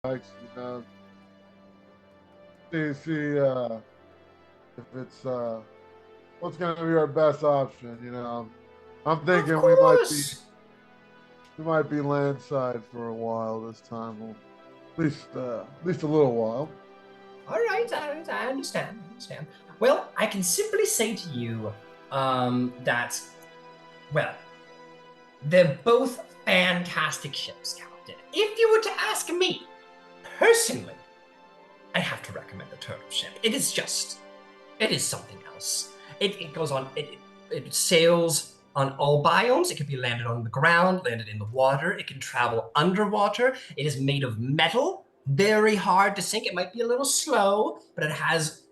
likes, see if it's what's going to be our best option. I'm Of thinking course. we might be landside for a while this time, well, at least a litall while. All right, I understand. I understand. Well, I can simply say to you that, well, they're both fantastic ships, Captain. If you were to ask me, personally, I have to recommend the turtle ship. It is something else. It goes on, it sails on all biomes. It can be landed on the ground, landed in the water. It can travel underwater. It is made of metal, very hard to sink. It might be a little slow, but it has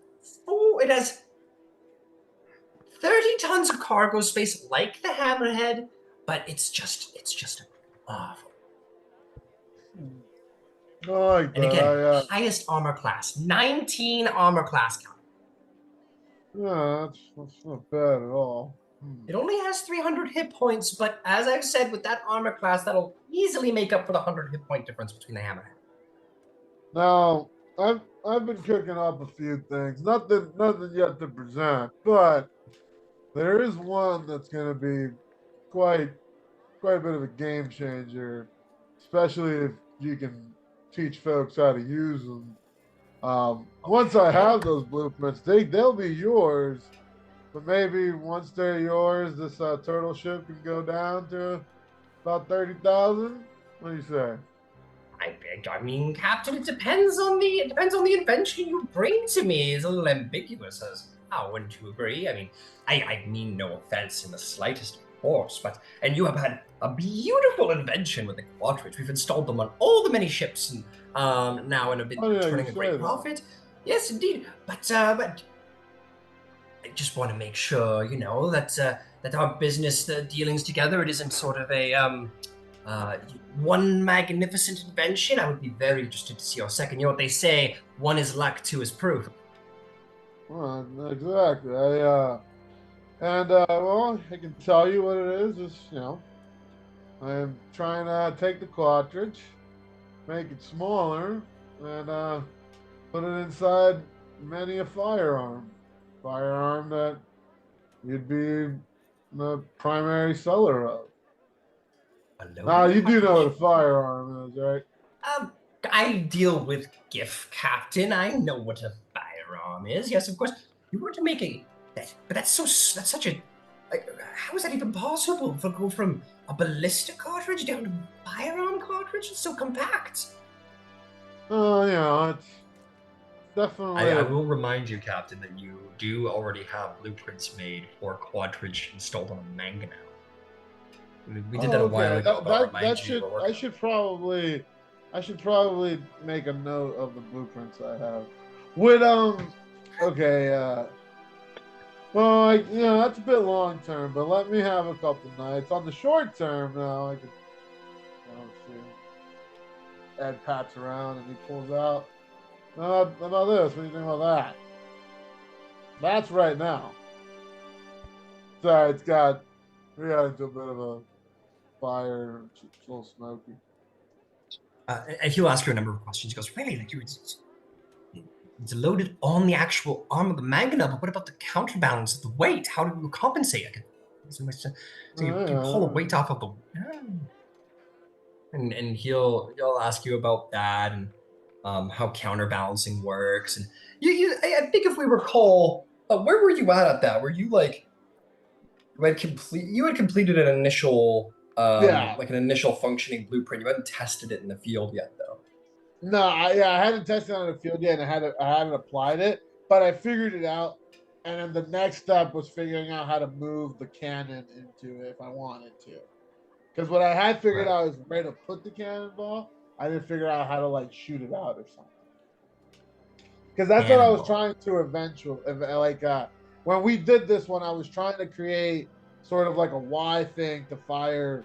30 tons of cargo space like the Hammerhead, but it's just awful. I like And that. again, highest armor class, 19 armor class count. Yeah, that's not bad at all. It only has 300 hit points, but as I've said, with that armor class, that'll easily make up for the 100 hit point difference between the Hammerhead. Now, I've been cooking up a few things. Nothing yet to present, but there is one that's going to be quite quite a bit of a game changer, especially if you can teach folks how to use them. Once I Okay. have those blueprints, they'll be yours. But maybe once they're yours, this turtle ship can go down to about 30,000. What do you say? I mean, Captain, it depends on the invention you bring to me. It's a little ambiguous as how, wouldn't you agree? I mean, I mean no offense in the slightest, of course, but and you have had a beautiful invention with the Quadrich. We've installed them on all the many ships, and now and have been Oh yeah, you turning a say great that. profit. Yes, indeed. But I just want to make sure, that our business dealings together, it isn't sort of a uh, one magnificent invention. I would be very interested to see your second. You know what they say: one is luck, two is proof. Well, exactly. Well, I can tell you what it is. I am trying to take the cartridge, make it smaller, and put it inside many a firearm. Firearm that you'd be the primary seller of. A Now, loaded you do know what a cartridge. firearm is, right? Um, I deal with gift captain. I know what a firearm is. Yes, of course. You were to make but that's such a. Like, how is that even possible? To go from a ballistic cartridge down to a firearm cartridge? It's so compact. Oh, it's I, definitely I a. will remind you, Captain, that you do already have blueprints made for Quadridge installed on a manga now. We did that Oh, a while okay. ago, but I'll remind you we're I working on should probably, make a note of the blueprints I have. Would okay. Well, that's a bit long term, but let me have a couple nights. On the short term, now I could, see. Ed pats around and he pulls out. How about this? What do you think about that? That's right now. Sorry, we got into a bit of a fire. It's a little smoky. and he'll ask you a number of questions. He goes, really? It's loaded on the actual arm of the Magna, but what about the counterbalance of the weight? How do you compensate? So you pull a Yeah. weight off of the. And he'll ask you about that and how counterbalancing works. And I think if we recall, where were you at that? Were you like you had completed an initial Yeah. like an initial functioning blueprint. You hadn't tested it in the field yet, though. No, I hadn't tested it on the field yet, and I hadn't applied it, but I figured it out. And then the next step was figuring out how to move the cannon into it if I wanted to. Because what I had figured Right. out is where to put the cannonball. I didn't figure out how to like shoot it out or something. Because that's what I was Cannonball. trying to eventually like when we did this one, I was trying to create sort of like a Y thing to fire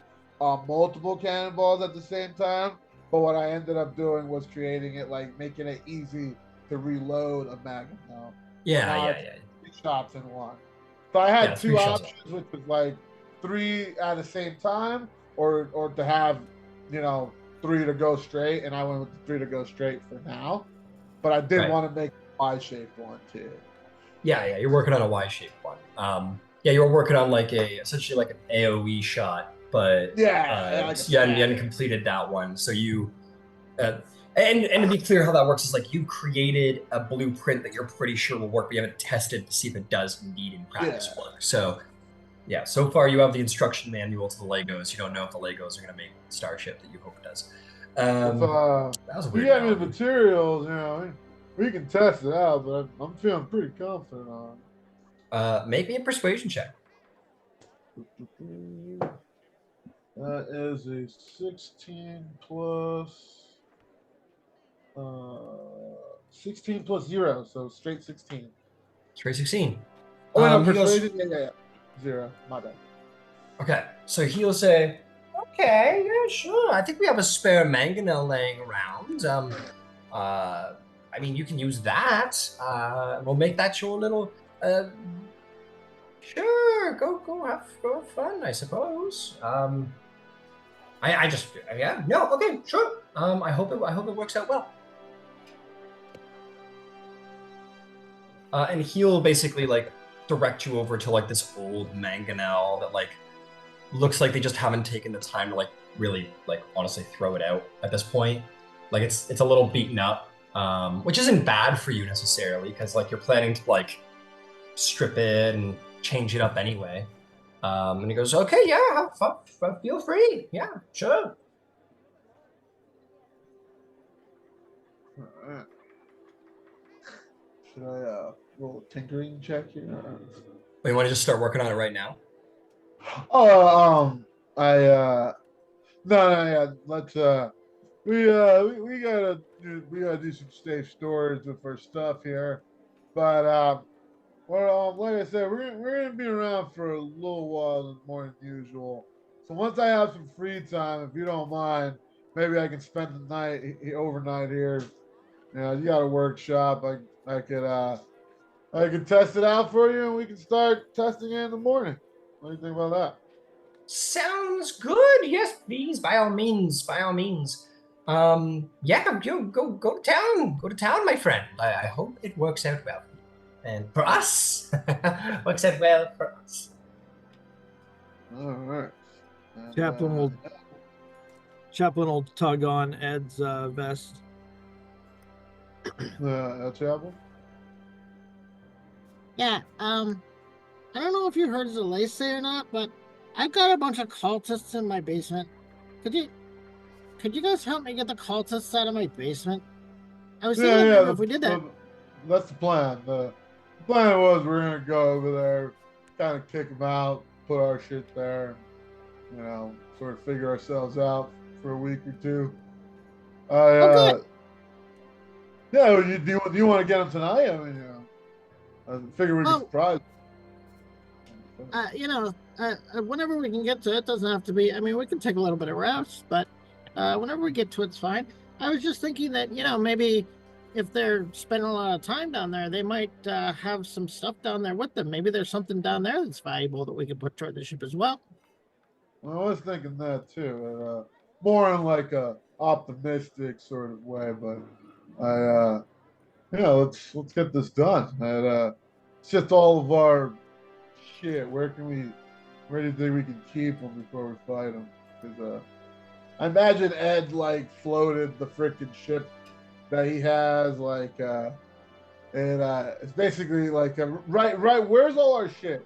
multiple cannonballs at the same time. But what I ended up doing was creating it like making it easy to reload a magnum now. So Yeah, now yeah, it's yeah, three shots in one. So I yeah. had Three two shots in. options, which was like three at the same time, or to have you know three to go straight, and I went with the three to go straight for now. But I did Right. want to make a Y-shaped one too. Yeah, you're working on a Y-shaped one. Yeah, you were working on like essentially like an AOE shot, but Yeah, like a you hadn't stagger. completed that one. So uh, and to be clear, how that works is like you created a blueprint that you're pretty sure will work, but you haven't tested to see if it does indeed in practice Yeah. work. So yeah, so far you have the instruction manual to the Legos. You don't know if the Legos are going to make the starship that you hope it does. If That was a you weird get me the analogy. materials, we can test it out. But I'm feeling pretty confident on Make me a persuasion check. it. That is a 16 plus 16 plus 0, so straight 16. Straight 16. Oh wait, no, He goes, persuasion. Yeah. 0. My bad. okay. So he'll say, okay, yeah, sure. I think we have a spare mangonel laying around. I mean, you can use that. We'll make that your little. Sure, go have fun, I suppose. I just, yeah, no, okay, sure. I hope it works out well. And he'll basically like direct you over to like this old mangonel that like looks like they just haven't taken the time to like really like honestly throw it out at this point. Like it's a little beaten up, which isn't bad for you necessarily because like you're planning to like strip it and change it up anyway. And he goes, okay, yeah, have fun, feel free, yeah, sure. All right. Should I roll a tinkering check here? Well, you want to just start working on it right now? I no, yeah. Let's we gotta do some safe storage with our stuff here, but well, like I said, we're gonna be around for a little while more than usual. So once I have some free time, if you don't mind, maybe I can spend the night overnight here. You got a workshop. I could test it out for you, and we can start testing it in the morning. What do you think about that? Sounds good. Yes, please, by all means, by all means. Yeah, you go to town. Go to town, my friend. I hope it works out well. And for us, works out well for us. All right. And, Chaplain will tug on Ed's vest. El Chapel? Yeah, I don't know if you heard Zalace say or not, but I've got a bunch of cultists in my basement. Could you guys help me get the cultists out of my basement? I was thinking maybe if we did that. That's the plan. The plan was we're gonna go over there, kind of kick them out, put our shit there, sort of figure ourselves out for a week or two. Yeah, do you want to get them tonight? I mean, I figure we can surprise. Whenever we can get to it, doesn't have to be. I mean, we can take a little bit of rest, but whenever we get to it's fine. I was just thinking that maybe if they're spending a lot of time down there, they might have some stuff down there with them. Maybe there's something down there that's valuable that we could put toward the ship as well. Well, I was thinking that too, more in like a optimistic sort of way. But let's get this done. And it's just all of our shit. Where do you think we can keep them before we fight them? Because I imagine Ed like floated the freaking ship that he has, and it's basically like right. Where's all our shit?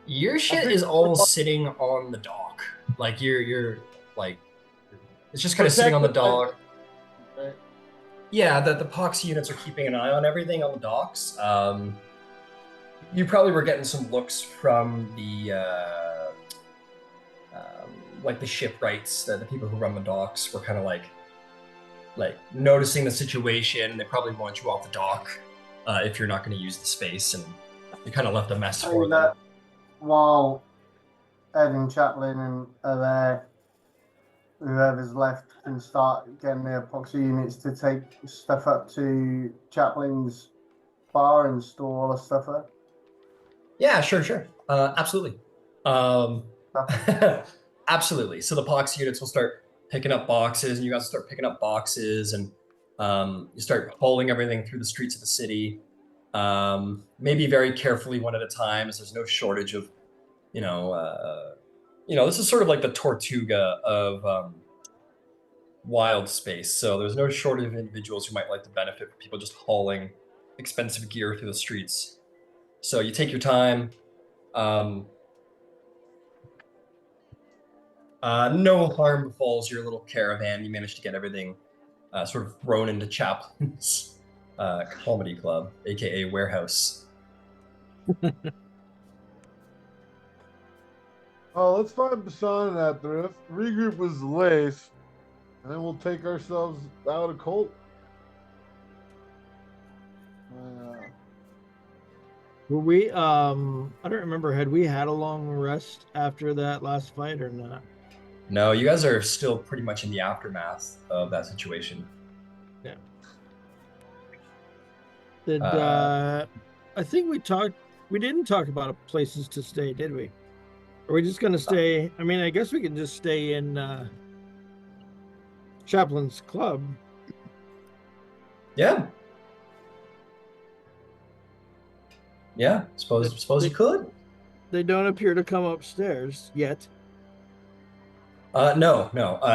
Your shit is all sitting on the dock. Like you're like it's just kind of sitting on the dock. Right. Yeah, the pox units are keeping an eye on everything on the docks. You probably were getting some looks from the like the shipwrights, the people who run the docks were kind of like noticing the situation. They probably want you off the dock if you're not going to use the space, and you kind of left a mess for them. While Ed and Chaplin are there, whoever's left can start getting the epoxy units to take stuff up to Chaplin's bar and store all the stuff there. Yeah, sure. Absolutely. Absolutely. So the pox units will start picking up boxes, and you guys start picking up boxes, and you start hauling everything through the streets of the city. Maybe very carefully, one at a time, as there's no shortage of, this is sort of like the Tortuga of wild space. So there's no shortage of individuals who might like to benefit from people just hauling expensive gear through the streets. So you take your time. No harm befalls your little caravan. You manage to get everything sort of thrown into Chaplin's comedy club, aka warehouse. Oh, let's find Bisan and that thrift. Regroup with Zalace, and then we'll take ourselves out of Colt. Were we? I don't remember. Had we had a long rest after that last fight or not? No, you guys are still pretty much in the aftermath of that situation. Yeah. Did I think we talked? We didn't talk about places to stay, did we? Are we just going to stay? I mean, I guess we can just stay in Chaplin's club. Yeah. Yeah, suppose you could. They don't appear to come upstairs yet. No.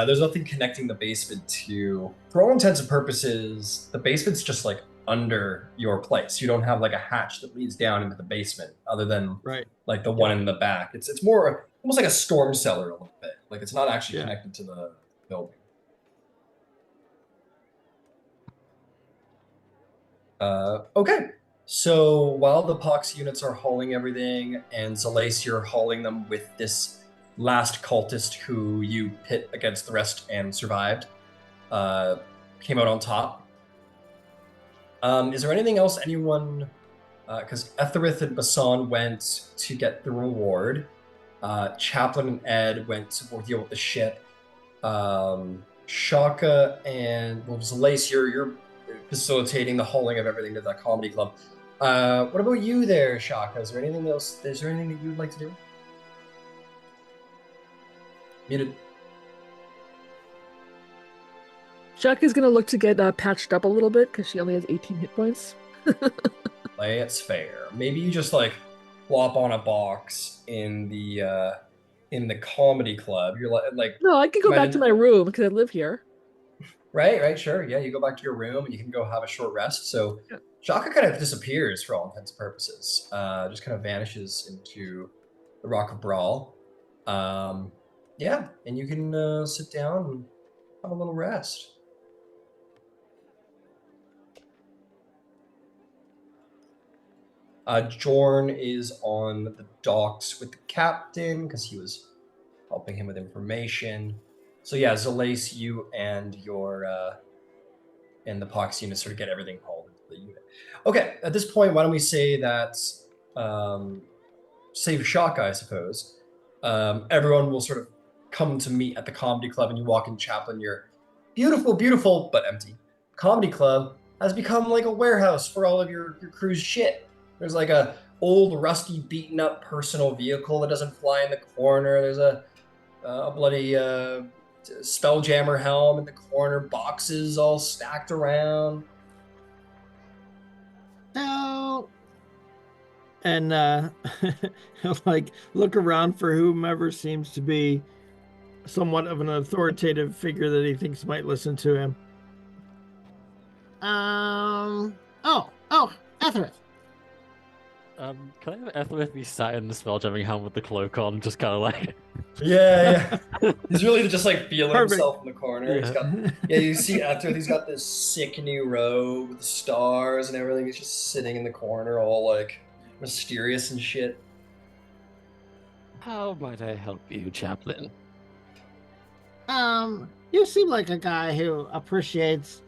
There's nothing connecting the basement to. For all intents and purposes, the basement's just like under your place. You don't have like a hatch that leads down into the basement, other than like the one in the back. It's more almost like a storm cellar a little bit. Like it's not actually connected to the building. Okay. So while the Pox units are hauling everything, and Zalace, you're hauling them with this last cultist who you pit against the rest and survived, came out on top. Is there anything else anyone... Because Etherith and Bisan went to get the reward. Chaplin and Ed went to deal with the ship. Shahka and Zalace, you're facilitating the hauling of everything to that comedy club. What about you there, Shahka? Is there anything else? Is there anything that you would like to do? Muted. Shahka's gonna look to get patched up a little bit because she only has 18 hit points. It's fair. Maybe you just like plop on a box in the comedy club. You're like no, I could go back to my room because I live here. Right, sure. Yeah, you go back to your room and you can go have a short rest. So Shahka kind of disappears for all intents and purposes. Just kind of vanishes into the Rock of Brawl. Yeah, and you can sit down and have a little rest. Jorn is on the docks with the captain because he was helping him with information. So yeah, Zalace, you and your and the Pox unit sort of get everything hauled into the unit. Okay, at this point, why don't we say that save Shahka, I suppose. Everyone will sort of come to meet at the comedy club, and you walk in Chaplin, your beautiful but empty comedy club has become like a warehouse for all of your crew's shit. There's like a old, rusty, beaten up personal vehicle that doesn't fly in the corner. There's a bloody Spelljammer helm in the corner, boxes all stacked around. No. And like look around for whomever seems to be somewhat of an authoritative figure that he thinks might listen to him. Oh, Etherith. Can I have Ethelith be sat in the spelljamming helm with the cloak on, just kind of like... Yeah. He's really just like feeling himself in the corner. Yeah. He's got, you see Ethelith, he's got this sick new robe with the stars and everything. He's just sitting in the corner all like mysterious and shit. How might I help you, Chaplain? You seem like a guy who appreciates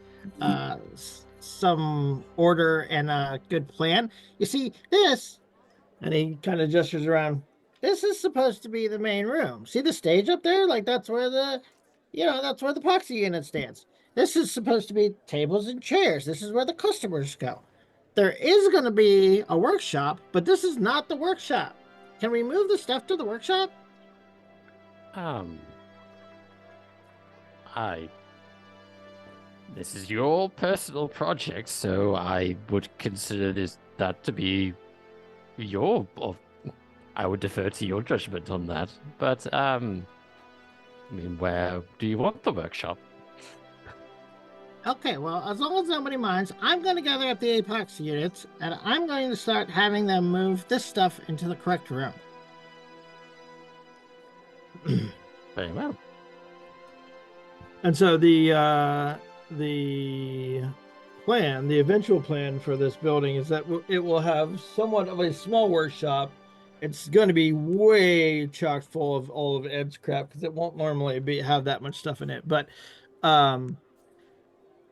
some order and a good plan. You see, this, and he kind of gestures around. This is supposed to be the main room. See the stage up there? Like that's where the Poxy unit stands. This is supposed to be tables and chairs. This is where the customers go. There is going to be a workshop, but this is not the workshop. Can we move the stuff to the workshop? This is your personal project, so I would consider that to be I would defer to your judgment on that. But I mean, where do you want the workshop? Okay, well, as long as nobody minds, I'm going to gather up the Apex units, and I'm going to start having them move this stuff into the correct room. Very well. And so the plan, the eventual plan for this building is that it will have somewhat of a small workshop. It's going to be way chock full of all of Ed's crap because it won't normally have that much stuff in it. But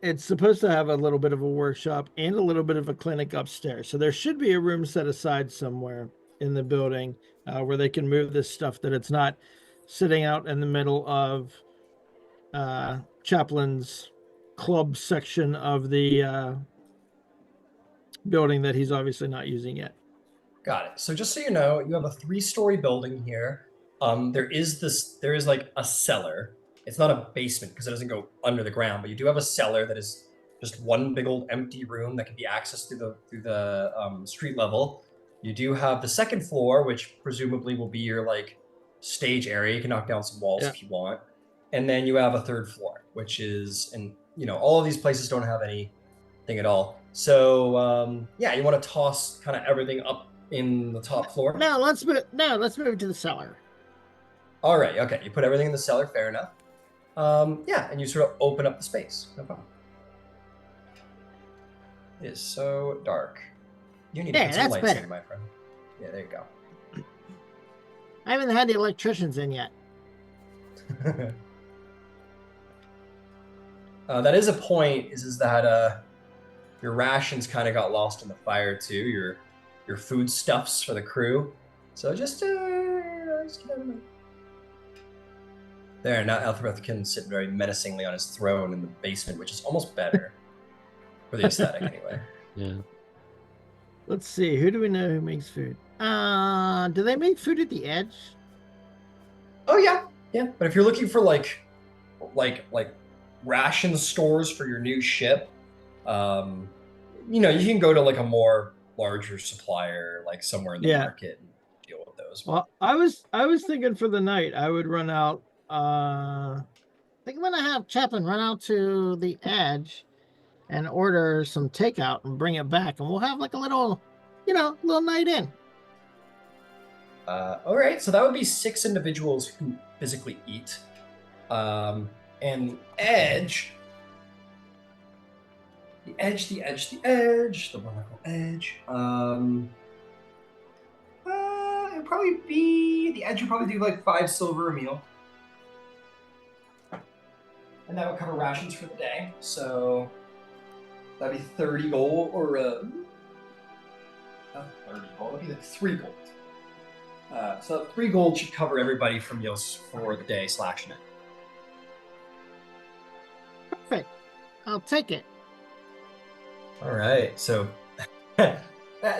it's supposed to have a little bit of a workshop and a little bit of a clinic upstairs. So there should be a room set aside somewhere in the building where they can move this stuff, that it's not sitting out in the middle of Chaplin's club section of the building that he's obviously not using yet. Got it. So just so you know, you have a 3-story building here. There is like a cellar. It's not a basement because it doesn't go under the ground, but you do have a cellar that is just one big old empty room that can be accessed through the street level. You do have the second floor, which presumably will be your like stage area. You can knock down some walls if you want. And then you have a third floor, which is, and all of these places don't have anything at all. So you want to toss kind of everything up in the top floor? No, let's move to the cellar. All right, okay. You put everything in the cellar, fair enough. And you sort of open up the space. No problem. It is so dark. You need to put some lights in, my friend. Yeah, there you go. I haven't had the electricians in yet. That is a point, is that your rations kind of got lost in the fire too, your foodstuffs for the crew. So just keep that in mind. There, now Elfrith can sit very menacingly on his throne in the basement, which is almost better for the aesthetic anyway. Yeah. Let's see, who do we know who makes food? Do they make food at the Edge? Oh yeah. But if you're looking for like ration stores for your new ship, you can go to like a more larger supplier, like somewhere in the market, and deal with those. Well, I was thinking for the night I would run out. I think I'm gonna have Chaplin run out to the Edge and order some takeout and bring it back, and we'll have like a little night in. All right, so that would be 6 individuals who physically eat. And Edge, the wonderful Edge. It'd probably be the Edge would probably do like 5 silver a meal, and that would cover rations for the day. So that'd be 30 gold, or not 30 gold. That'd be like 3 gold. So 3 gold should cover everybody for meals for the day / night. Perfect. I'll take it. All right. So,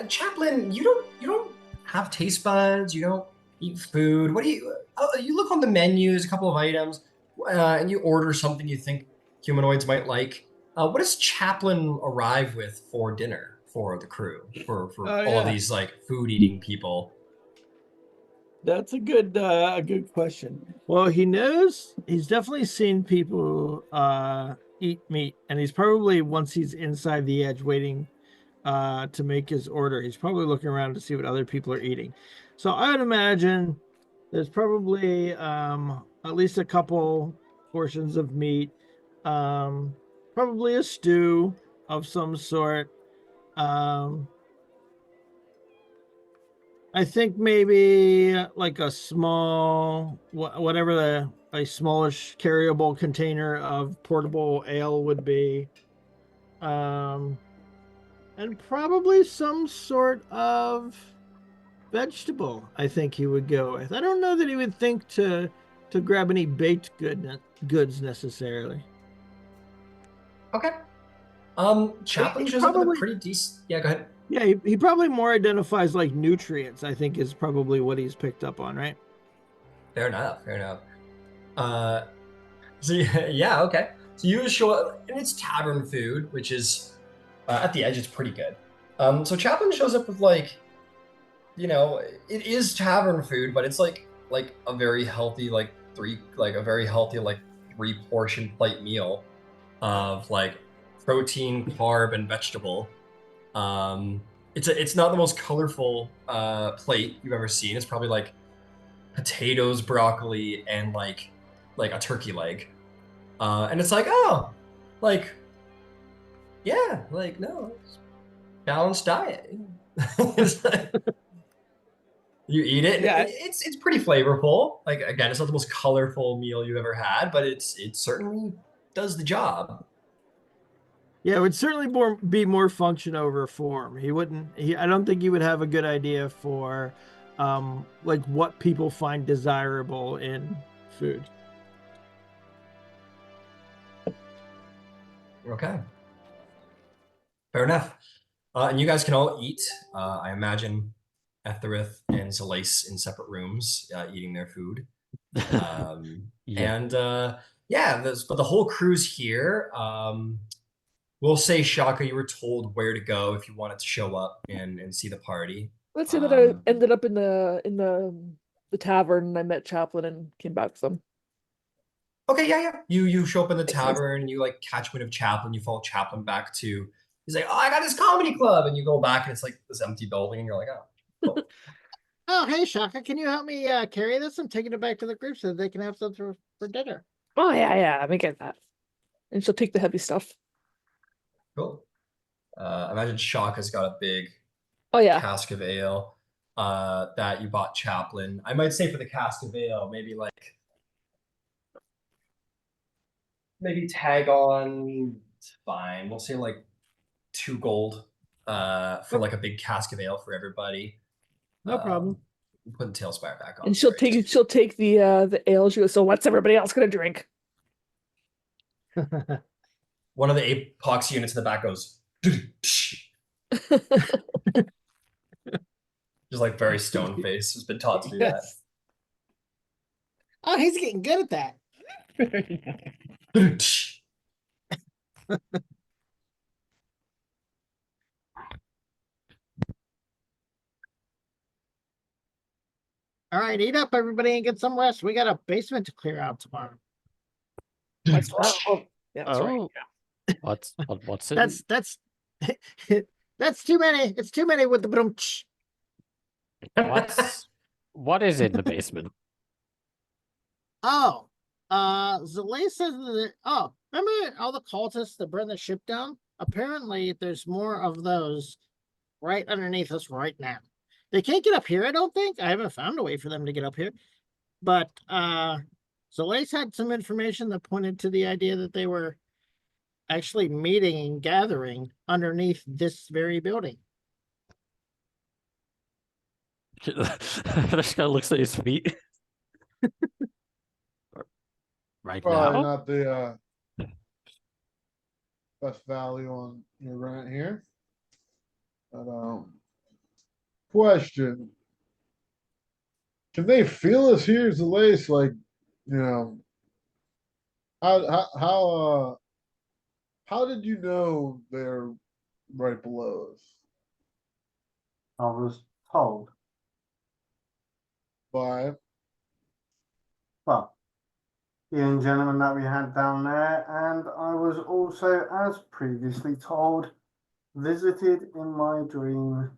Chaplain, you don't have taste buds. You don't eat food. What do you? You look on the menu. There's a couple of items, and you order something you think humanoids might like. What does Chaplain arrive with for dinner for the crew, for all of these like food eating people? That's a good question. Well, he knows, he's definitely seen people eat meat, and he's probably, once he's inside the Edge waiting to make his order, he's probably looking around to see what other people are eating. So I would imagine there's probably at least a couple portions of meat, probably a stew of some sort. I think maybe like a small, a smallish carryable container of portable ale would be. And probably some sort of vegetable, I think he would go with. I don't know that he would think to grab any baked goods necessarily. Okay. Chaplain shows up with a pretty decent... Yeah, go ahead. Yeah, he probably more identifies like nutrients, I think, is probably what he's picked up on, right? Fair enough. So yeah, okay. So you show up, and it's tavern food, which is at the edge. It's pretty good. So Chaplin shows up with like, it is tavern food, but it's like a very healthy like 3 portion plate meal of like protein, carb, and vegetable. It's not the most colorful plate you've ever seen. It's probably like potatoes, broccoli, and like a turkey leg. And it's like, oh, like, yeah, like, no, it's balanced diet. It's like, you eat it, and Yeah. it's pretty flavorful. Like, again, it's not the most colorful meal you've ever had, but it certainly does the job. Yeah, it would certainly be more function over form. I don't think he would have a good idea for like what people find desirable in food. Okay. Fair enough. And you guys can all eat. I imagine Etherith and Zalace in separate rooms eating their food. Yeah. And yeah, but the whole crew's here. We'll say, Shahka, you were told where to go if you wanted to show up and see the party. Let's say that I ended up in the tavern and I met Chaplin and came back with them. Okay, yeah. You show up in the Makes sense. tavern and you like catch wind of Chaplin. You follow Chaplin back to. He's like, oh, I got this comedy club, and you go back and it's like this empty building, and you're like, oh. Cool. Oh, hey, Shaka, can you help me carry this? I'm taking it back to the group so that they can have something for dinner. Oh yeah, I get that. And she'll take the heavy stuff. Cool. Imagine Shaka's got a big Oh yeah. cask of ale that you bought Chaplin. I might say for the cask of ale, maybe tag on, fine. We'll say like 2 gold for like a big cask of ale for everybody. No problem. Put the tailspire back on. And she'll take the ale. She goes, so what's everybody else gonna drink? One of the Apox units in the back goes just like very stone face. Has been taught to do that. Oh, he's getting good at that. All right, eat up, everybody, and get some rest. We got a basement to clear out tomorrow. That's right. Yeah, that's right. Oh, what's it? That's that's too many. It's too many with the boom. What is in the basement? Oh, Zalace says that. Oh, remember all the cultists that burned the ship down? Apparently, there's more of those right underneath us right now. They can't get up here, I don't think. I haven't found a way for them to get up here. But Zalace had some information that pointed to the idea that they were actually meeting and gathering underneath this very building. This guy looks at his feet. Right Probably now? not the best value on your rent here. But question. Can they feel us here, Zalace? Like, how did you know they're right below us? I was told. By Well, the young gentleman that we had down there, and I was also, as previously told, visited in my dream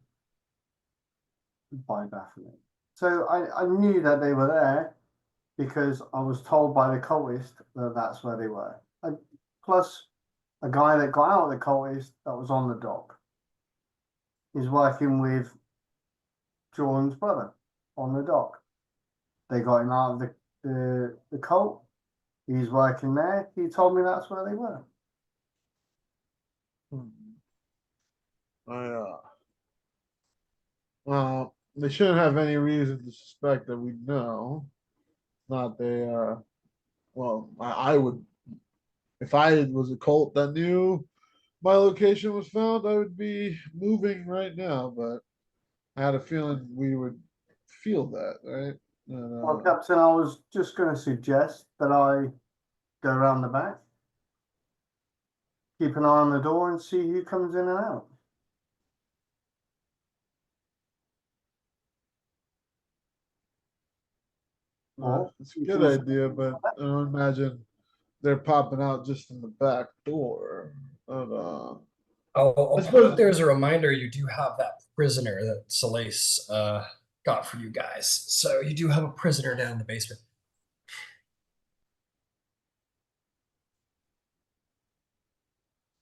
by Baphomet. So I knew that they were there because I was told by the cultist that that's where they were. Plus, a guy that got out of the cultist that was on the dock. He's working with Jordan's brother on the dock. They got him out of the cult. He's working there. He told me that's where they were. Well, they shouldn't have any reason to suspect that we know. Not they. Well, I would, if I was a cult that knew my location was found, I would be moving right now. But I had a feeling we would feel that, right? Well, Captain, I was just going to suggest that I go around the back. Keep an eye on the door and see who comes in and out. Or It's a good idea, but I don't imagine they're popping out just in the back door. But, I'll I put suppose- up there as a reminder, you do have that prisoner that Zalace got for you guys. So you do have a prisoner down in the basement.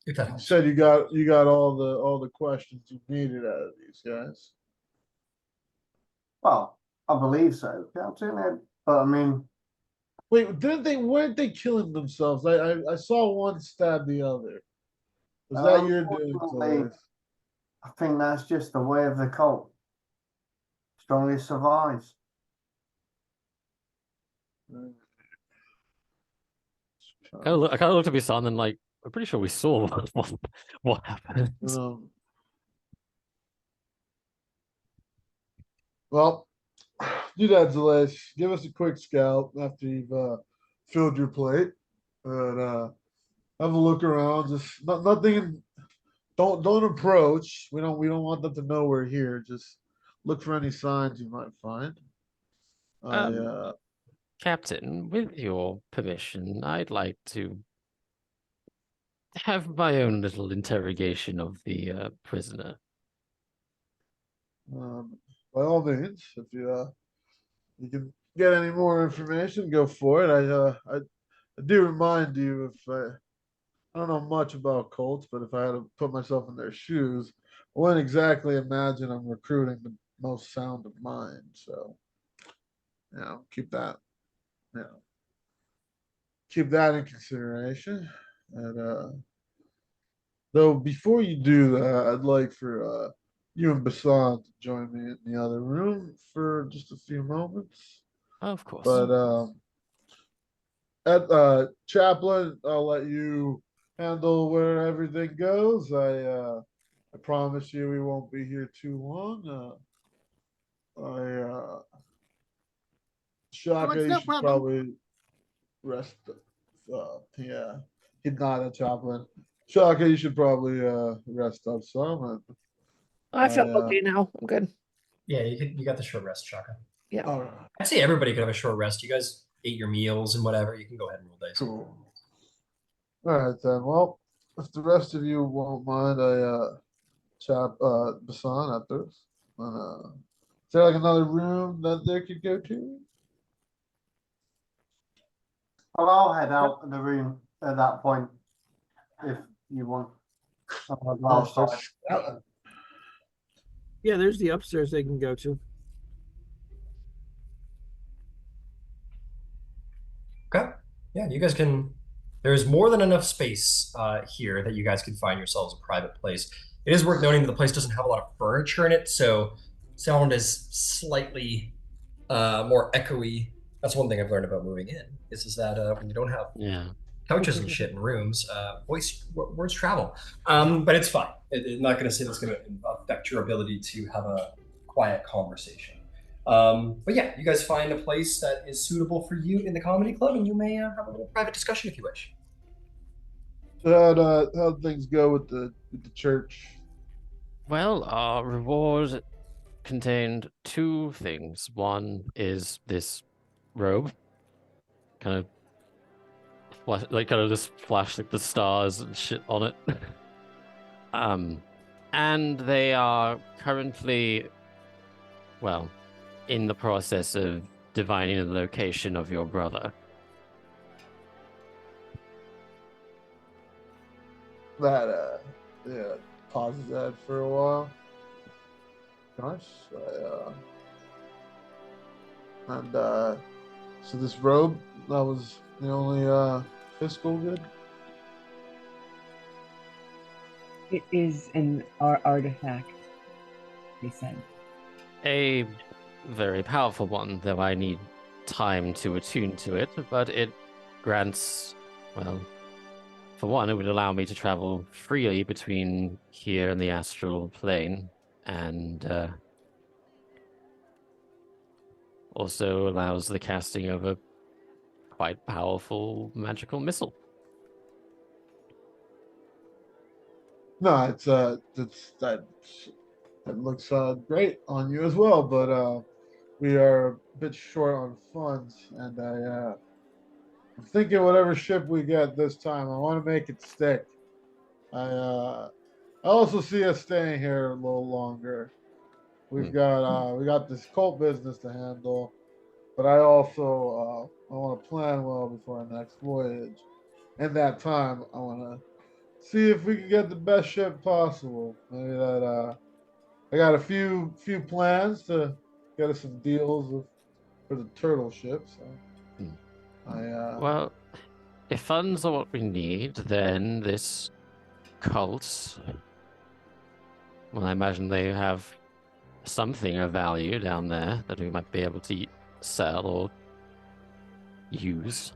If that you helps. said you got all the questions you needed out of these guys. well, I believe so, Captain. But I mean, Wait, weren't they killing themselves? I saw one stab the other. Was that your doing, unfortunately, Zalace? I think that's just the way of the cult. Strongest survives. I kind of looked at Bisan and like, I'm pretty sure we saw what happened. Well, do that, Zalace. Give us a quick scout after you've filled your plate, and have a look around. Just nothing. Don't approach. We don't want them to know we're here. Just look for any signs you might find. Captain, with your permission, I'd like to have my own little interrogation of the prisoner. By all means, if you can get any more information, go for it. I do remind you if I don't know much about Colts, but if I had to put myself in their shoes, I wouldn't exactly imagine I'm recruiting the most sound of mind. So, keep that, keep that in consideration. And though before you do that, I'd like for you and Bisan to join me in the other room for just a few moments. Of course. But at Chaplain, I'll let you handle where everything goes. I promise you we won't be here too long. Shahka, it's you no should problem. probably rest. Yeah, he's not a Chaplain. Shahka, you should probably rest up some. And I feel I, okay now. I'm good. Yeah, you got the short rest, Shaka. Yeah. all right, I'd say everybody could have a short rest. You guys ate your meals and whatever. You can go ahead and roll dice. cool. All right then. Well, if the rest of you won't mind, Bisan at this. And, is there like another room that they could go to? Well, I'll head out of the room at that point if you want. I'll go outside. Yeah, there's the upstairs they can go to. Okay. Yeah, you guys can. There's more than enough space here that you guys can find yourselves a private place. It is worth noting that the place doesn't have a lot of furniture in it, so sound is slightly more echoey. That's one thing I've learned about moving in. Is that when you don't have couches and shit in rooms, words travel. But it's fine. I'm not going to say that's going to affect your ability to have a quiet conversation. But yeah, you guys find a place that is suitable for you in the comedy club, and you may have a little private discussion if you wish. So how'd things go with the church? Well, our reward contained two things. One is this robe, kind of just flash like the stars and shit on it. And they are currently, well, in the process of divining the location of your brother. That pauses that for a while. Gosh, so this robe, that was the only fiscal good. It is an artifact, they said. A very powerful one, though I need time to attune to it, but it grants, well, for one, it would allow me to travel freely between here and the astral plane, and also allows the casting of a quite powerful magical missile. No, that looks great on you as well, but we are a bit short on funds, and I'm thinking whatever ship we get this time, I want to make it stick. I also see us staying here a little longer. We got this cult business to handle, but I also I want to plan well before our next voyage. In that time, I want to see if we can get the best ship possible. Maybe that I got a few plans to get us some deals for the turtle ship. So Well, if funds are what we need, then this cult, well, I imagine they have something of value down there that we might be able to sell or use.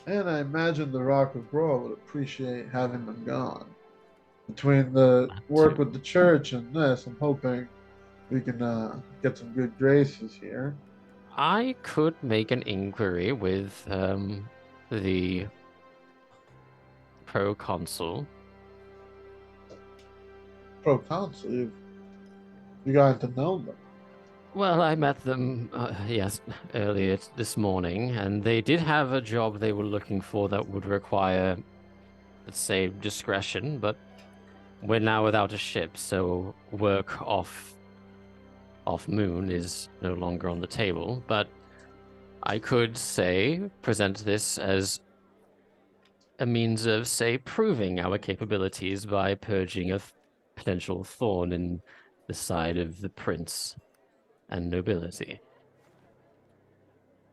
and I imagine the Rock of Brawl would appreciate having them gone. Between the work with the church and this, I'm hoping we can get some good graces here. I could make an inquiry with the proconsul. Proconsul, you got to know them. Well, I met them, yes, earlier this morning, and they did have a job they were looking for that would require, let's say, discretion, but we're now without a ship, so work off Moon is no longer on the table. But I could, say, present this as a means of, say, proving our capabilities by purging a potential thorn in the side of the prince and nobility.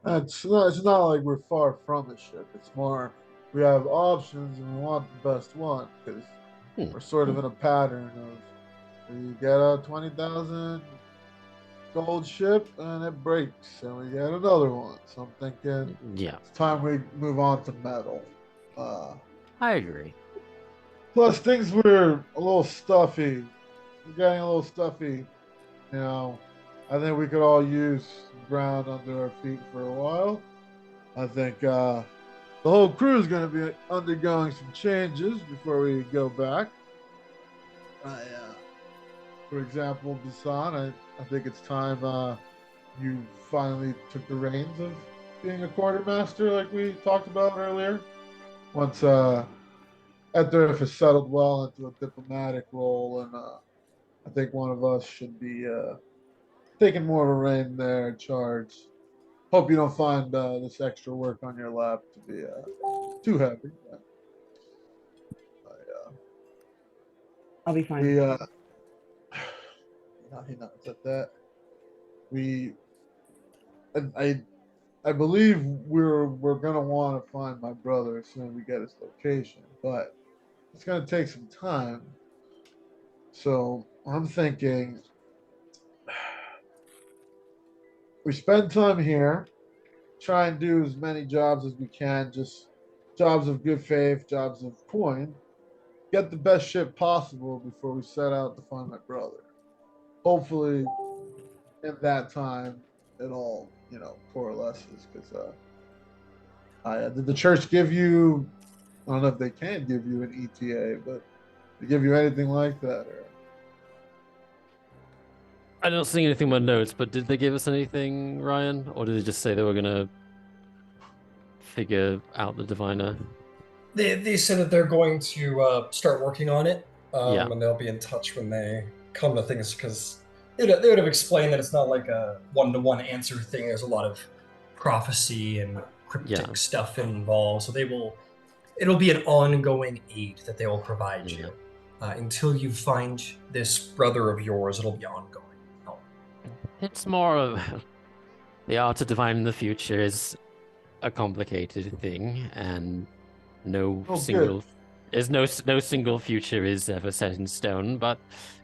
It's not like we're far from the ship. It's more we have options and we want the best one because we're sort of in a pattern of we get a 20,000 gold ship and it breaks and we get another one. So I'm thinking it's time we move on to metal. I agree. Plus things were a little stuffy. We're getting a little stuffy, you know. I think we could all use some ground under our feet for a while. I think the whole crew is going to be undergoing some changes before we go back. For example, Bisan, I think it's time you finally took the reins of being a quartermaster like we talked about earlier. Once Edward has settled well into a diplomatic role, and I think one of us should be taking more of a reign there in charge. Hope you don't find this extra work on your lap to be too heavy. I'll be fine. We, he nods at that. We, I believe we're gonna want to find my brother as soon as we get his location, but it's gonna take some time. So I'm thinking we spend time here, try and do as many jobs as we can, just jobs of good faith, jobs of coin, get the best ship possible before we set out to find my brother. Hopefully, in that time, it all coalesces. Because did the church give you? I don't know if they can give you an ETA, but they give you anything like that? Or? I don't see anything in my notes, but did they give us anything, Ryan? Or did they just say they were going to figure out the diviner? They said that they're going to start working on it, and they'll be in touch when they come to things, because they would have explained that it's not like a one-to-one answer thing. There's a lot of prophecy and cryptic stuff involved, so it'll be an ongoing aid that they will provide you. Until you find this brother of yours, it'll be ongoing. It's more of the art of divining the future is a complicated thing, and no single future is ever set in stone. But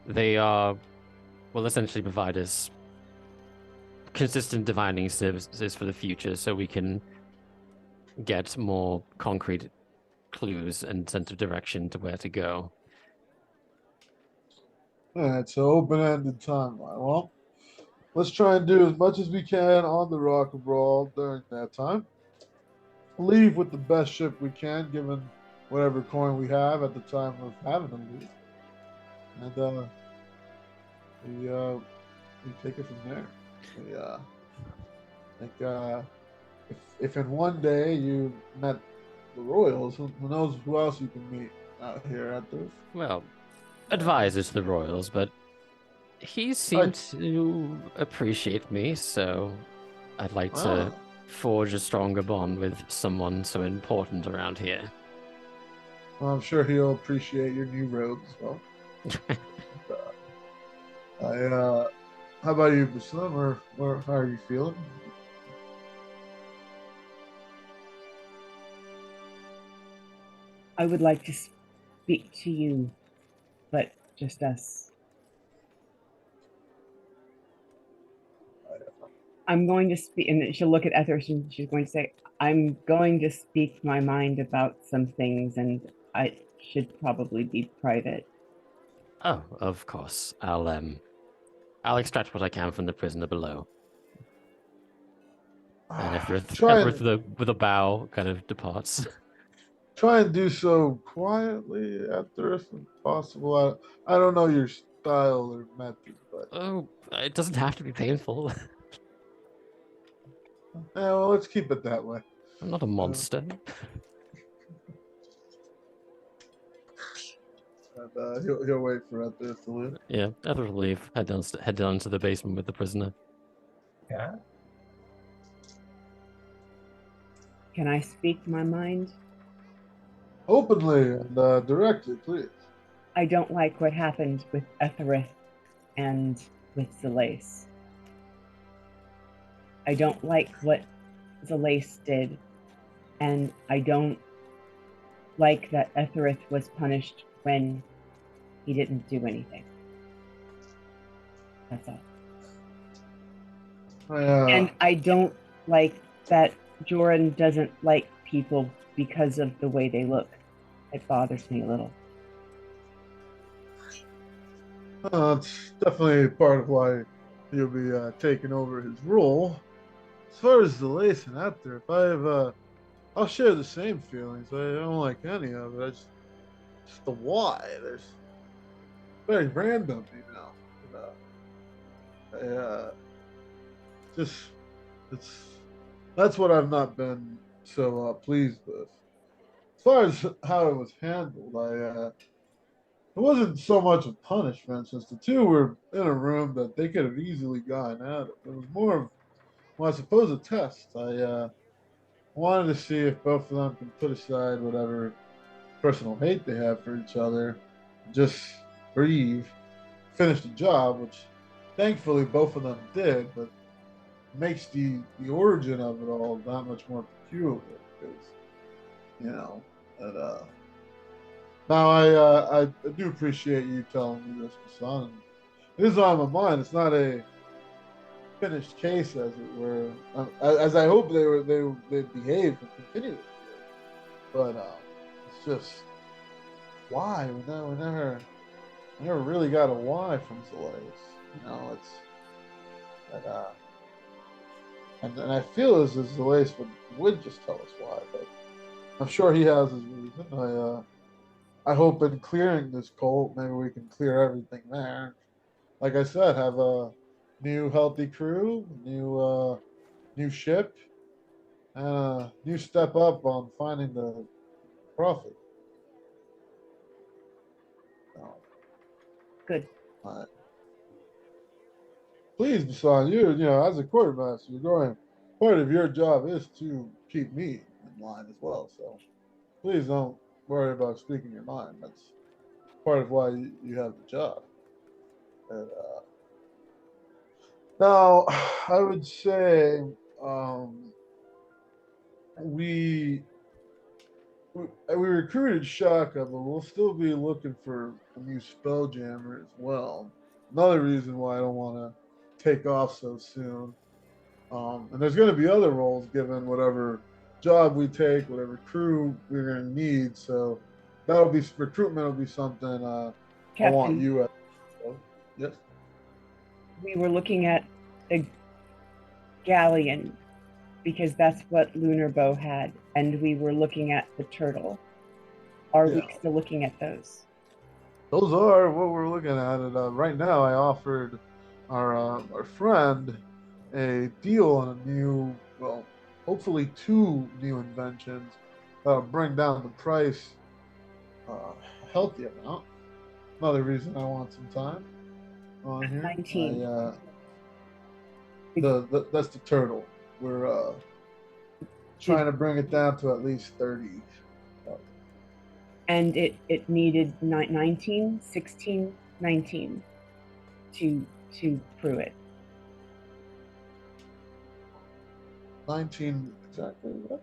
they will essentially provide us consistent divining services for the future, so we can get more concrete clues and sense of direction to where to go. All right, so open-ended timeline. Well, let's try and do as much as we can on the Rock of Brawl during that time. leave with the best ship we can, given whatever coin we have at the time of having them leave, and we take it from there. We think if in one day you met the royals, who knows who else you can meet out here at this. Well, advisor to the royals, but he seemed to appreciate me, so I'd like to forge a stronger bond with someone so important around here. Well, I'm sure he'll appreciate your new robes as well. How about you, Bisan? How are you feeling? I would like to speak to you, but just us. I'm going to speak, and she'll look at Etherish and she's going to say, I'm going to speak my mind about some things, and I should probably be private. Oh, of course. I'll extract what I can from the prisoner below. And Etherith with a bow kind of departs. Try and do so quietly after if possible. I don't know your style or method, but oh, it doesn't have to be painful. well, let's keep it that way. I'm not a monster. And he'll wait for Etherith to leave. Yeah, Etherith will leave. Head down to the basement with the prisoner. Yeah. Can I speak my mind? Openly and directly, please. I don't like what happened with Etherith and with Zalace. I don't like what Zalace did, and I don't like that Etherith was punished when he didn't do anything. That's all. And I don't like that Jordan doesn't like people because of the way they look. It bothers me a little. It's definitely part of why he'll be taking over his role. As far as the lace and after, if I have, I'll share the same feelings. I don't like any of it. Just the why. There's very random, that's what I've not been so pleased with. As far as how it was handled, it wasn't so much of punishment since the two were in a room that they could have easily gotten at it. It was more of, well, I suppose, a test. I wanted to see if both of them can put aside whatever personal hate they have for each other, just breathe, finish the job, which thankfully both of them did, but makes the origin of it all that much more peculiar because, that, now I do appreciate you telling me this, son. It is on my mind. It's not a finished case, as it were, as I hope they behave and continue to behave. But it's just why we never really got a why from Zalace. It's that and I feel as if Zalace would just tell us why, but I'm sure he has his reason. I hope in clearing this cult, maybe we can clear everything there. Like I said, have a new healthy crew, new ship, and a new step up on finding the prophet. Good. All right. Please, Bisan, as a quartermaster, you're going. Part of your job is to keep me in line as well. So please don't worry about speaking your mind. That's part of why you have the job. And, now, I would say we recruited Shahka, but we'll still be looking for a new Spelljammer as well. Another reason why I don't want to take off so soon. And there's going to be other roles given whatever job we take, whatever crew we're going to need. So recruitment will be something I want you at. So, yes. We were looking at a galleon because that's what Lunar Bow had, and we were looking at the turtle. Are we still looking at those? Those are what we're looking at. And right now, I offered our friend a deal on a new, well, hopefully 2 new inventions that'll bring down the price a healthy amount. Another reason I want some time on here. 19. That's the turtle. We're trying to bring it down to at least 30. And it needed 19, 16, 19 to prove it. 19 exactly. What?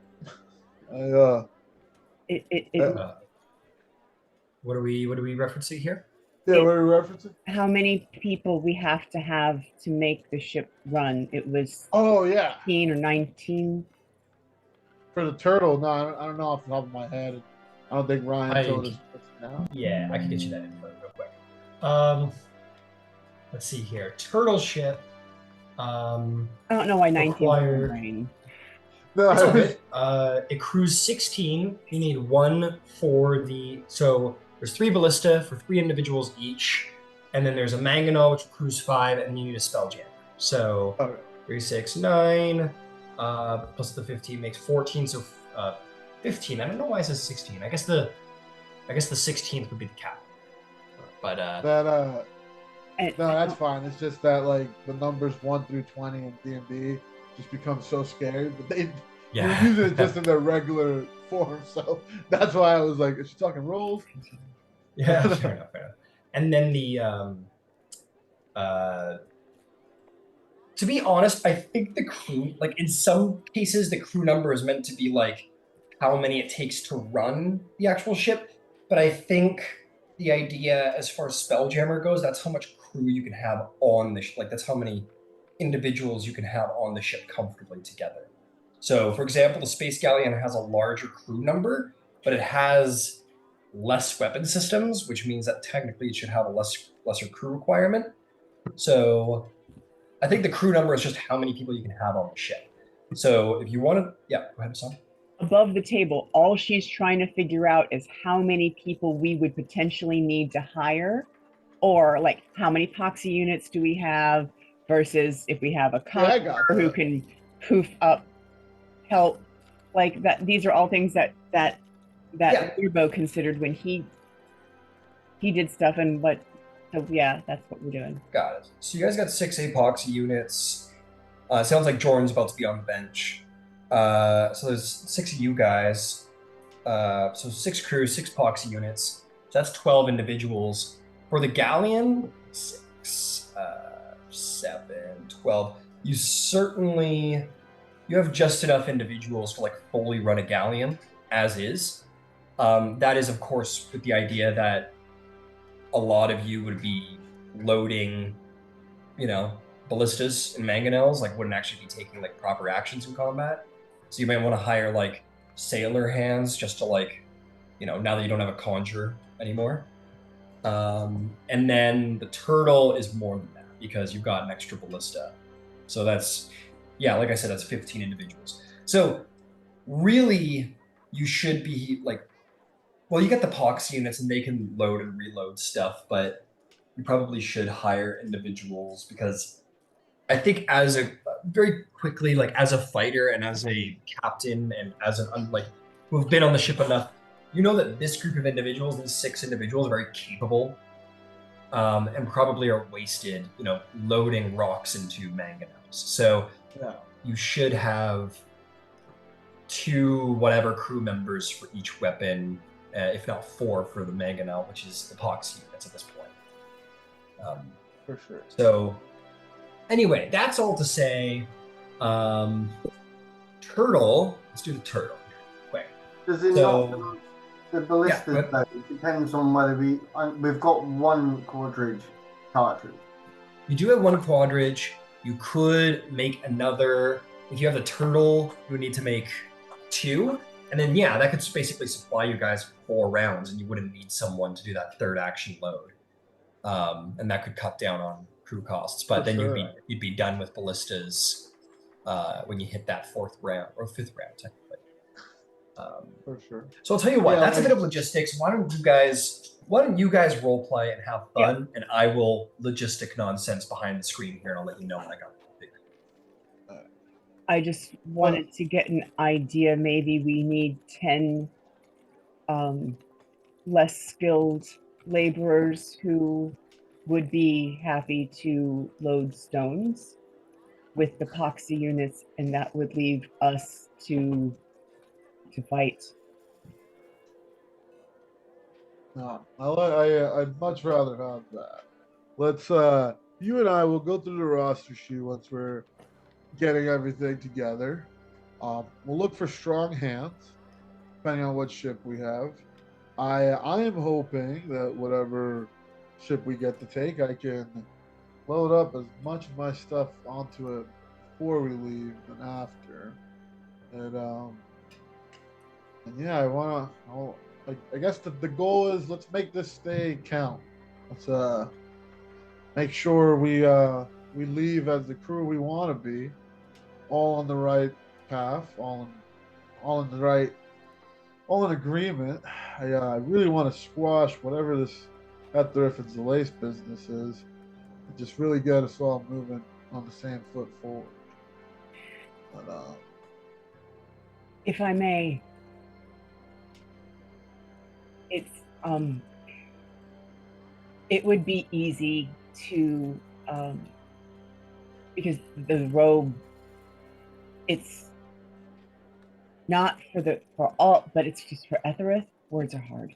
What are we referencing here? Yeah, what are we referencing? How many people we have to make the ship run? It was 18 or 19. For the turtle, no, I don't know off the top of my head. I don't think Ryan told us now. Yeah, I can get you that info real quick. Let's see here. Turtle ship. I don't know why 19 required. No, it's all good. It crews 16. You need 1 for the. So there's 3 ballista for 3 individuals each, and then there's a mangonel which crews 5, and you need a spelljammer. So 3, 6, 9 plus the 15 makes 14. So 15. I don't know why it says 16. I guess the 16th would be the cap. But no, that's fine. It's just that like the numbers 1 through 20 in D&D just become so scary, but they're using it just in their regular form. So that's why I was like, is she talking rolls? Yeah, fair enough. And then the to be honest, I think the crew, like in some cases, the crew number is meant to be like how many it takes to run the actual ship. But I think the idea as far as Spelljammer goes, that's how much crew you can have on the ship. Like that's how many individuals you can have on the ship comfortably together. So, for example, the Space Galleon has a larger crew number, but it has less weapon systems, which means that technically it should have a lesser crew requirement. So I think the crew number is just how many people you can have on the ship. So if you want to, go ahead, Sam. Above the table, all she's trying to figure out is how many people we would potentially need to hire, or like how many epoxy units do we have versus if we have a copper who can poof up help, like that. These are all things that Urbo considered when he did stuff, and what. So yeah, that's what we're doing. Got it. So you guys got 6 epoxy units. Sounds like Jordan's about to be on the bench. So there's 6 of you guys. So 6 crews, 6 epoxy units. So that's 12 individuals. For the galleon, 6, 7, 12. You have just enough individuals to like fully run a galleon as is. That is, of course, with the idea that a lot of you would be loading, ballistas and mangonels, like wouldn't actually be taking like proper actions in combat. So you might want to hire like sailor hands just to like, now that you don't have a conjurer anymore. And then the turtle is more than that because you've got an extra ballista. So that's, like I said, that's 15 individuals. So really you should be like, well, you get the epoxy units and they can load and reload stuff, but you probably should hire individuals because I think very quickly, like as a fighter and as a captain and as who've been on the ship enough, you know that this group of individuals, these 6 individuals, are very capable and probably are wasted, loading rocks into mangonels. So you should have 2 whatever crew members for each weapon, if not 4 for the mangonel, which is epoxy units at this point. For sure. So anyway, that's all to say, turtle. Let's do the turtle here, quick. Does it not? The ballistas, though, it depends on whether we've got 1 quadrige cartridge. You do have 1 quadrige. You could make another. If you have the turtle, you would need to make 2. And then, that could basically supply you guys 4 rounds, and you wouldn't need someone to do that 3rd action load. And that could cut down on crew costs. But then you'd be done with ballistas when you hit that 4th round or 5th round, technically. For sure. So I'll tell you what, Yeah, that's a like- bit of logistics. Why don't you guys role play and have fun, and I will logistic nonsense behind the screen here, and I'll let you know when I got it. I just wanted to get an idea. Maybe we need 10 less skilled laborers who would be happy to load stones with the epoxy units, and that would leave us to fight. No, I'd much rather have that. Let's you and I will go through the roster sheet once we're getting everything together. We'll look for strong hands, depending on what ship we have. I am hoping that whatever ship we get to take, I can load up as much of my stuff onto it before we leave than after. And yeah, I guess the goal is let's make this stay count. Let's make sure we leave as the crew we want to be, all on the right path, all in agreement. I really want to squash whatever this Etheriff and Zalace business is, and just really get us all moving on the same foot forward. But If I may, it would be easy to because the robe, it's not for all, but it's just for Etherith. Words are hard.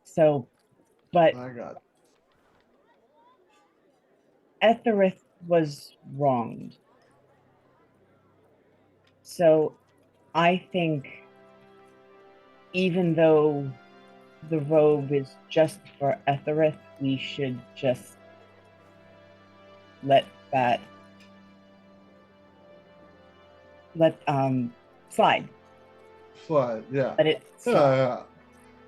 So, but I got Etherith was wronged. So I think even though the robe is just for Etherith, we should just let slide. slide, yeah. Let it slide. Yeah.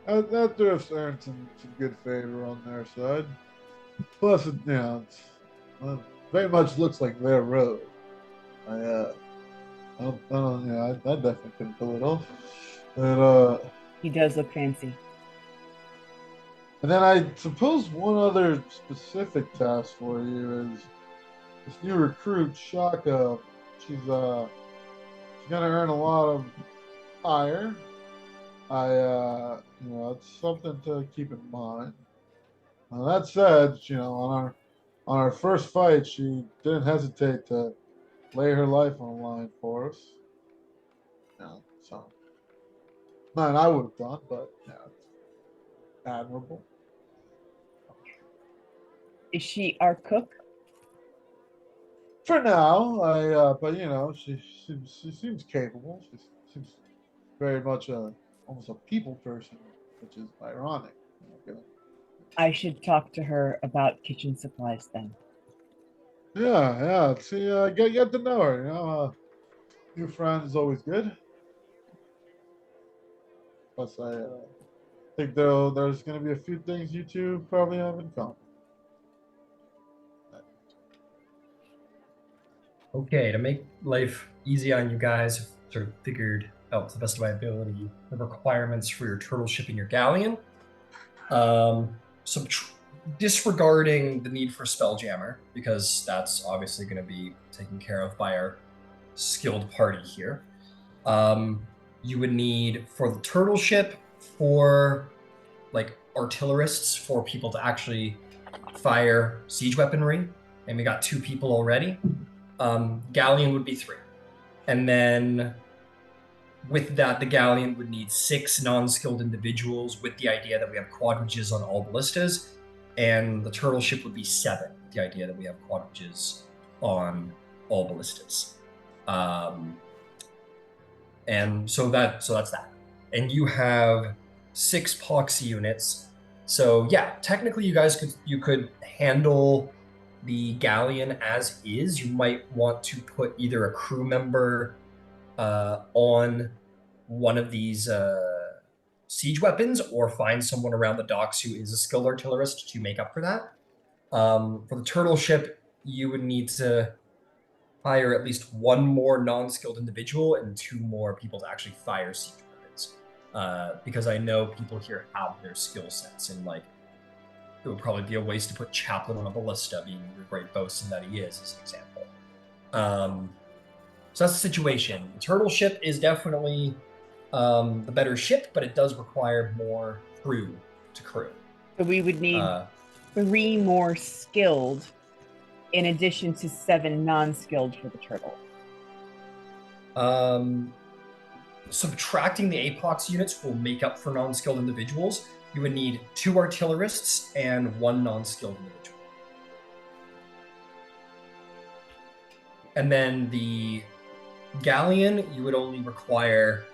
Etheriff's earned some good favor on their side. Plus, it's very much looks like their road. I definitely couldn't pull it off. He does look fancy. And then I suppose one other specific task for you is this new recruit, Shahka. She's gonna earn a lot of ire. It's something to keep in mind. Now, that said, on our first fight, she didn't hesitate to lay her life on the line for us. So not I would have done, but it's admirable. Is she our cook? For now, but she seems capable. She seems very much almost a people person, which is ironic. I should talk to her about kitchen supplies then. Yeah. See, get to know her. New friends is always good. Plus, I think there's going to be a few things you two probably have in common. Okay, to make life easy on you guys, I've sort of figured out to the best of my ability the requirements for your turtle ship and your galleon. Disregarding the need for Spelljammer, because that's obviously going to be taken care of by our skilled party here. You would need for the turtle ship 4 artillerists, 4 people to actually fire siege weaponry, and we got 2 people already. Galleon would be 3, and then with that, the galleon would need 6 non-skilled individuals, with the idea that we have quadriges on all ballistas, and the turtle ship would be 7, with the idea that we have quadriges on all ballistas. And so that's that. And you have 6 poxy units. So yeah, technically you could handle the galleon as is. You might want to put either a crew member on one of these siege weapons, or find someone around the docks who is a skilled artillerist to make up for that. For the turtle ship, you would need to hire at least one more non-skilled individual and 2 more people to actually fire siege weapons. Because I know people here have their skill sets, and like it would probably be a waste to put Chaplin on a ballista, being the great bosun that he is, as an example. So that's the situation. The turtle ship is definitely the better ship, but it does require more crew to crew. So we would need 3 more skilled in addition to 7 non-skilled for the turtle. Subtracting the apox units will make up for non-skilled individuals. You would need 2 artillerists and 1 non-skilled individual. And then the galleon, you would only require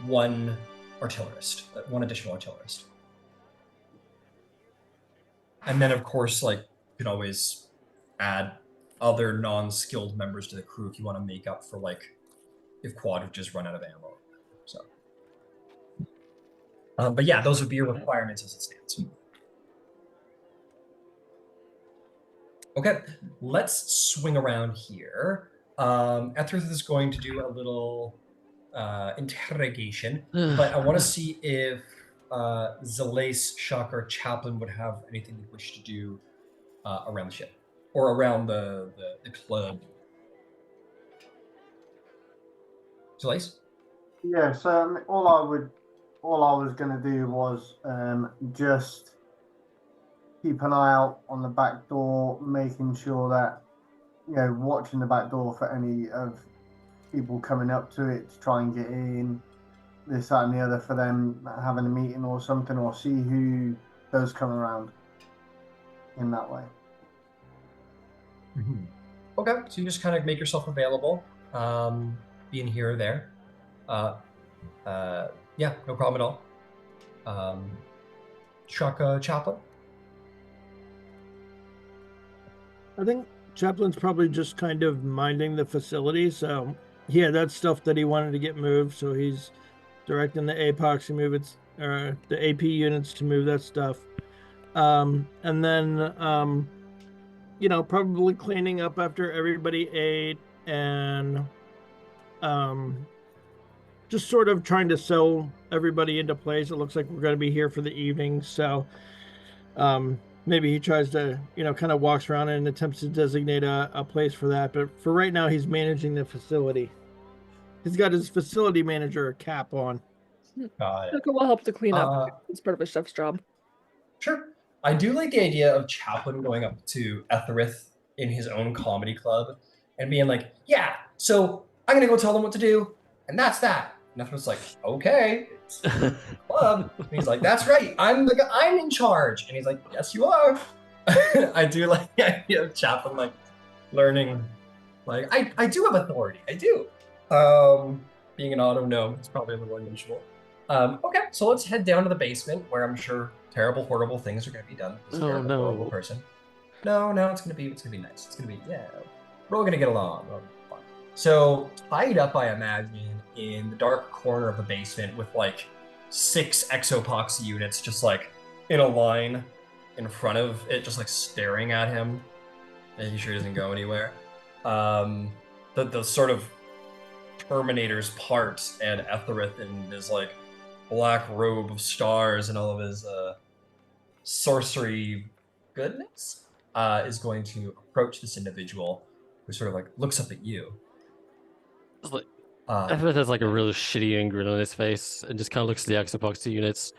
1 artillerist, 1 additional artillerist. And then, of course, like, you can always add other non-skilled members to the crew if you want to make up for, like, if quad would just run out of ammo. So, but yeah, those would be your requirements as it stands. Okay, let's swing around here. Ethrith is going to do a little interrogation, but I want to see if Zalace, Shahka, or Chaplin would have anything they wish to do around the ship or around the club. Zalace? Yeah, so all I was gonna do was just keep an eye out on the back door, making sure that, you know, watching the back door for any of people coming up to it to try and get in, this, that, and the other, for them having a meeting or something, or see who does come around in that way. Mm-hmm. Okay, so you just kind of make yourself available, being here or there. Yeah, no problem at all. Shahka, Chaplin? I think Chaplin's probably just kind of minding the facility. So he had that stuff that he wanted to get moved. So he's directing the epoxy movements, or the AP units to move that stuff. And then, you know, probably cleaning up after everybody ate, and just sort of trying to sell everybody into place. It looks like we're going to be here for the evening. So maybe he tries to, you know, kind of walks around and attempts to designate a place for that. But for right now, he's managing the facility. He's got his facility manager cap on. Shahka will help to clean up. It's part of his chef's job. Sure. I do like the idea of Chaplin going up to Etherith in his own comedy club and being like, yeah, so I'm going to go tell them what to do, and that's that. And Etherith's like, okay, it's a club. And he's like, that's right, I'm in charge. And he's like, yes, you are. I do like the idea of Chaplin, like, learning, like, I do have authority. I do. Being an auto gnome, it's probably a little unusual. Okay, so let's head down to the basement where I'm sure terrible, horrible things are going to be done. This terrible, horrible person. No, it's going to be nice. It's going to be, yeah, we're all going to get along. So tied up, I imagine, in the dark corner of the basement with like 6 exopoxy units just like in a line in front of it, just like staring at him, making sure he doesn't go anywhere. The sort of Terminator's part, and Etherith in his like black robe of stars and all of his sorcery goodness is going to approach this individual who sort of like looks up at you. Like, Etherith has like a really shitty grin on his face and just kind of looks at the exopoxy units.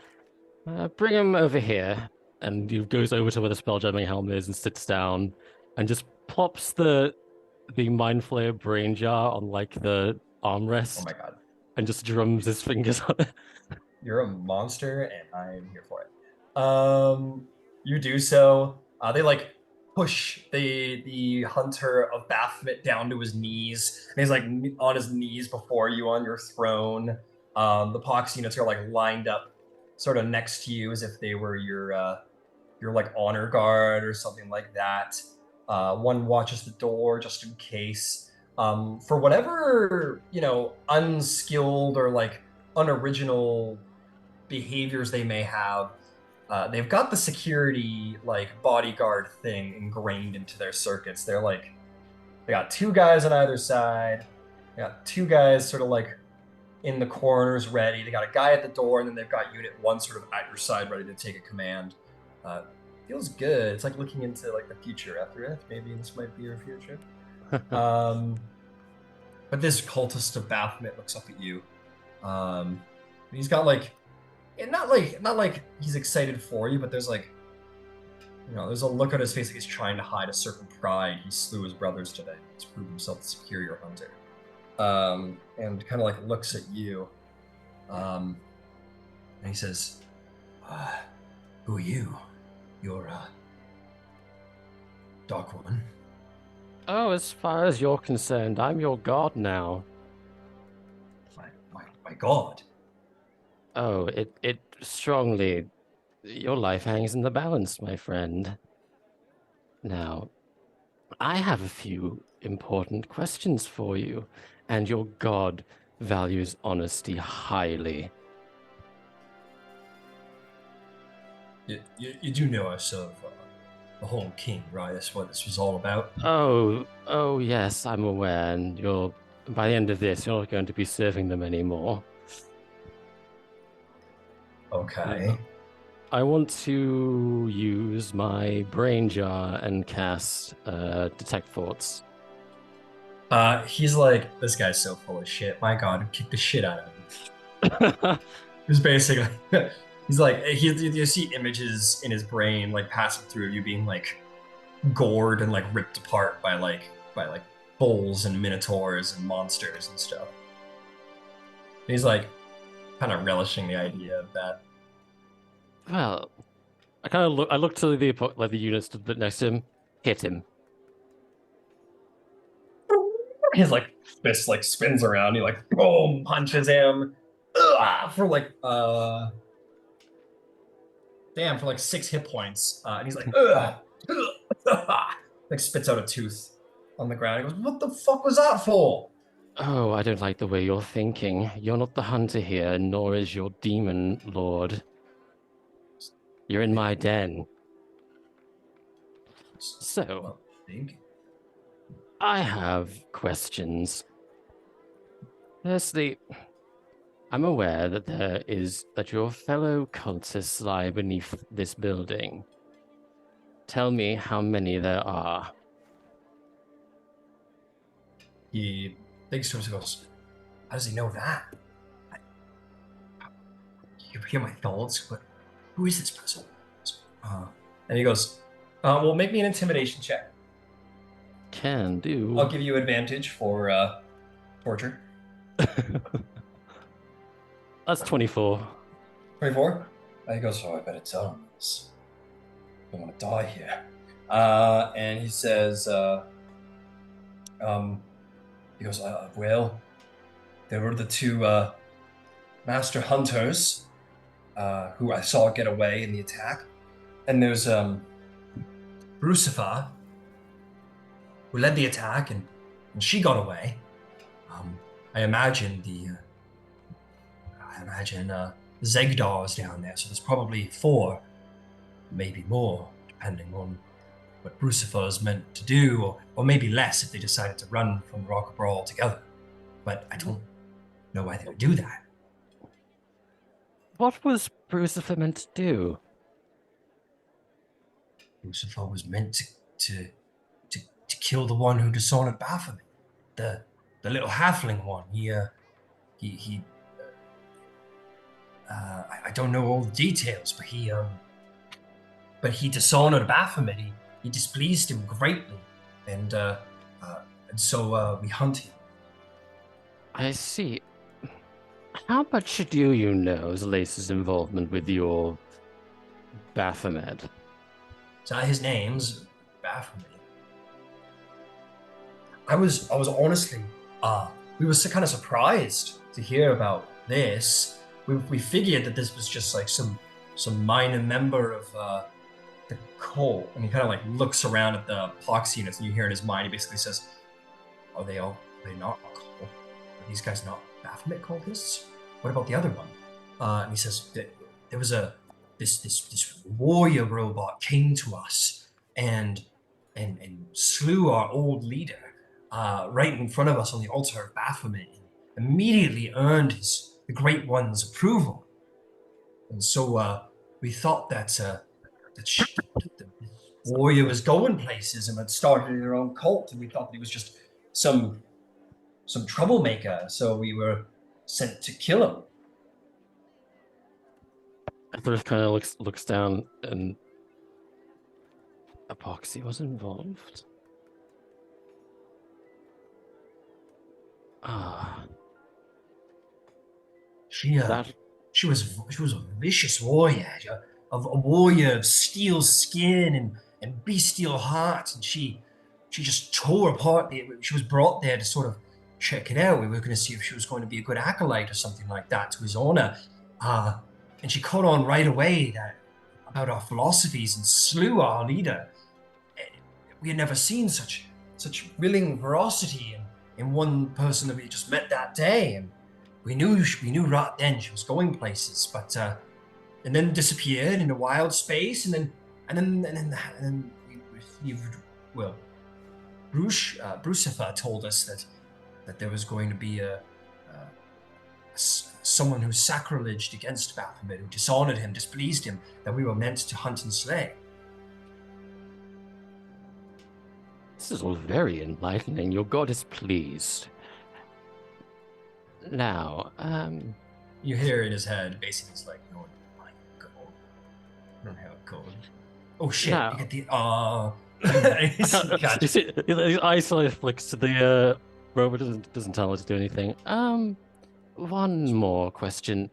Bring him over here. And he goes over to where the spelljamming helm is and sits down and just plops the Mind Flayer brain jar on like the armrest. Oh my god. And just drums his fingers on it. You're a monster and I'm here for it. You do so. They like push the hunter of Baphomet down to his knees. And he's like on his knees before you on your throne. The pox units are like lined up sort of next to you as if they were your like honor guard or something like that. One watches the door just in case. For whatever, you know, unskilled or like unoriginal behaviors they may have, they've got the security like bodyguard thing ingrained into their circuits. They're like They got 2 guys on either side. They got 2 guys sort of like in the corners ready. They got a guy at the door, and then they've got unit 1 sort of at your side ready to take a command. Feels good. It's like looking into like the future after it. Maybe this might be your future. But this cultist of Baphomet looks up at you. He's got like, not like he's excited for you, but there's like, there's a look on his face like he's trying to hide a certain pride. He slew his brothers today to prove himself the superior hunter. And kind of like looks at you. And he says, who are you? You're Dark One. Oh, as far as you're concerned, I'm your god now. My god. Oh, it strongly... Your life hangs in the balance, my friend. Now, I have a few important questions for you, and your god values honesty highly. You do know us of the whole king, right? That's what this was all about. Oh yes, I'm aware, and by the end of this, you're not going to be serving them anymore. Okay. I want to use my brain jar and cast detect thoughts. He's like, this guy's so full of shit. My god, kick the shit out of him. He's basically, he's like, you see images in his brain like passing through you being like gored and like ripped apart by like bulls and minotaurs and monsters and stuff. And he's like kind of relishing the idea of that. Well, I look to the units next to him, hit him. His like fist like spins around. He like boom punches him for like for like 6 hit points. And he's like like spits out a tooth on the ground. He goes, "What the fuck was that for?" Oh, I don't like the way you're thinking. You're not the hunter here, nor is your demon lord. You're in my den. So, I have questions. Firstly, I'm aware that your fellow cultists lie beneath this building. Tell me how many there are. He thinks to himself, goes, "How does he know that? You hear my thoughts, but who is this person?" And he goes, "Well, make me an intimidation check." Can do. I'll give you advantage for torture. That's 24. 24? He goes, "Oh, I better tell him this. I don't want to die here." And he says, he goes, "Well, there were the 2 master hunters who I saw get away in the attack. And there's Brucifer, who led the attack, and she got away. I imagine Zegdar's down there, so there's probably 4, maybe more, depending on what Brucifer is meant to do, or maybe less if they decided to run from Rockabra altogether. But I don't know why they would do that." What was Brucifer meant to do? Brucifer was meant to kill the one who dishonored Baphomet, the little halfling one. I don't know all the details, but he dishonored Baphomet. He displeased him greatly, and so we hunt him. I see. How much do you know Zalace's involvement with your Baphomet? So his name's Baphomet. I was honestly, we were kind of surprised to hear about this. We figured that this was just like some minor member of the cult, and he kind of like looks around at the pox units, and you hear in his mind, he basically says, "Are they not cult? Are these guys not Baphomet cultists? What about the other one?" And he says that there was this warrior robot came to us and slew our old leader. right in front of us on the altar of Baphomet, and immediately earned the Great One's approval. And so we thought that the warrior was going places and had started their own cult, and we thought that he was just some troublemaker. So we were sent to kill him. Earth kind of looks down, and Epoxy was involved. Ah, She was a vicious warrior, a warrior of steel skin and bestial heart, and she just tore apart. She was brought there to sort of check it out. We were going to see if she was going to be a good acolyte or something like that to his honor, and she caught on right away about our philosophies and slew our leader. We had never seen such willing ferocity in one person that we just met that day, and we knew right then she was going places, but and then disappeared in a wild space, and then we received, well, Brucifer told us that there was going to be someone who sacrilегed against Baphomet, who dishonored him, displeased him, that we were meant to hunt and slay. this is all very enlightening. Your god is pleased. Now, You hear in his head, basically, it's like, oh my god, I don't have a god. Oh shit! Now- You get the you see, his eye slightly flicks to the robot. Doesn't tell us to do anything. One more question.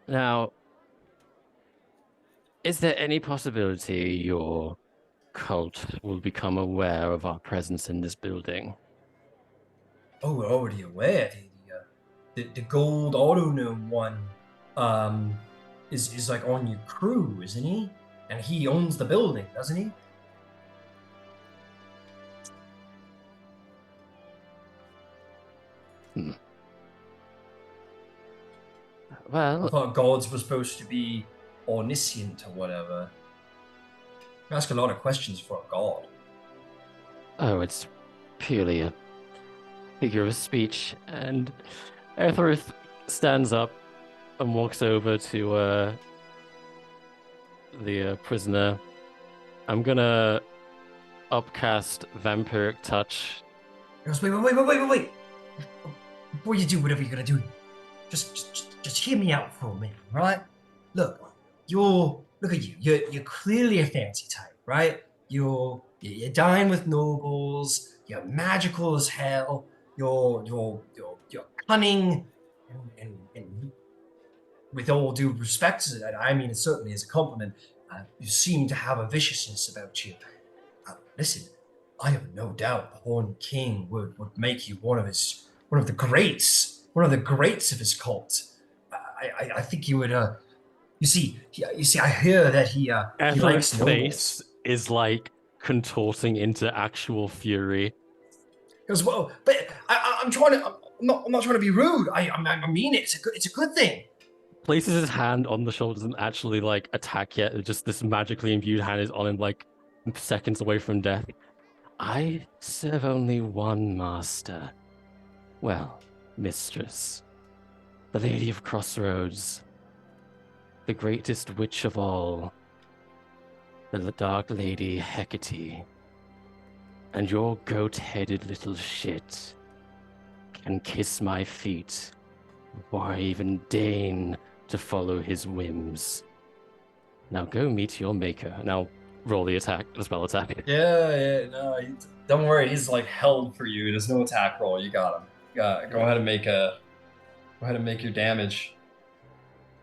Now, is there any possibility your cult will become aware of our presence in this building? Oh, we're already aware. The gold autognome one is like on your crew, isn't he? And he owns the building, doesn't he? I Well, thought gods were supposed to be omniscient or whatever. You ask a lot of questions for a god. oh, it's purely a figure of speech. And Etherith stands up and walks over to the prisoner. I'm gonna upcast Vampiric Touch. He goes, wait. Before you do whatever you're gonna do, just hear me out for a minute, right? Look at you. You're clearly a fancy type, right? You dine with nobles. You're magical as hell. You're cunning, and with all due respect to that, I mean it certainly is a compliment. You seem to have a viciousness about you. Listen, I have no doubt the Horned King would make you one of the greats of his cult. I think you would. You see, I hear that he likes Etherith's nobles. face is like contorting into actual fury. He goes, well, but I'm not trying to be rude. I mean it. It's a good thing. Places his hand on the shoulder, doesn't actually like attack yet. Just this magically imbued hand is on him, like seconds away from death. I serve only one master. Well, mistress. The Lady of Crossroads. The greatest witch of all. The Dark Lady Hecate. And your goat-headed little shit can kiss my feet before I even deign to follow his whims. Now go meet your maker. Now roll the spell attack. Yeah, no, don't worry. He's like held for you. There's no attack roll. You got him. Go ahead and make your damage.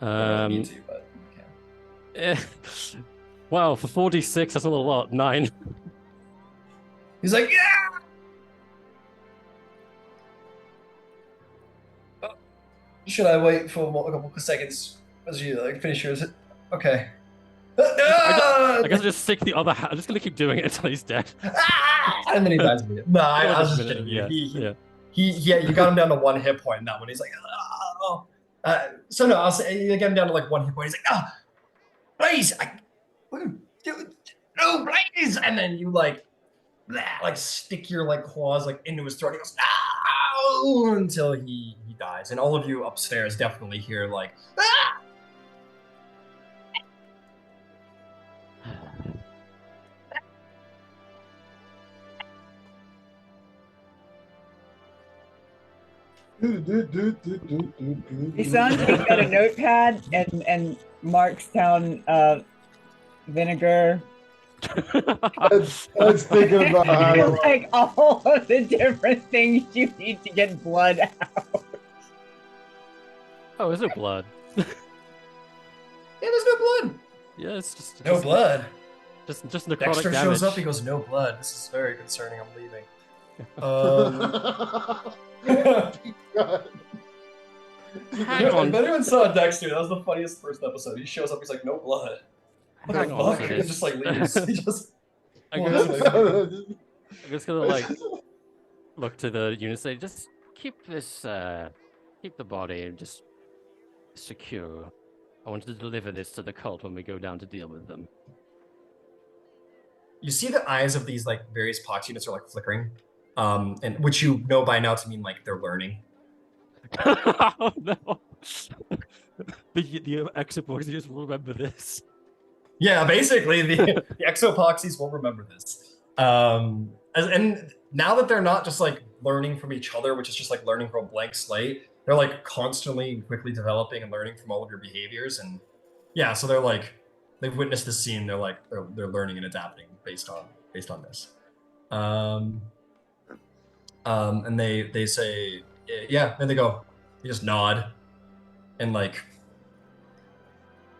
I don't need to, but you can. Wow, for 46, that's not a lot. 9. He's like, yeah. Oh, should I wait for a couple of seconds as you like finish yours? Okay. I guess I'll just stick the other hand. I'm just gonna keep doing it until he's dead. And then he dies immediately. No, I was just kidding. Yeah. You got him down to 1 hit point in that one. He's like, oh. So no, I'll say you get him down to like 1 hit point. He's like, please, no, please. And then you like like stick your like claws like into his throat. He goes, "Ow!" until he dies. And all of you upstairs definitely hear like, "Ah!" Bisan takes out a notepad and marks down vinegar. Ed's thinking about how to like all of the different things you need to get blood out. Oh, is it blood? Yeah, there's no blood. Yeah, it's just No blood. Just necrotic Dexter damage. shows up. He goes, "No blood. This is very concerning. I'm leaving." Hang on. If anyone saw Dexter, that was the funniest first episode. He shows up. He's like, "No blood." Hang on to He this. just like leaves. He just. I'm just gonna like look to the unit and say, just keep this, keep the body and just secure. I want to deliver this to the cult when we go down to deal with them. You see the eyes of these like various pox units are like flickering, and which you know by now to mean like they're learning. Oh no! The exopoxies will remember this. Yeah, basically the exopoxies will remember this. And now that they're not just like learning from each other, which is just like learning from a blank slate, they're like constantly and quickly developing and learning from all of your behaviors. And yeah, so they're like they've witnessed the scene. They're like they're learning and adapting based on this. And they say yeah, and they go. They just nod and like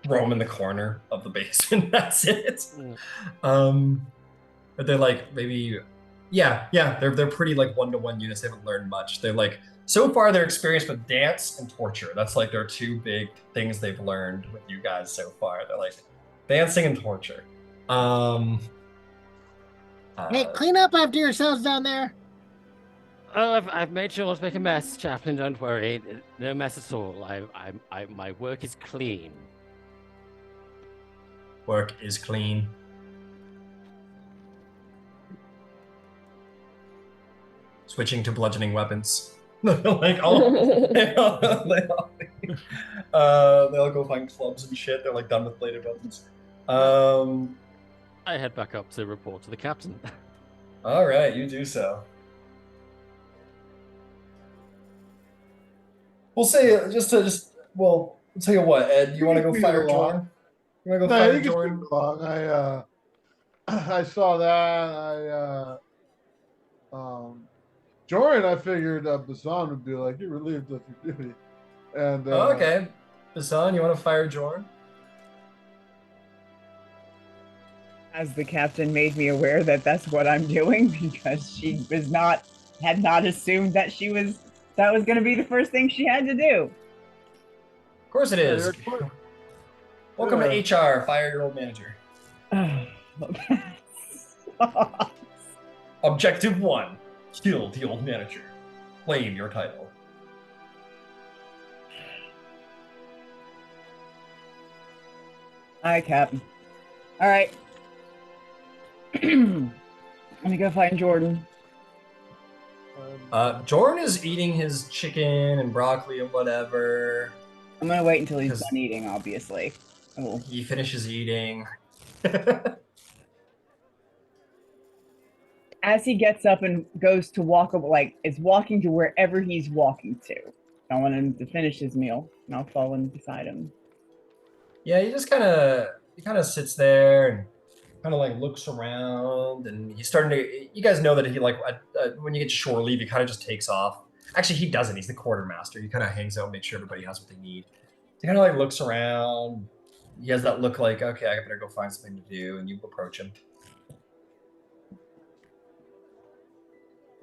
roam in the corner of the basement. That's it. But they're like maybe yeah, they're pretty like one-to-one units. They haven't learned much. They're like so far they're experienced with dance and torture. That's like their two big things they've learned with you guys so far. They're like dancing and torture. Hey, clean up after yourselves down there. Oh, I've made sure not to make a mess, Chaplain. Don't worry, no mess at all. My work is clean. Work is clean. Switching to bludgeoning weapons. Like they all go find clubs and shit. They're like done with bladed weapons. I head back up to report to the captain. All right, you do so. We'll say well, I'll tell you what, Ed. You want to go fire Jordan? You want to go fire Jordan? I saw that. Jordan, I figured Bisan would be like, you're relieved of your duty. And okay. Bisan, you want to fire Jordan? As the captain made me aware that that's what I'm doing because she had not assumed that that was going to be the first thing she had to do. Of course it is. Welcome to HR. Fire your old manager. Objective 1. Kill the old manager. Claim your title. Hi, Captain. All right. Let me go find Jordan. Jordan is eating his chicken and broccoli and whatever. I'm gonna wait until he's done eating, obviously. He finishes eating. As he gets up and goes to walk, like is walking to wherever he's walking to. I want him to finish his meal, and I'll fall in beside him. Yeah, he kind of sits there and kind of like looks around, and he's starting to. You guys know that he like when you get to shore leave, he kind of just takes off. Actually, he doesn't. He's the quartermaster. He kind of hangs out, makes sure everybody has what they need. He kind of like looks around. He has that look like, okay, I better go find something to do, and you approach him.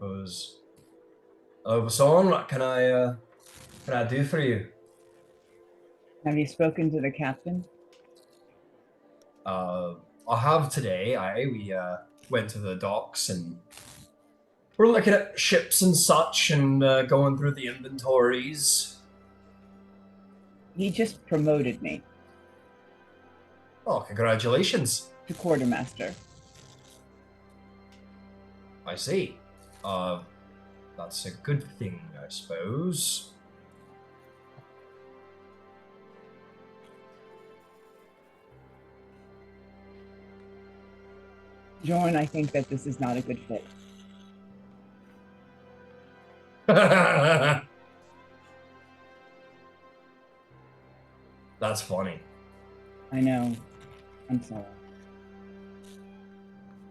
Goes, "Oh, Bisan, what can I do for you?" Have you spoken to the captain? I have today. We went to the docks and we're looking at ships and such and going through the inventories. He just promoted me Oh, congratulations. to quartermaster. I see. That's a good thing, I suppose. Jorn, I think that this is not a good fit. That's funny. I know. I'm sorry.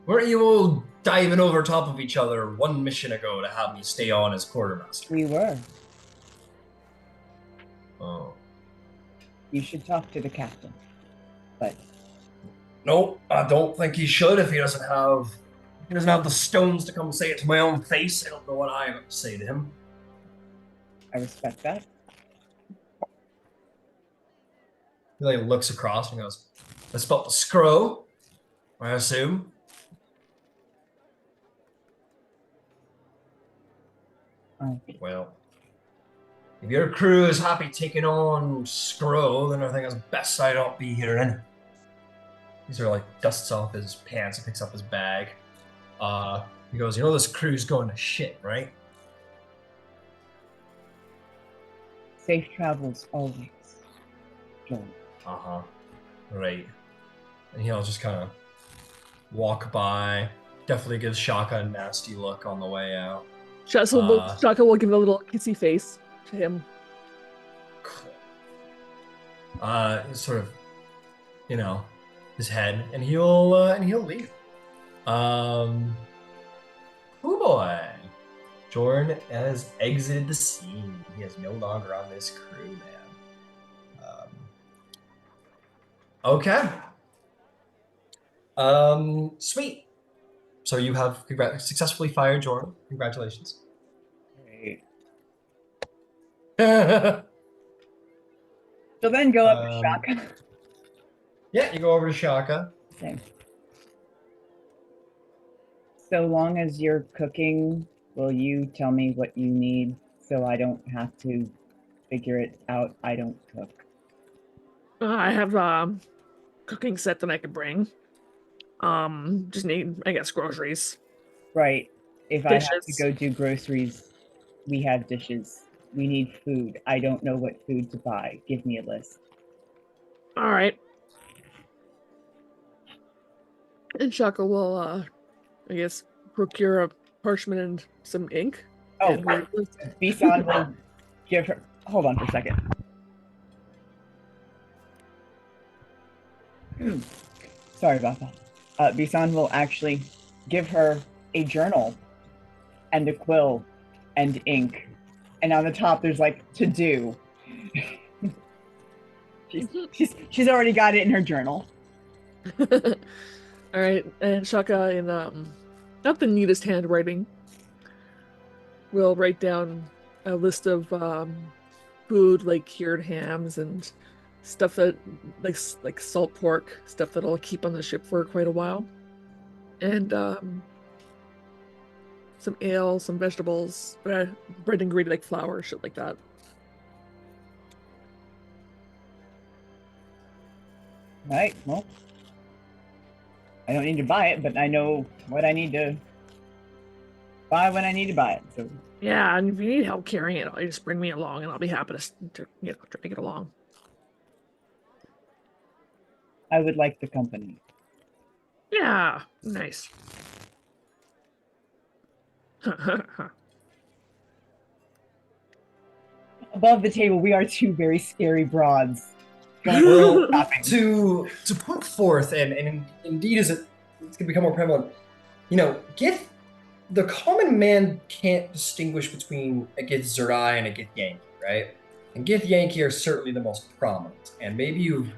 Weren't you all diving over top of each other one mission ago to have me stay on as quartermaster? We were. Oh. You should talk to the captain. But Nope, I don't think he should if he doesn't have the stones to come say it to my own face. I don't know what I have to say to him. I respect that. He like looks across and goes, "That's about the scroll, I assume." Oh. Well, if your crew is happy taking on Scroll, then I think it's best I don't be here then. He sort of like dusts off his pants and picks up his bag. He goes, this crew's going to shit, right? Safe travels always. Jorn. Uh-huh. Right. And he'll just kind of walk by. Definitely gives Shahka a nasty look on the way out. Shahka will give a little kissy face to him. Sort of, his head, and he'll leave. Oh boy. Jordan has exited the scene. He is no longer on this crew, man. Okay. Sweet. So you have successfully fired Jordan. Congratulations. Great. So then go up to Shahka. Yeah, you go over to Shahka. Same. So long as you're cooking, will you tell me what you need so I don't have to figure it out? I don't cook. I have cooking set that I could bring. Just need, I guess, groceries. Right. If Dishes. I have to go do groceries, we have dishes. We need food. I don't know what food to buy. Give me a list. All right. And Shahka will, I guess, procure a parchment and some ink. Oh, and Bisan will give her. Hold on for a second. Sorry about that. Bisan will actually give her a journal and a quill and ink. And on the top, there's like to do. she's already got it in her journal. All right, and Shahka, in not the neatest handwriting, will write down a list of food like cured hams and stuff that like salt pork, stuff that'll keep on the ship for quite a while, and some ale, some vegetables, bread ingredient like flour, shit like that. Right. Well, I don't need to buy it, but I know what I need to buy when I need to buy it. So yeah, and if you need help carrying it, just bring me along, and I'll be happy to drag it along. I would like the company. Yeah, nice. Above the table, we are two very scary broads. Well, to put forth, and indeed as it's going to become more prevalent, the common man can't distinguish between a Gith Zerai and a Gith Yankee, right? And Gith Yankee are certainly the most prominent, and maybe you've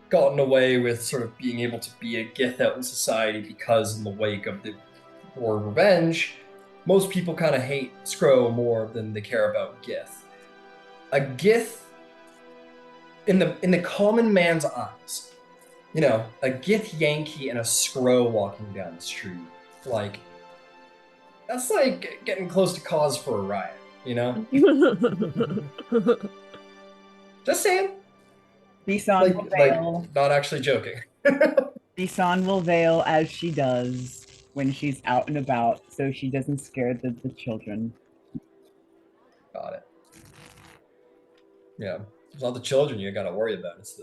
gotten away with sort of being able to be a Gith out in society because in the wake of the War of Revenge, most people kind of hate Skrull more than they care about Gith. A Gith, in the common man's eyes, a Gith Yankee and a Skrull walking down the street, like, that's like getting close to cause for a riot, Just saying. Bisan will veil. Not actually joking. Bisan will veil as she does when she's out and about so she doesn't scare the children. Got it. Yeah. It's not the children you gotta worry about. It's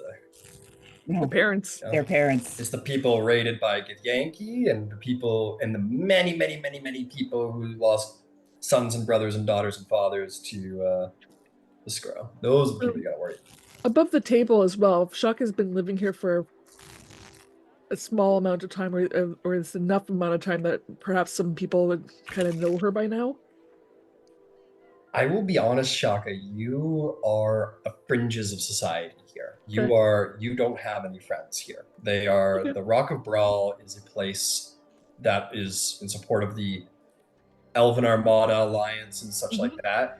The parents. Their parents. It's the people raided by Githyanki and the people and the many, many, many, many people who lost sons and brothers and daughters and fathers to the Skrull. Those are the people you gotta worry about. Above the table as well, Shahka's been living here for a small amount of time, or it's enough amount of time that perhaps some people would kind of know her by now. I will be honest, Shahka, you are a fringes of society here. Okay. You don't have any friends here. They are Okay. the Rock of Brawl is a place that is in support of the Elven Armada Alliance and such like that.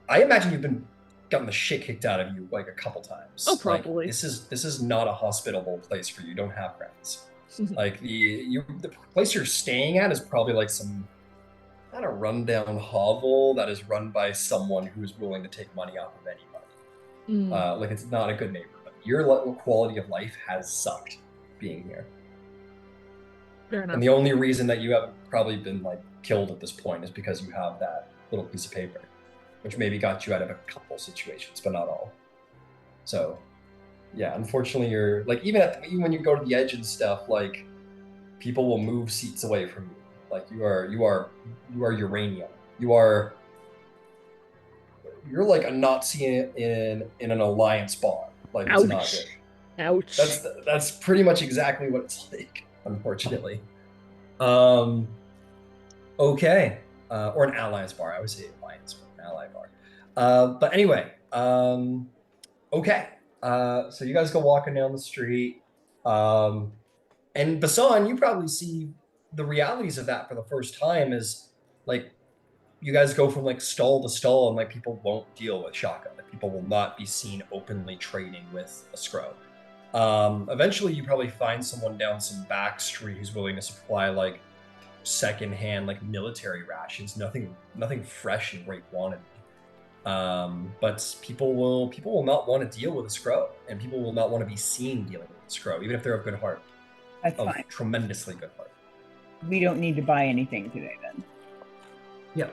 I imagine you've been gotten the shit kicked out of you like a couple times. Oh, probably. Like, this is not a hospitable place for you. You don't have friends. Like the place you're staying at is probably like some kind of rundown hovel that is run by someone who's willing to take money off of anybody. Like it's not a good neighborhood. Your quality of life has sucked being here. Fair enough. And the only reason that you haven't probably been like killed at this point is because you have that little piece of paper, which maybe got you out of a couple situations, but not all. So, yeah, unfortunately, you're like even when you go to the edge and stuff, like people will move seats away from you. Like you are uranium. You're like a Nazi in an alliance bar. Like it's not good. Ouch. That's pretty much exactly what it's like, unfortunately. Okay. Or an alliance bar. I would say alliance, an ally bar. But anyway, okay. So you guys go walking down the street. And Bisan, you probably see the realities of that for the first time is like you guys go from like stall to stall and like people won't deal with Shahka. Like people will not be seen openly trading with a Skrull. Eventually you probably find someone down some back street who's willing to supply like secondhand like military rations, nothing fresh in great quantity. But people will not want to deal with a Skrull, and people will not want to be seen dealing with a Skrull, even if they're of good heart. That's fine. Tremendously good heart. We don't need to buy anything today then. Yeah.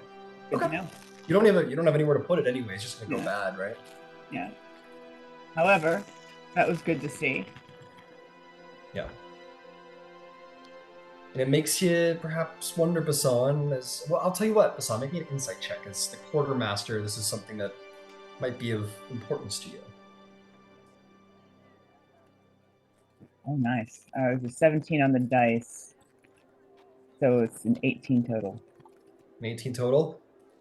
Good to know. You don't have anywhere to put it anyway. It's just gonna go bad, right? Yeah. However, that was good to see. Yeah. And it makes you perhaps wonder, Bisan, as well. I'll tell you what, Bisan, make me an insight check. As the quartermaster, this is something that might be of importance to you. Oh, nice. It was a 17 on the dice. So it's an 18 total. An 18 total.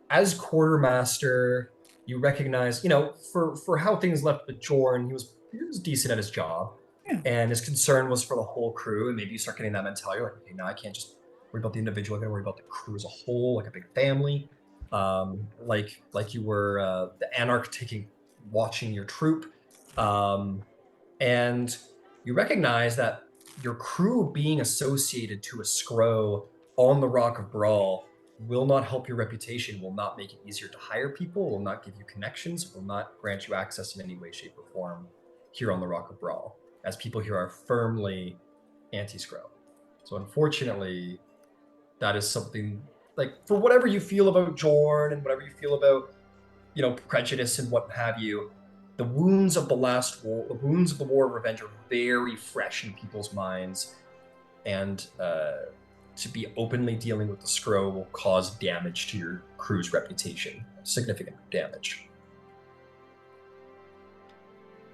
As quartermaster, you recognize, for how things left with Jorn, he was decent at his job. Yeah. And his concern was for the whole crew, and maybe you start getting that mentality, like, okay, now I can't just worry about the individual, I gotta worry about the crew as a whole, like a big family. Like you were the Anarch watching your troop. And you recognize that your crew being associated to a Skrull on the Rock of Brawl will not help your reputation, will not make it easier to hire people, will not give you connections, will not grant you access in any way, shape, or form here on the Rock of Brawl, as people here are firmly anti-Skrull. So unfortunately, that is something, like, for whatever you feel about Jorn and whatever you feel about, prejudice and what have you, the wounds of the last war, the wounds of the War of Revenge are very fresh in people's minds, and to be openly dealing with the Skrull will cause damage to your crew's reputation, significant damage.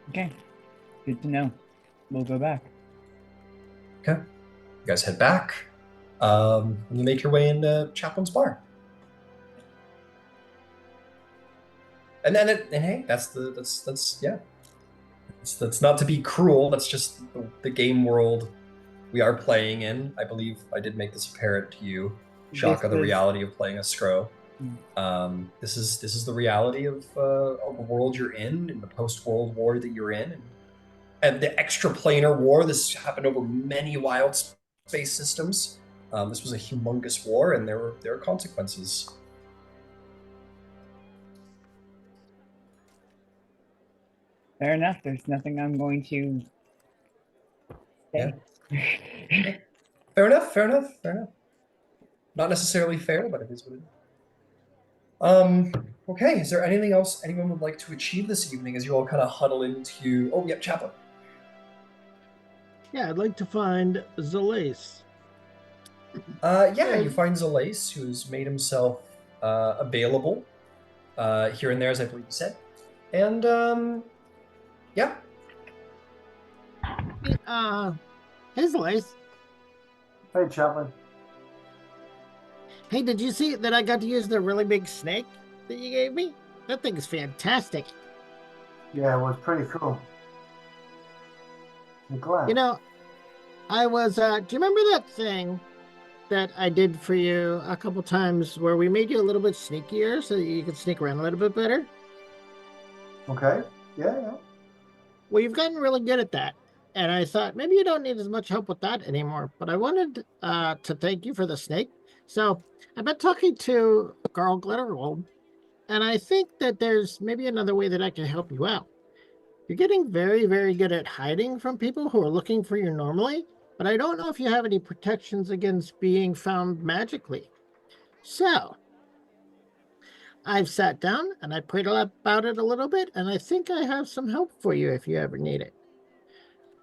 Okay, good to know. We'll go back. Okay, you guys head back. You make your way into Chaplain's Bar. And hey, that's not to be cruel. That's just the game world we are playing in. I believe I did make this apparent to you, Shahka, the reality of playing a Skrull. This is the reality of the world you're in the post-World War that you're in, and the extraplanar war. This happened over many wild space systems. This was a humongous war, and there are consequences. Fair enough. There's nothing I'm going to say. Yeah. Fair enough. Not necessarily fair, but it is what it is. Okay, is there anything else anyone would like to achieve this evening as you all kind of huddle into... Oh, yep, Chaplain. Yeah, I'd like to find Zalace. Yeah, you find Zalace, who's made himself available here and there, as I believe you said. And, yeah. Hey, Zalace. Hey, Chaplain. Hey, did you see that I got to use the really big snake that you gave me? That thing is fantastic. Yeah, it was pretty cool. I'm glad. You know, I was, do you remember that thing that I did for you a couple times where we made you a little bit sneakier so that you could sneak around a little bit better? Okay. Yeah. Well, you've gotten really good at that. And I thought maybe you don't need as much help with that anymore. But I wanted to thank you for the snake. So I've been talking to Carl Glittergold, and I think that there's maybe another way that I can help you out. You're getting very, very good at hiding from people who are looking for you normally, but I don't know if you have any protections against being found magically. So I've sat down and I prayed about it a little bit, and I think I have some help for you if you ever need it.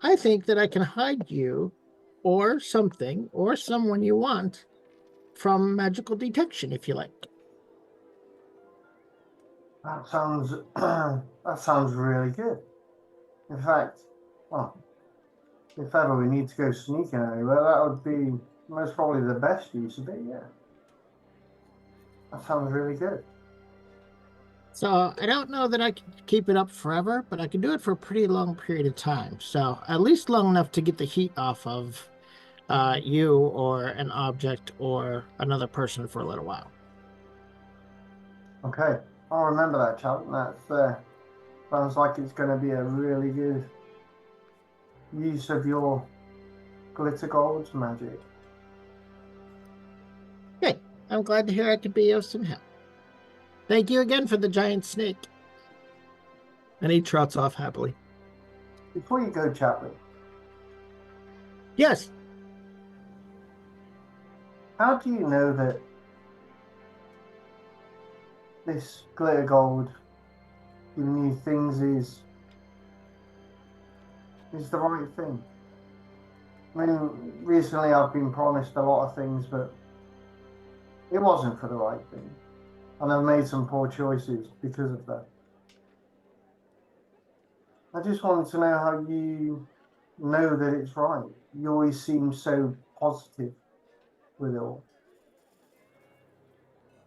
I think that I can hide you or something or someone you want from magical detection if you like. That sounds that sounds really good. In fact, well, if ever we need to go sneaking anywhere, that would be most probably the best use of it. Yeah, that sounds really good. So I don't know that I can keep it up forever, but I can do it for a pretty long period of time. So at least long enough to get the heat off of you or an object or another person for a little while. Okay, I'll remember that, chap. That sounds like it's going to be a really good use of your glitter gold magic. Good. I'm glad to hear I could be of some help. Thank you again for the giant snake. And he trots off happily. Before you go, Chaplain, Yes. how do you know that this glitter gold giving you things is the right thing? I mean, recently I've been promised a lot of things, but it wasn't for the right thing. And I've made some poor choices because of that. I just wanted to know how you know that it's right. You always seem so positive with it all.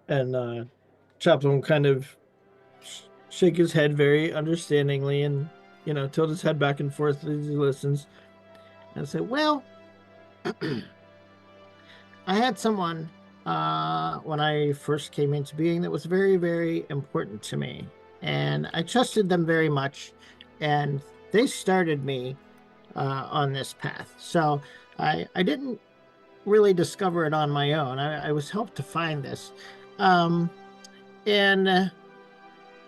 And Chaplain kind of shake his head very understandingly and, tilt his head back and forth as he listens and say, well, I had someone when I first came into being that was very, very important to me. And I trusted them very much. And they started me on this path. So I didn't really discover it on my own. I was helped to find this. And I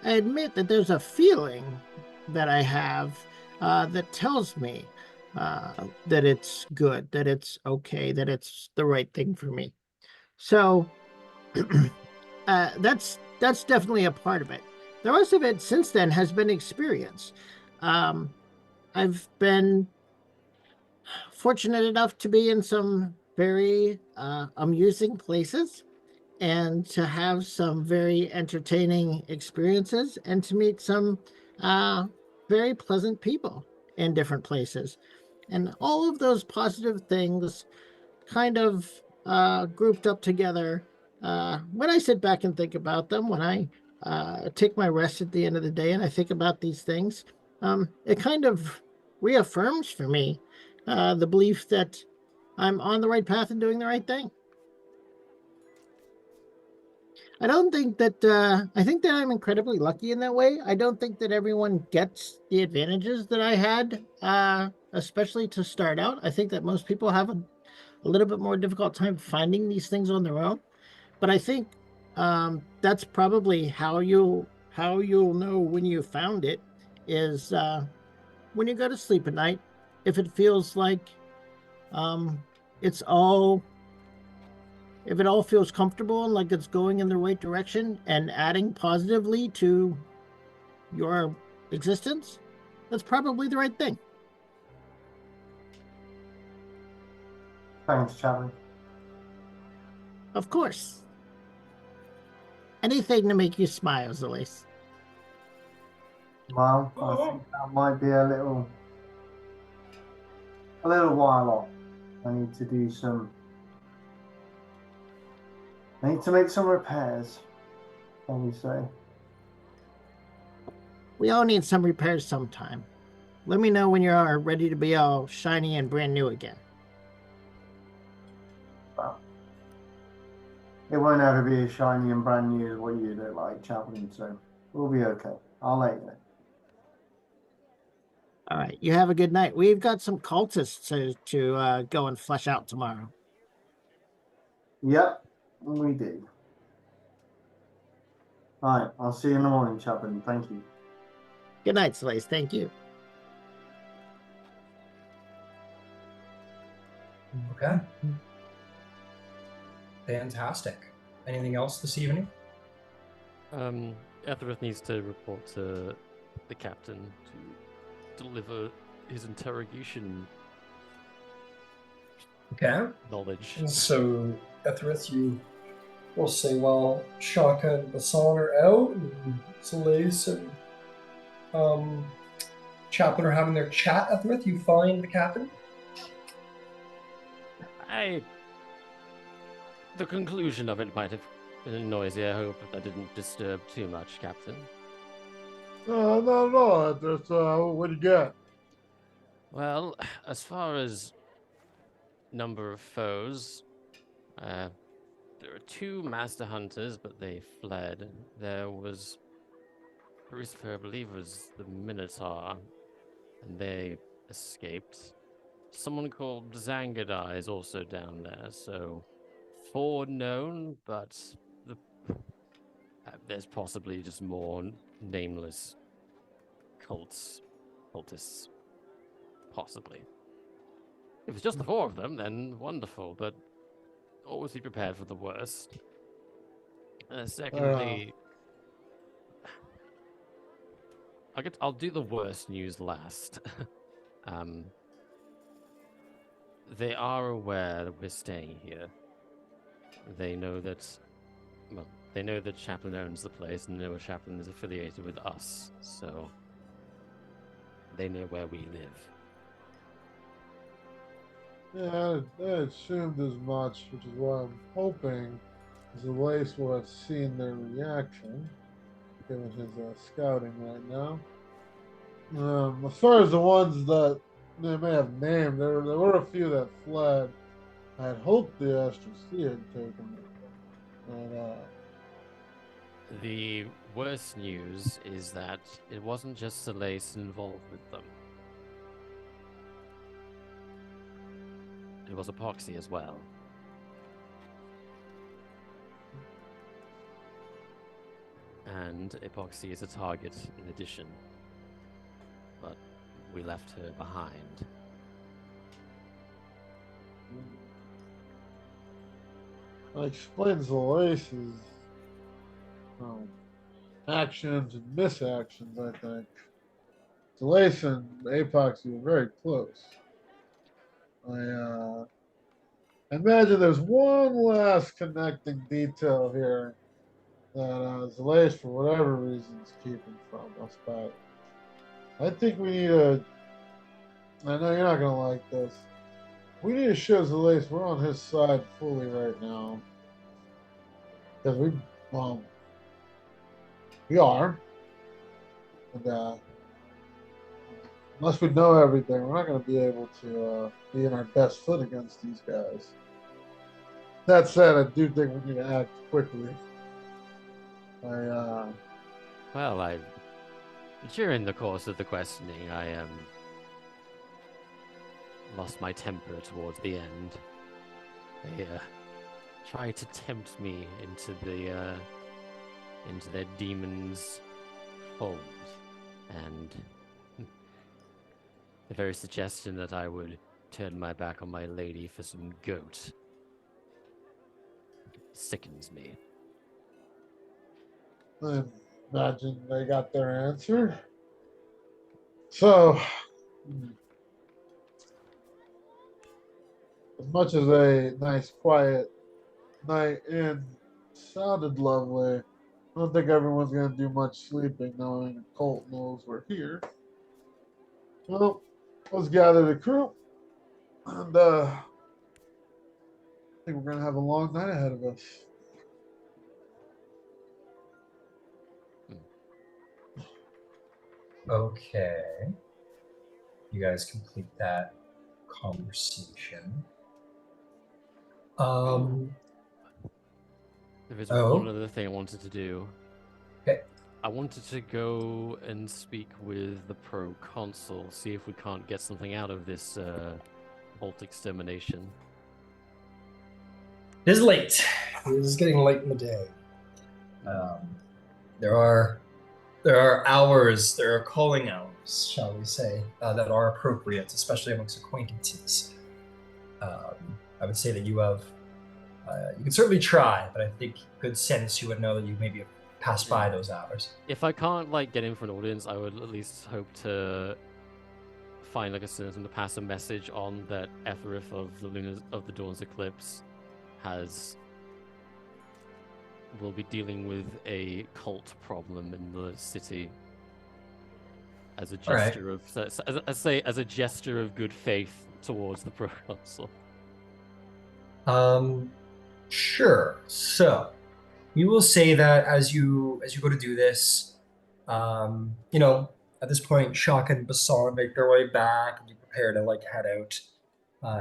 admit that there's a feeling that I have that tells me that it's good, that it's okay, that it's the right thing for me. So that's definitely a part of it. The rest of it since then has been experience. I've been fortunate enough to be in some very amusing places and to have some very entertaining experiences and to meet some very pleasant people in different places. And all of those positive things kind of grouped up together. When I sit back and think about them, when I take my rest at the end of the day and I think about these things, it kind of reaffirms for me the belief that I'm on the right path and doing the right thing. I don't think that I think that I'm incredibly lucky in that way. I don't think that everyone gets the advantages that I had, especially to start out. I think that most people have a little bit more difficult time finding these things on their own. But I think that's probably how you'll know when you found it is when you go to sleep at night. If it feels like it's all if it all feels comfortable and like it's going in the right direction and adding positively to your existence, that's probably the right thing. Thanks, Chaplain. Of course. Anything to make you smile, Zalace. Well, I think that might be a little while off. I need to make some repairs, shall we say. We all need some repairs sometime. Let me know when you're ready to be all shiny and brand new again. Well, it won't ever be as shiny and brand new as what you look like, Chaplain, so we'll be okay. I'll let you know. All right, you have a good night. We've got some cultists to go and flesh out tomorrow. Yep, we do. All right, I'll see you in the morning, Chaplain. Thank you. Good night, Zalace. Thank you. Okay. Fantastic. Anything else this evening? Ethereth needs to report to the captain to deliver his interrogation Okay. knowledge. And so, Ethereth, you will say, well, Shahka and Bisan are out, and Zalace and Chaplain are having their chat. Ethereth, you find the captain? The conclusion of it might have been noisy. I hope that didn't disturb too much, Captain. No, not at all. That's, what do you got? Well, as far as number of foes, there are 2 master hunters, but they fled. There was Christopher, I believe, was the Minotaur, and they escaped. Someone called Zangadai is also down there, so 4 known, but there's possibly just more nameless cultists, possibly. If it's just the 4 of them, then wonderful, but always be prepared for the worst. Secondly, I'll do the worst news last. They are aware that we're staying here. They know that Chaplain owns the place, and they know Chaplain is affiliated with us, so they know where we live. Yeah, I assumed as much, which is why I'm hoping Zalace will have seen their reaction, given his scouting right now. As far as the ones that they may have named, there were a few that fled. I had hoped the Astral Sea had taken them, but The worst news is that it wasn't just Zalace involved with them. It was Epoxy as well. And Epoxy is a target in addition. But we left her behind. that explains Zalace's actions and misactions, I think. Zalace and Apoxy were very close. I imagine there's one last connecting detail here that Zalace, for whatever reason, is keeping from us. But I think we need to. I know you're not going to like this. We need to show Zalace we're on his side fully right now. Because we are. And unless we know everything, we're not going to be able to be in our best foot against these guys. That said, I do think we need to act quickly. During the course of the questioning, I lost my temper towards the end. They tried to tempt me into their demon's fold, and the very suggestion that I would turn my back on my lady for some goat sickens me. I imagine they got their answer. So, as much as a nice, quiet night in sounded lovely, I don't think everyone's going to do much sleeping knowing the cult knows we're here. Well, let's gather the crew, and I think we're going to have a long night ahead of us. Okay. You guys complete that conversation. There is Oh. one other thing I wanted to do. Okay. I wanted to go and speak with the proconsul, see if we can't get something out of this cult extermination. It is late. It is getting late in the day. There are hours, there are calling hours, shall we say, that are appropriate, especially amongst acquaintances. I would say that you have, you can certainly try, but I think good sense you would know that you maybe have passed by those hours. If I can't get in for an audience, I would at least hope to find a citizen to pass a message on that Etherith of the Dawn's Eclipse will be dealing with a cult problem in the city as a gesture of, as a gesture of good faith towards the proconsul. Sure. So, you will say that as you go to do this, at this point, Shahka and Bisan make their way back, and you prepare to head out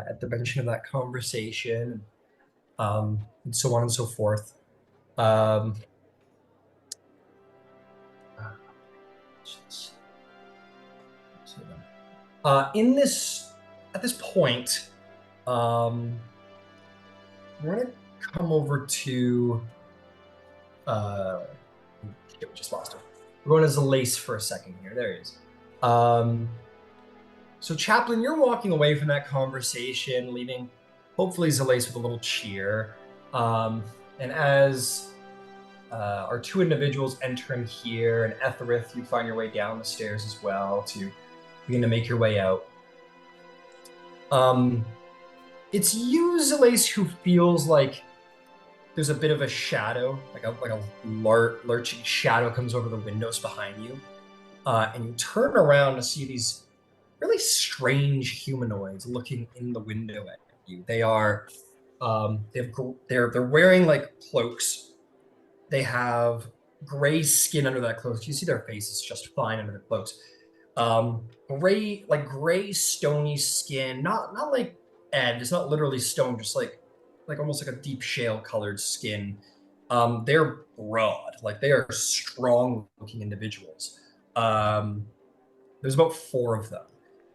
at the mention of that conversation, and so on and so forth. At this point, we're gonna come over to. We just lost him. We're going to Zalace for a second here. There he is. So, Chaplain, you're walking away from that conversation, leaving hopefully Zalace with a little cheer. And as our two individuals entering here, and Etherith, you find your way down the stairs as well to begin to make your way out. It's you, Zalace, who feels like there's a bit of a shadow, like a lurching shadow comes over the windows behind you, and you turn around to see these really strange humanoids looking in the window at you. They are, they're wearing cloaks. They have gray skin under that cloak. You see their faces just fine under the cloaks. Gray stony skin, not like Ed. It's not literally stone, just like almost like a deep shale colored skin. They're broad, they are strong looking individuals. There's about 4 of them,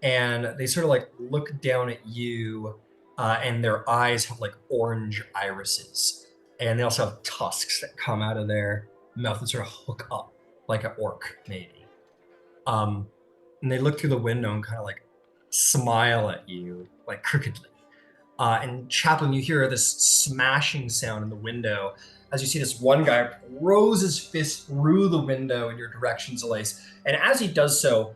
and they sort of look down at you, and their eyes have orange irises, and they also have tusks that come out of their mouth and sort of hook up like an orc maybe. And they look through the window and kind of smile at you crookedly. And Chaplain, you hear this smashing sound in the window as you see this one guy throws his fist through the window in your direction, Zalace. And as he does so,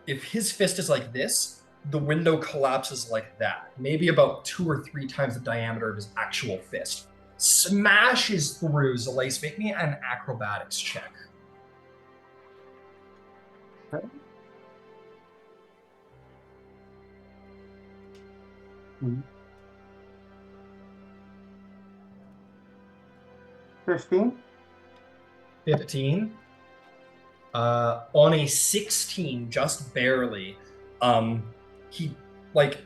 if his fist is like this, the window collapses like that, maybe about 2 or 3 times the diameter of his actual fist. Smashes through. Zalace, make me an acrobatics check. Okay. Mm-hmm. 15. On a 16, just barely, he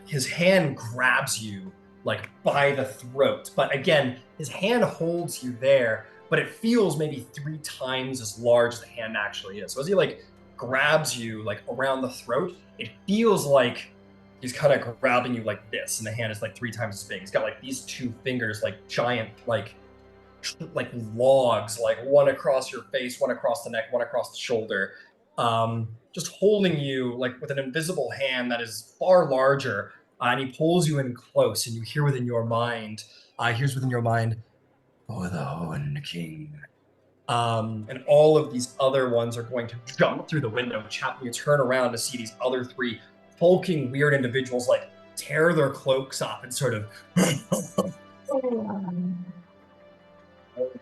his hand grabs you by the throat, but again, his hand holds you there, but it feels maybe 3 times as large as the hand actually is. So as he grabs you around the throat, it feels like he's kind of grabbing you like this, and the hand is 3 times as big. He's got these 2 fingers, giant, logs, one across your face, one across the neck, one across the shoulder, just holding you with an invisible hand that is far larger, and he pulls you in close, and you hear within your mind, For the Horned King. And all of these other ones are going to jump through the window. Chaplain, you turn around to see these other three hulking, weird individuals like tear their cloaks off and sort of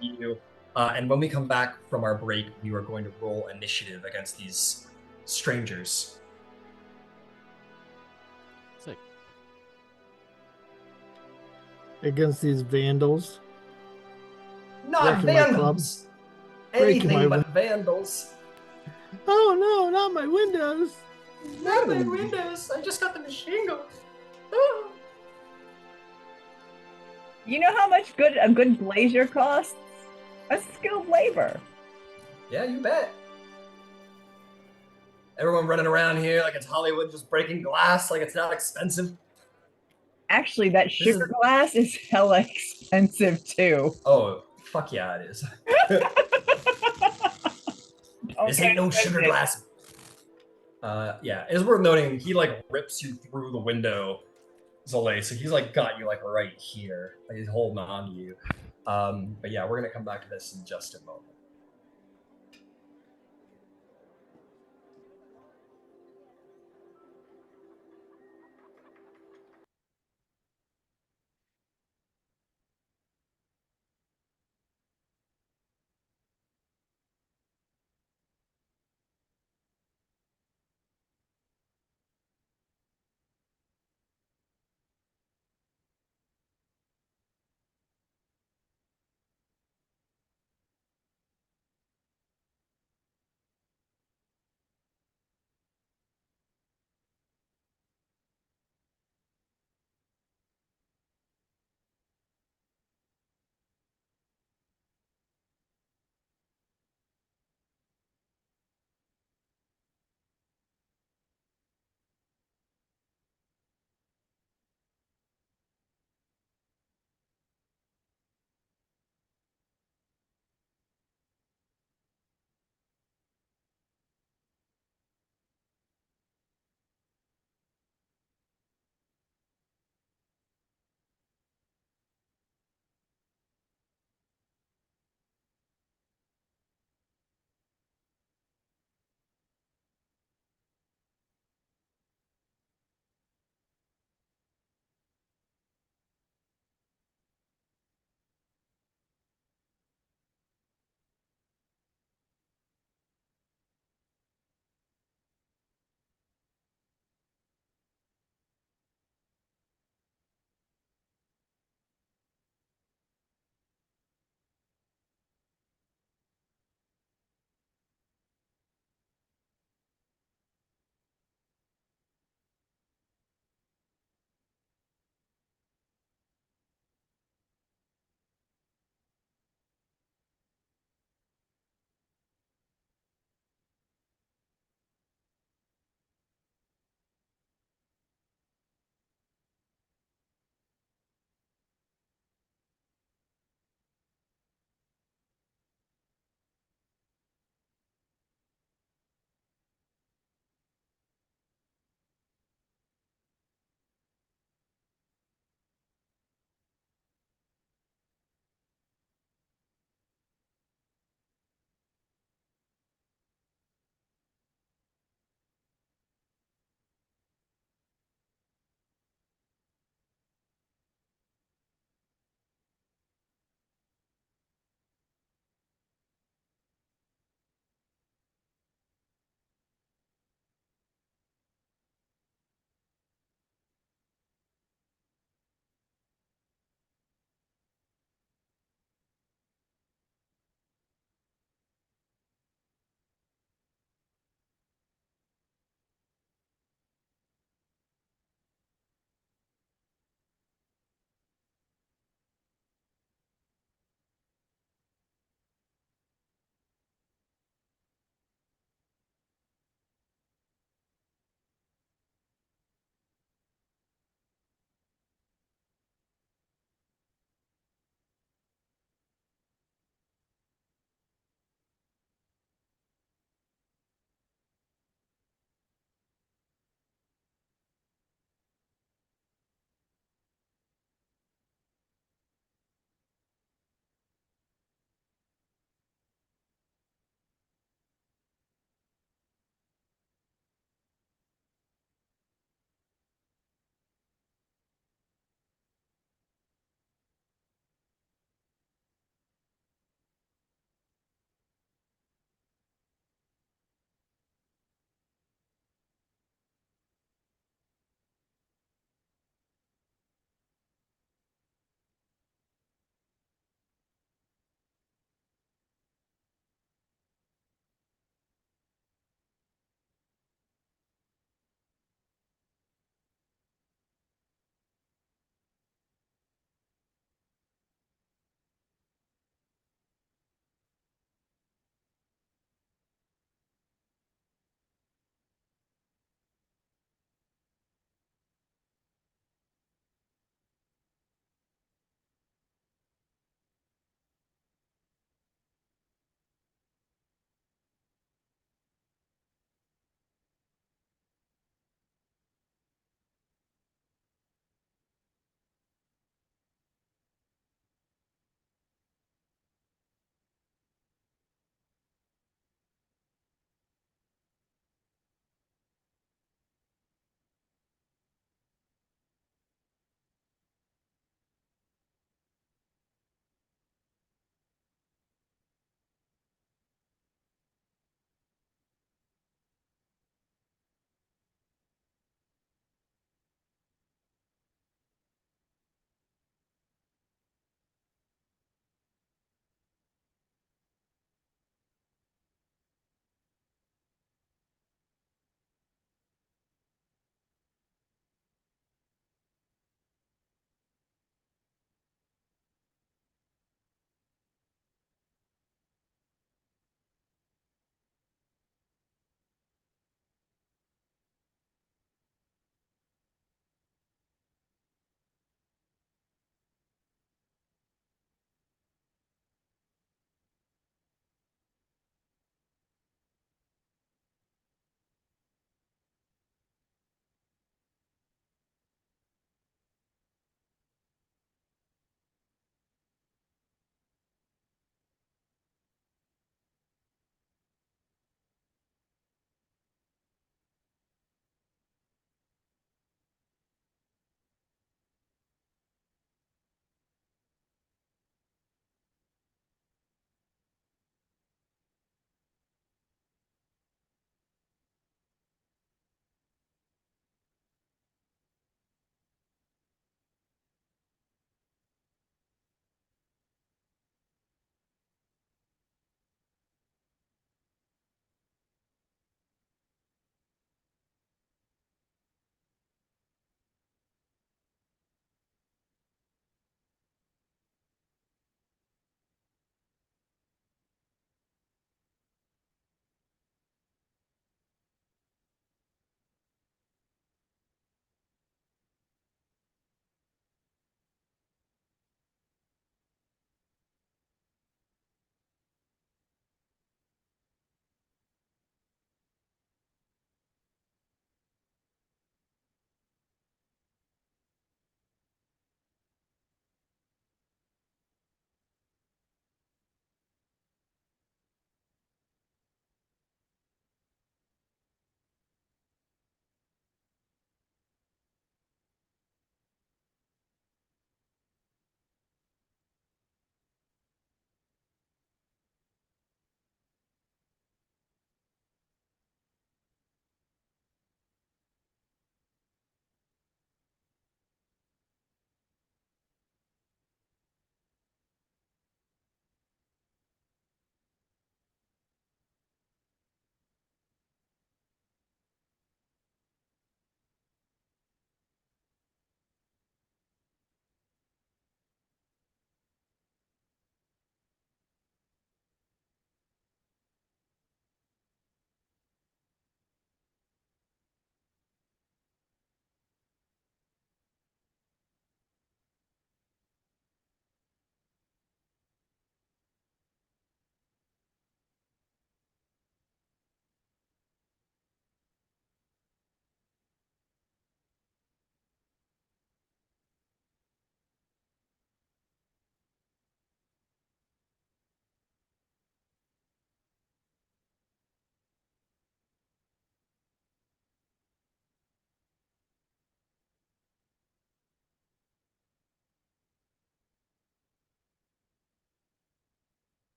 you. And when we come back from our break, we are going to roll initiative against these strangers. Sick. Against these vandals. Not Breaking my club. vandals. Breaking Anything my but vandals. Oh no, not my windows. Not my windows. I just got the machine gun. Oh. You know how much a good blazer costs? A skilled labor. Yeah, you bet. Everyone running around here like it's Hollywood, just breaking glass like it's not expensive. Actually, that sugar glass is hella expensive too. Oh, fuck yeah, it is. This ain't no sugar glass. Yeah, it's worth noting he like rips you through the window, Zalace. So he's like got you like right here. Like he's holding on to you. But yeah, we're gonna come back to this in just a moment.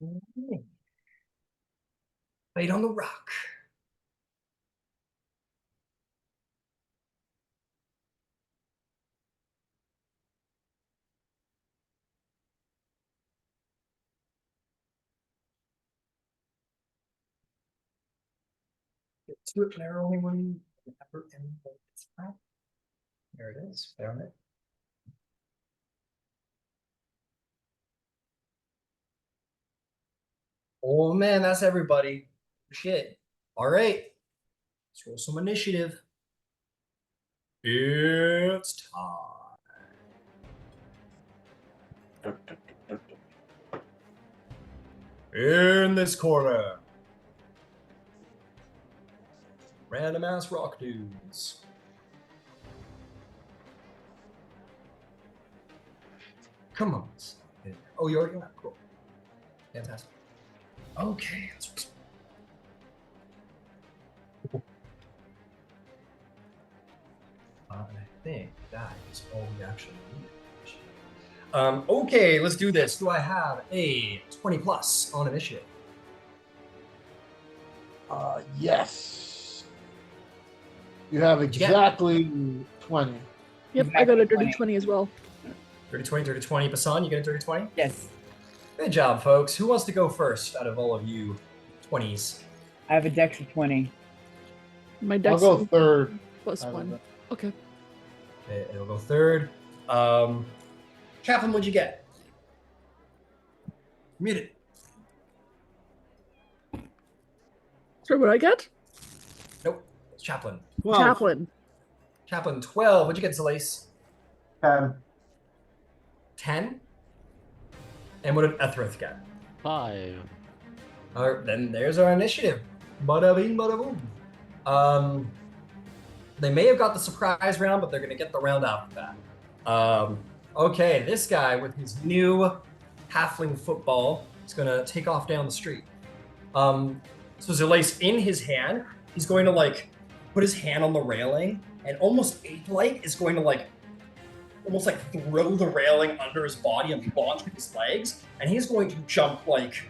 Wait on the rock. Get to it narrowly when you ever end it's out. There it is. Found it. Oh man, that's everybody. Shit. All right. Let's roll some initiative. It's time. In this corner, random ass rock dudes. Come on. Oh, you already got cool. Fantastic. Okay. I think that is all we actually need. Okay, let's do this. Do I have a 20 plus on initiative? Yes. You have What'd you get? exactly 20. Yep, I got a Exactly dirty 20 as well. Dirty 20, dirty 20. Bisan, you get a dirty 20? Yes. Good job, folks. Who wants to go first out of all of you 20s? I have a dex of 20. My I'll dex go third. plus out of 1. it. Okay. Okay, it'll go third. Chaplain, what'd you get? Muted. Sorry, what I get? Nope. It's Chaplain. 12. Chaplain. Chaplain 12. What'd you get, Zalace? 10? And what did Ethrith get? 5. All right, then there's our initiative. Bada bing, bada boom. They may have got the surprise round, but they're going to get the round after that. Okay, this guy with his new halfling football is going to take off down the street. So Zalace, in his hand, he's going to like put his hand on the railing and almost ape-like is going to like almost like throw the railing under his body and launch with his legs, and he's going to jump like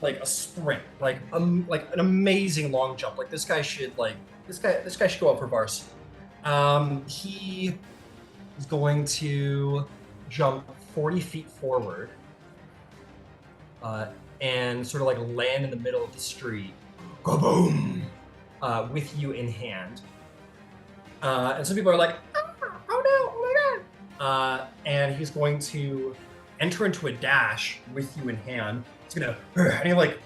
a sprint, like an amazing long jump. Like this guy should should go up for varsity. He is going to jump 40 feet forward and sort of like land in the middle of the street. Kaboom! With you in hand. And some people are like, oh no, oh my god! And he's going to enter into a dash with you in hand. He's gonna, and he like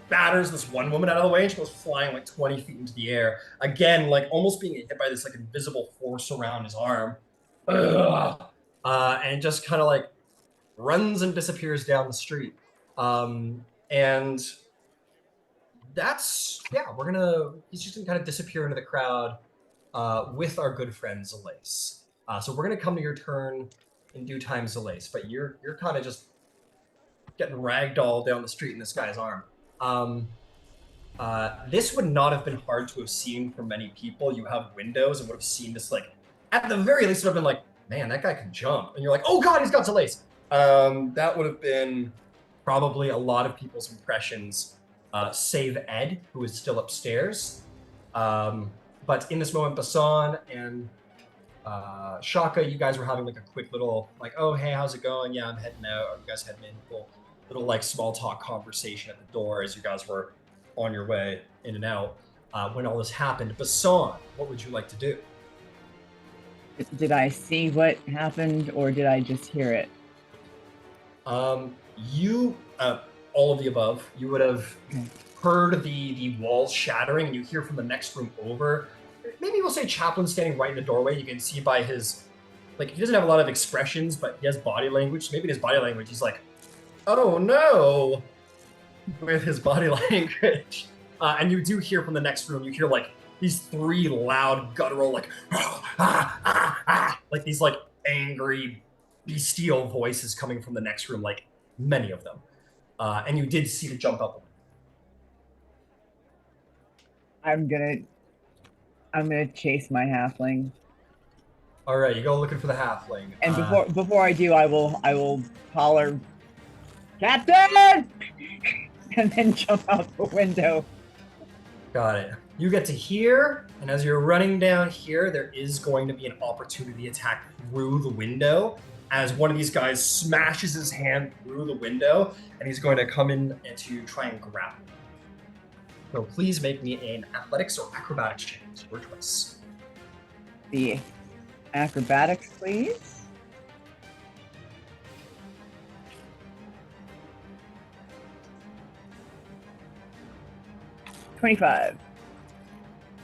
batters this one woman out of the way, and she goes flying like 20 feet into the air. Again, like almost being hit by this like invisible force around his arm. And just kind of like runs and disappears down the street. And that's, yeah, he's just gonna kind of disappear into the crowd with our good friend Zalace. So we're gonna come to your turn in due time, Zalace, but you're kind of just getting ragdolled down the street in this guy's arm. This would not have been hard to have seen for many people. You have windows and would have seen this, like, at the very least, would have been like, man, that guy can jump. And you're like, oh god, he's got Zalace. That would have been probably a lot of people's impressions, save Ed, who is still upstairs. But in this moment, Bisan and Shahka, you guys were having like a quick little, like, oh, hey, how's it going? Yeah, I'm heading out. Are you guys heading in? Little like small talk conversation at the door as you guys were on your way in and out. When all this happened, Bisan, what would you like to do? Did I see what happened or did I just hear it? You, all of the above, you would have heard the walls shattering, and you hear from the next room over. Maybe we'll say Chaplain standing right in the doorway. You can see by his, like, he doesn't have a lot of expressions, but he has body language. Maybe in his body language, he's like, oh no, with his body language. And you do hear from the next room, you hear like these 3 loud guttural, like, like these like angry bestial voices coming from the next room, like many of them. And you did see to jump up. I'm gonna chase my halfling. All right, you go looking for the halfling. And before I do, I will holler, Captain! And then jump out the window. Got it. You get to here, and as you're running down here, there is going to be an opportunity attack through the window as one of these guys smashes his hand through the window, and he's going to come in and to try and grab you. So please make me an athletics or acrobatics check. It's your choice. The acrobatics, please. $25.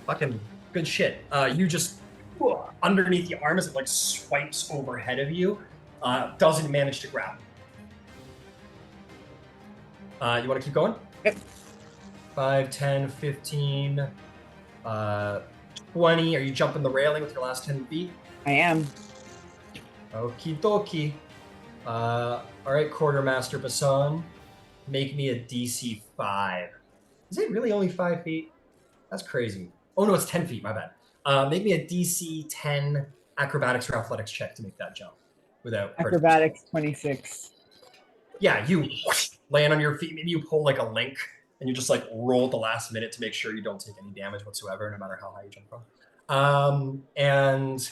Fucking good shit. You just underneath the arm as it like swipes overhead of you, doesn't manage to grab. You want to keep going? Yep. 5, 10, 15, 20. Are you jumping the railing with your last 10 feet? I am. Okie dokie. All right, Quartermaster Bisan, make me a DC 5. Is it really only 5 feet? That's crazy. Oh no, it's 10 feet, my bad. Make me a DC 10 acrobatics or athletics check to make that jump without hurting Acrobatics, yourself. 26. Yeah, you land on your feet. Maybe you pull like a link and you just like roll at the last minute to make sure you don't take any damage whatsoever, no matter how high you jump from. And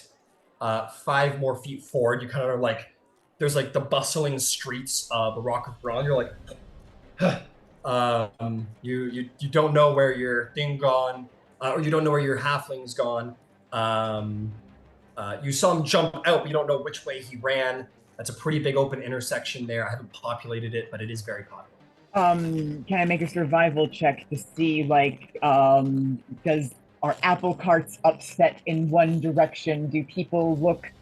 5 more feet forward, you kind of are like, there's like the bustling streets of the Rock of Brawn. You're like, you don't know where your thing gone, or you don't know where your halfling's gone. You saw him jump out, but you don't know which way he ran. That's a pretty big open intersection there. I haven't populated it, but it is very popular. Can I make a survival check to see, like, does are apple carts upset in one direction? Do people look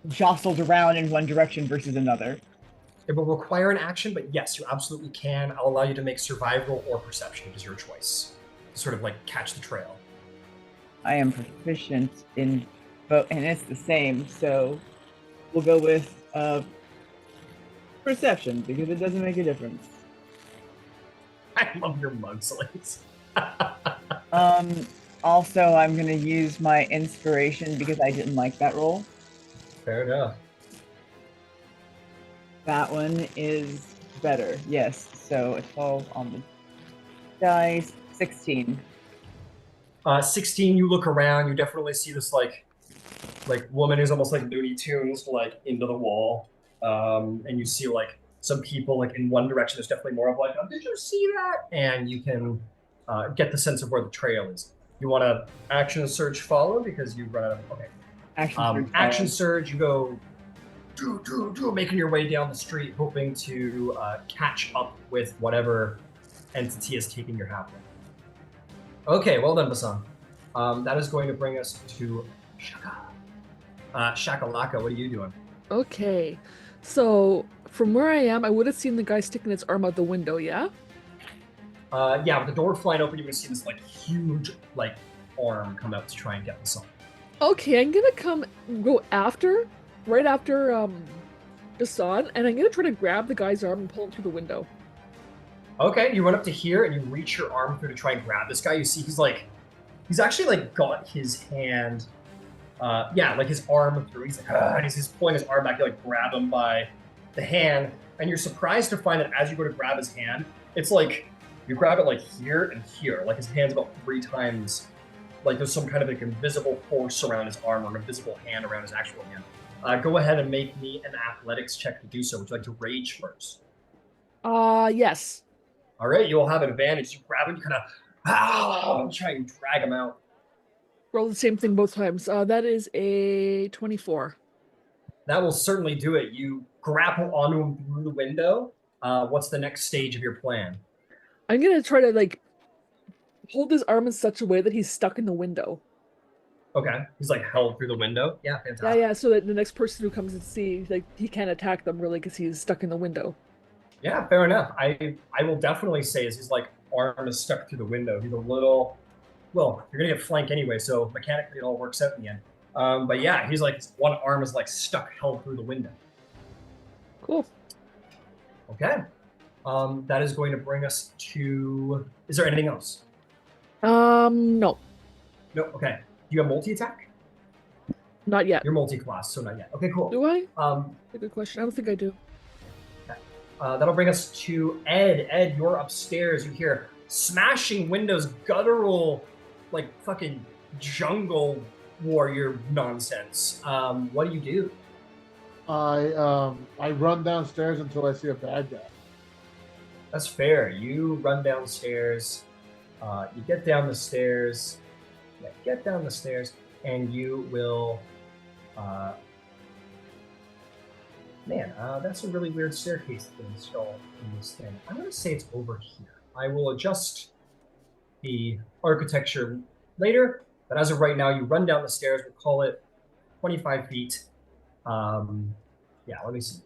jostled around in one direction versus another? It will require an action, but yes, you absolutely can. I'll allow you to make survival or perception. It is your choice. Sort of like catch the trail. I am proficient in both, and it's the same, so we'll go with perception, because it doesn't make a difference. I love your mudslides. Also, I'm going to use my inspiration because I didn't like that roll. Fair enough. That one is better, yes. So a 12 on the dice, 16. 16, you look around, you definitely see this like woman who's almost like Looney Tunes, like into the wall. And you see like some people like in one direction. There's definitely more of like, oh, did you see that? And you can get the sense of where the trail is. You want to action surge follow because you run out of, okay. Action surge, you go making your way down the street, hoping to catch up with whatever entity is taking your halfling. Okay, well done, Bisan. That is going to bring us to Shahka. Shakalaka, what are you doing? Okay, so from where I am, I would have seen the guy sticking his arm out the window, yeah? Yeah, with the door flying open, you're going to see this like huge like arm come out to try and get this on. Okay, I'm gonna go right after Bisan, and I'm gonna try to grab the guy's arm and pull him through the window. Okay, you run up to here and you reach your arm through to try and grab this guy. You see he's actually like got his hand, like his arm through. He's like, and he's pulling his arm back. You like grab him by the hand, and you're surprised to find that as you go to grab his hand, it's like you grab it like here and here. Like his hand's about 3 times. Like there's some kind of like invisible force around his arm or an invisible hand around his actual hand. Go ahead and make me an athletics check to do so. Would you like to rage first? Yes. All right, you'll have an advantage. You grab him, you kind of try and drag him out. Roll the same thing both times. That is a 24. That will certainly do it. You grapple onto him through the window. What's the next stage of your plan? I'm gonna try to like hold his arm in such a way that he's stuck in the window. Okay, he's like held through the window. Yeah, fantastic. Yeah, so that the next person who comes and see, like, he can't attack them really because he's stuck in the window. Yeah, fair enough. I will definitely say as his like arm is stuck through the window, he's a little. Well, you're gonna get flank anyway, so mechanically it all works out in the end. But yeah, he's like one arm is like stuck, held through the window. Cool. Okay. That is going to bring us to. Is there anything else? No. No. Okay. Do you have multi-attack? Not yet. You're multi-class, so not yet. Okay, cool. Do I? Um, That's a good question. I don't think I do. That'll bring us to Ed. Ed, you're upstairs. You hear smashing windows, guttural, like fucking jungle warrior nonsense. What do you do? I run downstairs until I see a bad guy. That's fair. You run downstairs. You get down the stairs. Yeah, get down the stairs, and you will. That's a really weird staircase to install in this thing. I'm going to say it's over here. I will adjust the architecture later, but as of right now, you run down the stairs. We'll call it 25 feet. Let me see.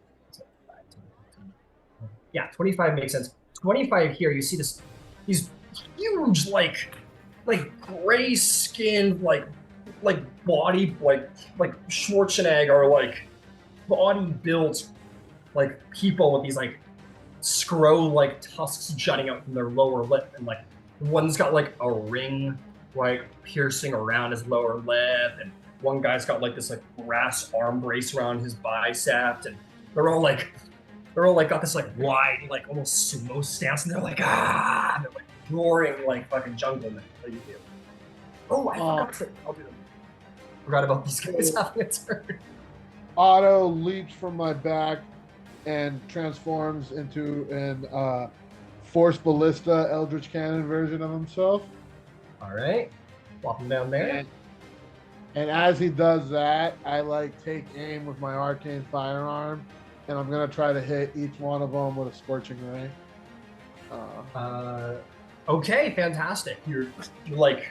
Yeah, 25 makes sense. 25 here, you see these huge, like gray skinned, like body, like Schwarzenegger, like body built, like people with these like scroll like tusks jutting out from their lower lip, and like one's got like a ring like piercing around his lower lip, and one guy's got like this like brass arm brace around his bicep, and they're all got this like wide, like almost sumo stance, and they're like and they're like roaring like fucking junglemen. What do you do? Oh, I forgot to. I'll do them. Forgot about these guys having a turn. Otto leaps from my back and transforms into an Force Ballista Eldritch Cannon version of himself. All right, plop him down there. And as he does that, I like take aim with my arcane firearm, and I'm gonna try to hit each one of them with a scorching ray. Okay, fantastic. You like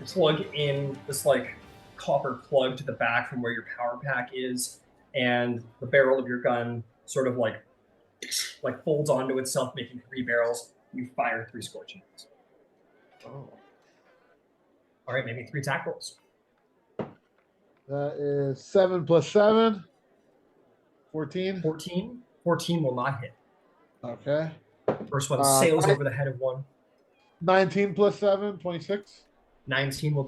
plug in this like copper plug to the back from where your power pack is, and the barrel of your gun sort of like folds onto itself, making 3 barrels. You fire 3 scorching rays. Oh. All right, maybe 3 attack rolls. That is 7 plus 7. 14. 14 will not hit. Okay. First one sails over the head of one. 19 plus 7, 26. 19 will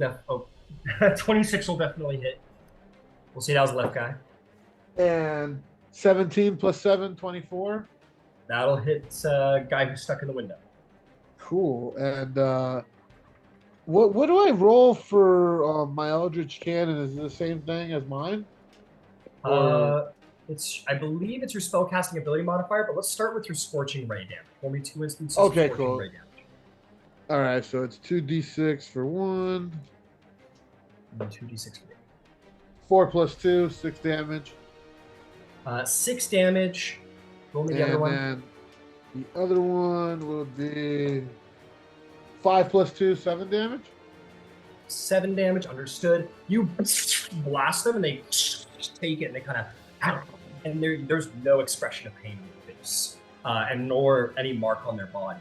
26 will definitely hit. We'll see that was the left guy. And 17 plus 7, 24. That'll hit guy who's stuck in the window. Cool. And what do I roll for my Eldritch Cannon? Is it the same thing as mine? I believe it's your spellcasting ability modifier, but let's start with your scorching ray damage. Only 2 instances okay, of scorching cool. ray damage. All right, so it's 2d6 for 1. And 2d6 for 4 plus 2, 6 damage. 6 damage. Roll me the other one. And then the other one will be 5 plus 2, 7 damage. 7 damage, understood. You blast them, and they take it, and they kind of, and there's no expression of pain on their face, and nor any mark on their body.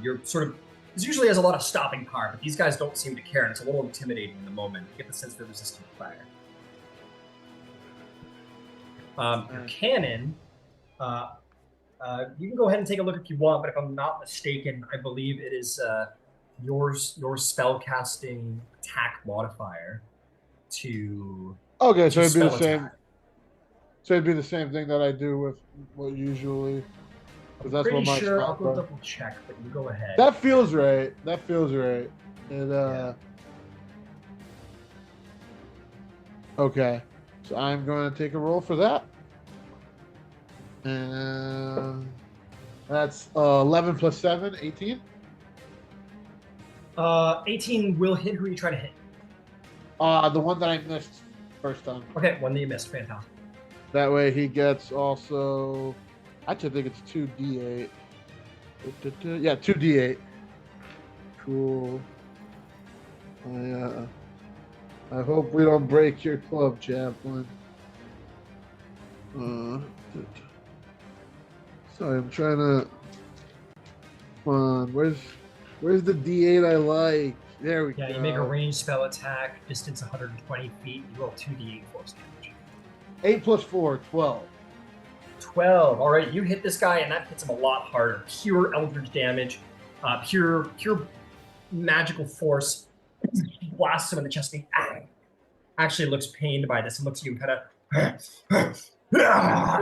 You're sort of, this usually has a lot of stopping power, but these guys don't seem to care, and it's a little intimidating in the moment. You get the sense they're resistant to fire. Your cannon, you can go ahead and take a look if you want, but if I'm not mistaken, I believe it is your spellcasting attack modifier to. Okay, so it'd be the spell same. attack. So it'd be the same thing that I do with what usually. Because that's Pretty what my sure. spell I'll go does. double check, but you go ahead. That feels right. That feels right. And okay, so I'm going to take a roll for that. And that's 11 plus 7, 18. 18 will hit. Who are you trying to hit? The one that I missed first time. Okay, one that you missed. Fantastic. That way he gets also. Actually, I think it's 2d8. Yeah, 2d8. Cool. I hope we don't break your club, Chaplain. Sorry, I'm trying to. Come on, where's the d8 I like? There we go. Yeah, you make a ranged spell attack, distance 120 feet. You roll 2d8 force damage. 8 plus 4, 12. 12. All right, you hit this guy, and that hits him a lot harder. Pure eldritch damage, pure magical force. Blasts him in the chest, and he actually looks pained by this and looks at you and kind of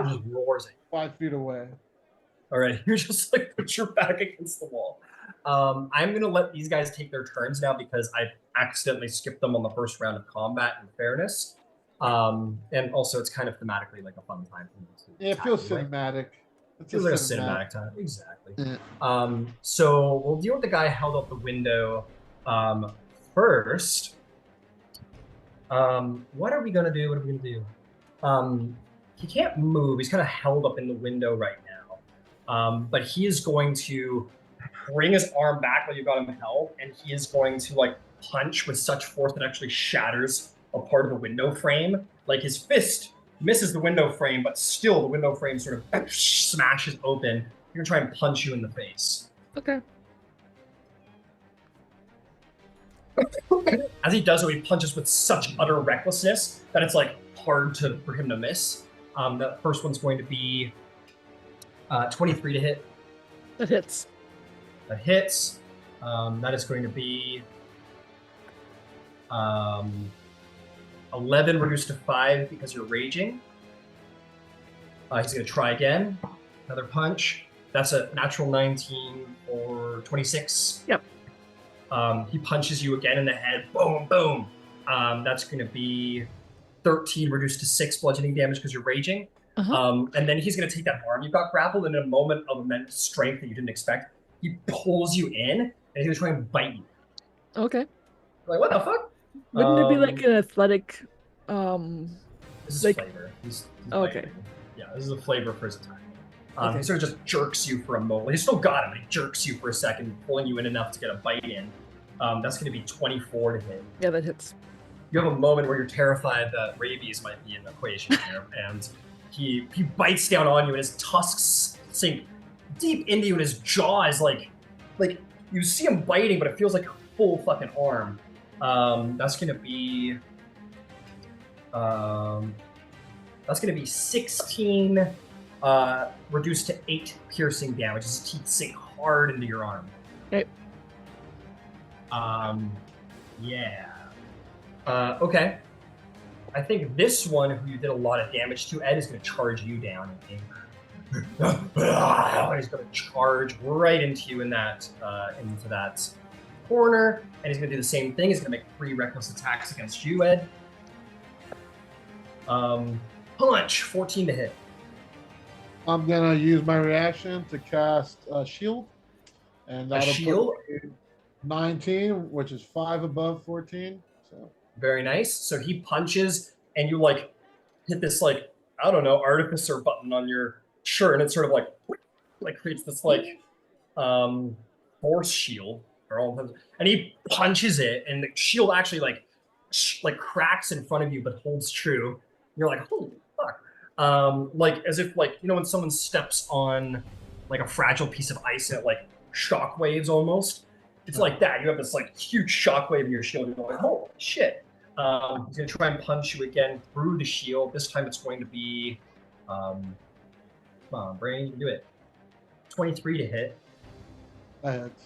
just roars it. 5 feet away. All right, you just like put your back against the wall. I'm gonna let these guys take their turns now because I accidentally skipped them on the first round of combat. In fairness, and also it's kind of thematically like a fun time for me to. Yeah, it feels anyway. cinematic. It's Feels like a cinematic time. Exactly. Yeah. So we'll deal with the guy held up the window first. What are we gonna do? What are we gonna do? He can't move. He's kind of held up in the window right now. But he is going to bring his arm back while you got him held, and he is going to like punch with such force that actually shatters a part of the window frame. Like his fist misses the window frame, but still the window frame sort of smashes open. You're gonna try and punch you in the face. Okay. As he does so, he punches with such utter recklessness that it's like hard for him to miss. The first one's going to be 23 to hit. That hits. That hits. That is going to be 11 reduced to 5 because you're raging. He's going to try again. Another punch. That's a natural 19 or 26. Yep. He punches you again in the head. Boom, boom. That's going to be 13 reduced to 6 bludgeoning damage because you're raging. Uh-huh. And then he's going to take that arm you've got grappled, and in a moment of immense strength that you didn't expect, he pulls you in, and he's going to try and bite you. Okay. Like, what the fuck? Wouldn't it be like an athletic This is like flavor. He's okay. biting. Yeah, this is a flavor for his attack. Okay. He sort of just jerks you for a moment. He still got him, but he jerks you for a second, pulling you in enough to get a bite in. That's going to be 24 to hit. Yeah, that hits. You have a moment where you're terrified that rabies might be an equation here, and he bites down on you, and his tusks sink deep into you, and his jaw is like you see him biting, but it feels like a full fucking arm. That's going to be 16 reduced to 8 piercing damage. His teeth sink hard into your arm. Okay. Yeah. Okay. I think this one, who you did a lot of damage to, Ed, is going to charge you down in anger. He's going to charge right into you in that into that corner, and he's going to do the same thing. He's going to make 3 reckless attacks against you, Ed. Punch, 14 to hit. I'm gonna use my reaction to cast a shield, and that'll shield? put me 19, which is 5 above 14. So very nice. So he punches, and you like hit this like, I don't know, artificer button on your shirt, and it sort of like creates this like force shield for all of them. And he punches it, and the shield actually like cracks in front of you, but holds true. You're like, holy fuck. Like as if like, you know, when someone steps on like a fragile piece of ice and it like shock waves almost. It's like that. You have this like huge shockwave in your shield. You're like, holy shit. He's gonna try and punch you again through the shield. This time it's going to be come on, brain, you can do it. 23 to hit.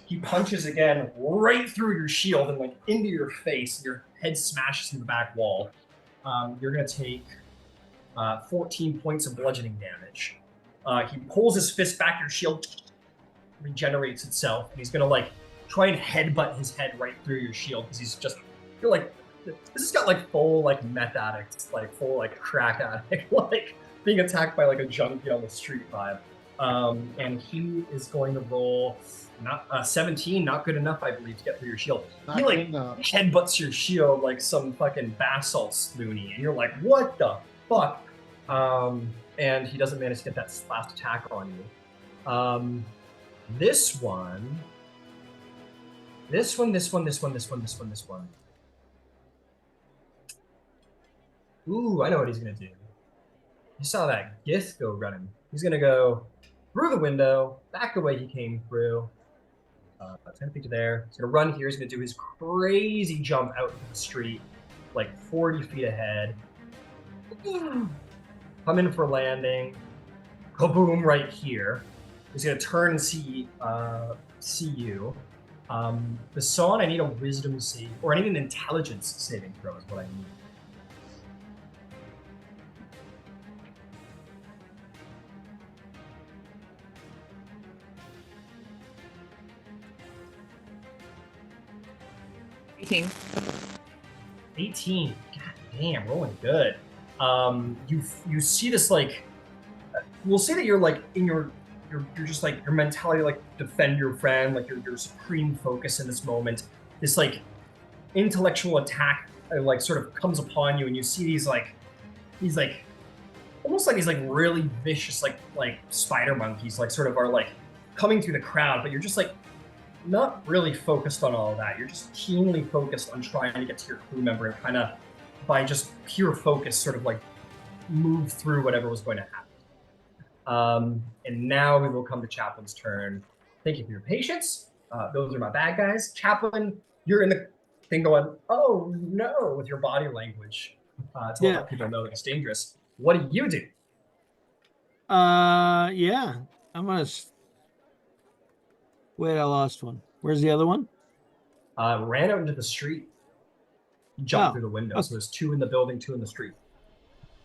He punches again right through your shield and like into your face. Your head smashes in the back wall. You're gonna take 14 points of bludgeoning damage. He pulls his fist back, your shield regenerates itself, and he's gonna like try and headbutt his head right through your shield because he's just, you're like, this has got like full like meth addicts, like full like crack addict, like being attacked by like a junkie on the street vibe. And he is going to roll not 17, not good enough, I believe, to get through your shield. He like headbutts your shield like some fucking basalt loony, and you're like, what the fuck? And he doesn't manage to get that last attack on you. This one. Ooh, I know what he's gonna do. You saw that Gith go running. He's gonna go through the window, back the way he came through. 10 feet to there. He's gonna run here. He's gonna do his crazy jump out into the street, like 40 feet ahead. Come in for landing. Kaboom! Right here. He's gonna turn and see you. Bisan, I need a wisdom save, or I need an intelligence saving throw is what I need. 18. 18. God damn, rolling good. You see this like, we'll say that you're like in you're just like your mentality like defend your friend, like your supreme focus in this moment. This like intellectual attack like sort of comes upon you, and you see these like almost like these like really vicious like spider monkeys like sort of are like coming through the crowd, but you're just like not really focused on all of that. You're just keenly focused on trying to get to your crew member and kind of by just pure focus sort of like move through whatever was going to happen. And now we will come to Chaplain's turn. Thank you for your patience. Those are my bad guys. Chaplain, you're in the thing going, oh no, with your body language to let people know that it's dangerous. What do you do? Yeah. I'm gonna. Wait, I lost one. Where's the other one? Ran out into the street. Jumped through the window. Okay. So there's 2 in the building, 2 in the street.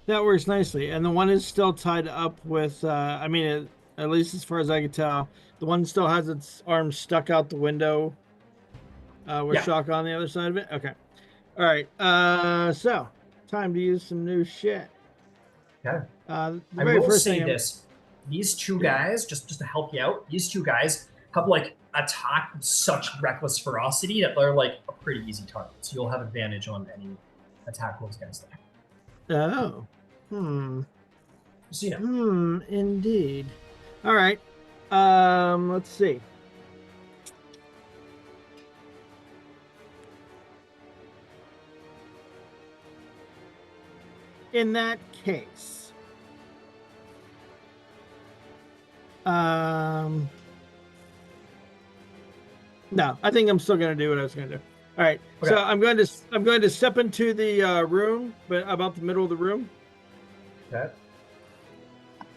That works nicely. And the one is still tied up with, I mean, at least as far as I can tell, the one still has its arms stuck out the window with Shahka on the other side of it. Okay. All right. So time to use some new shit. Okay. The I very will first say thing this. These 2 guys, just to help you out, these 2 guys have like attacked with such reckless ferocity that they're like a pretty easy target. So you'll have advantage on any attack rolls against them. Oh. So, you know. Indeed. All right. Let's see. In that case, no, I think I'm still going to do what I was going to do. All right. Okay. So I'm going to step into the room, but about the middle of the room. Okay.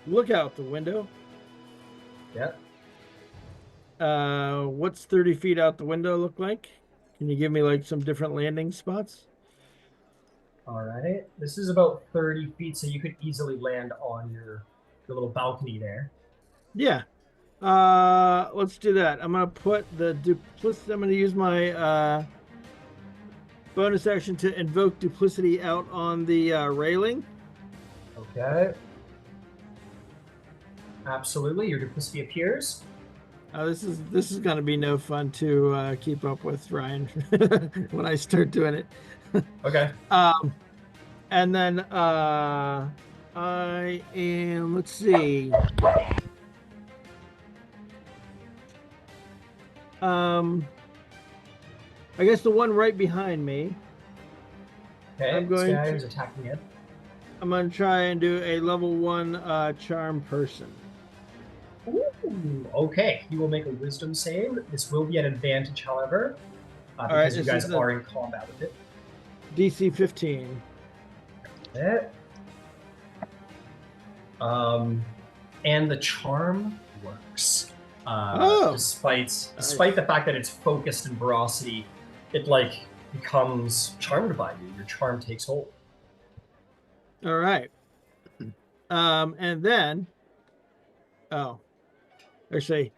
Look out the window. Yeah. What's 30 feet out the window look like? Can you give me like some different landing spots? All right. This is about 30 feet, so you could easily land on your little balcony there. Yeah. Let's do that. I'm gonna put the duplicity. I'm gonna use my bonus action to invoke duplicity out on the railing. Okay. Absolutely. Your duplicity appears. This is gonna be no fun to keep up with, Ryan, when I start doing it. Okay. And then I am. Let's see. I guess the one right behind me. Okay. I'm going this guy who's attacking it. I'm going to try and do a level 1 charm person. Ooh, okay. He will make a wisdom save. This will be an advantage, however, because you guys are in combat with it. DC 15. Okay. And the charm works. Despite the fact that it's focused in ferocity, it like becomes charmed by you. Your charm takes hold. All right. And then, actually,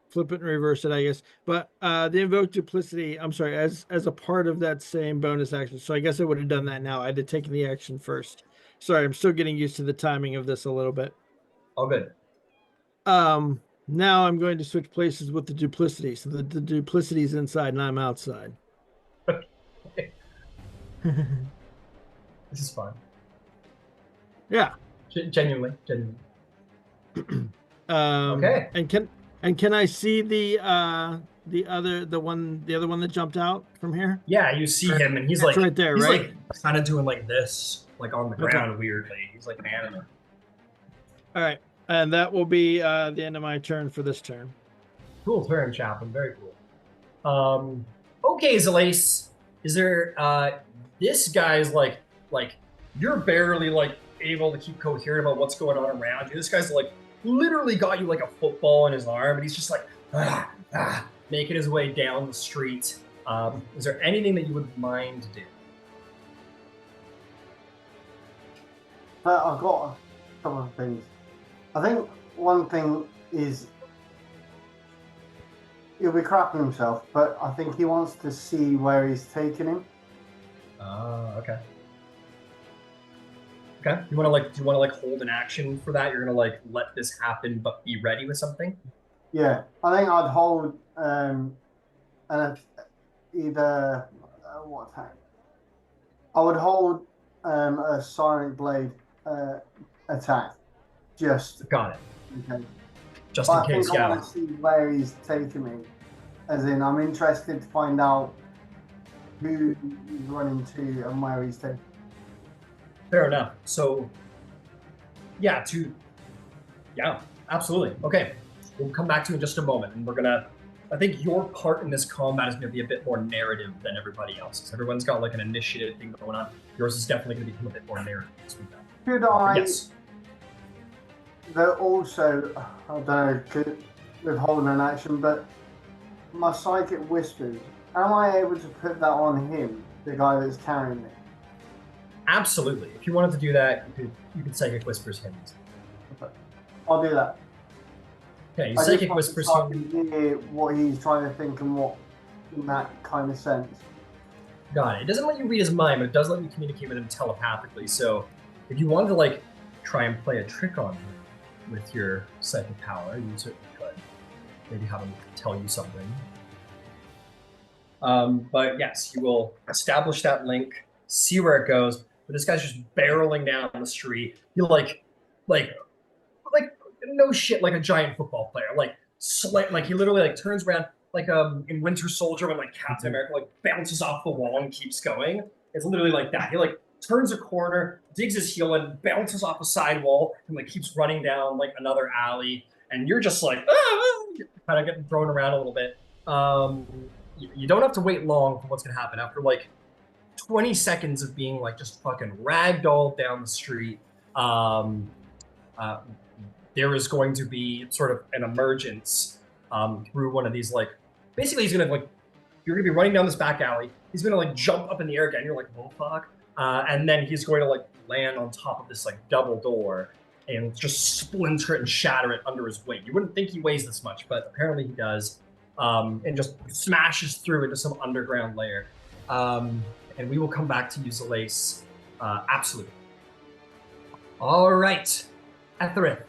flip it and reverse it, I guess. But the invoke duplicity, I'm sorry, as a part of that same bonus action. So I guess I would have done that now. I'd have taken the action first. Sorry, I'm still getting used to the timing of this a little bit. All good. Now I'm going to switch places with the duplicity. So the duplicity is inside and I'm outside. This is fun. Yeah. Genuinely. Okay. And can I see the other one that jumped out from here? Yeah, you see him, and he's That's like right there, he's right? like kind of doing like this, like on the ground weirdly. He's like an animal. All right, and that will be the end of my turn for this turn. Cool turn, Chaplain. Very cool. Okay, Zalace. Is there this guy's like you're barely like able to keep coherent about what's going on around you. This guy's like literally got you like a football in his arm, and he's just like making his way down the street. Is there anything that you would mind to do? I've got a couple of things. I think one thing is he'll be crapping himself, but I think he wants to see where he's taking him. Okay. Okay. Do you want to hold an action for that? You're gonna let this happen, but be ready with something. Yeah, I think I'd hold either what attack? I would hold a Silent Blade attack. Just got it. Okay. Just but in case, I think I want to see where he's taking me. As in, I'm interested to find out who he's running to and where he's taking. Fair enough. So, yeah, absolutely. Okay, we'll come back to you in just a moment, and we're gonna. I think your part in this combat is going to be a bit more narrative than everybody else's. Everyone's got like an initiative thing going on. Yours is definitely going to become a bit more narrative. Could I? Yes. Though also, I don't know, with holding an action, but my psychic whispers. Am I able to put that on him, the guy that's carrying me? Absolutely. If you wanted to do that, you could psychic whispers him. Okay. I'll do that. Okay, you psychic whispers him. Hear what he's trying to think and what in that kind of sense. Got it. It doesn't let you read his mind, but it does let you communicate with him telepathically. So if you wanted to try and play a trick on him with your psychic power, you certainly could. Maybe have him tell you something. But yes, you will establish that link, see where it goes. But this guy's just barreling down the street. You like no shit, like a giant football player. He literally turns around in Winter Soldier when Captain America bounces off the wall and keeps going. It's literally like that. He turns a corner, digs his heel in, bounces off a side wall, and keeps running down another alley. And you're just kind of getting thrown around a little bit. You don't have to wait long for what's gonna happen. After 20 seconds of being just fucking ragdolled down the street, there is going to be sort of an emergence through one of these basically he's gonna you're gonna be running down this back alley. He's gonna jump up in the air again. You're like, oh fuck, and then he's going to land on top of this double door and just splinter it and shatter it under his weight. You wouldn't think he weighs this much, but apparently he does. And just smashes through into some underground layer. And we will come back to you, Zalace. Absolutely. All right, Etherith.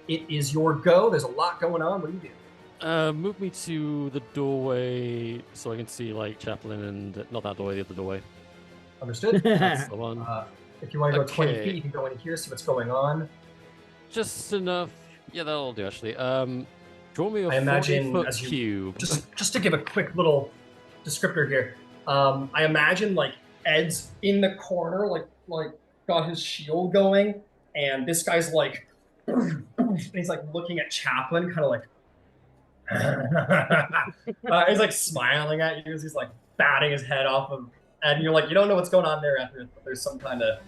It is your go. There's a lot going on. What do you do? Move me to the doorway so I can see Chaplain and not that doorway, the other doorway. Understood. That's the one. If you want to go 20 feet, you can go in here, see what's going on. Just enough. Yeah, that'll do actually. Draw me a 40-foot cube. Just to give a quick little descriptor here. I imagine Ed's in the corner, got his shield going, and this guy's he's looking at Chaplain, kind of he's smiling at you as he's batting his head off of Ed, and you're you don't know what's going on there after, but there's some kind of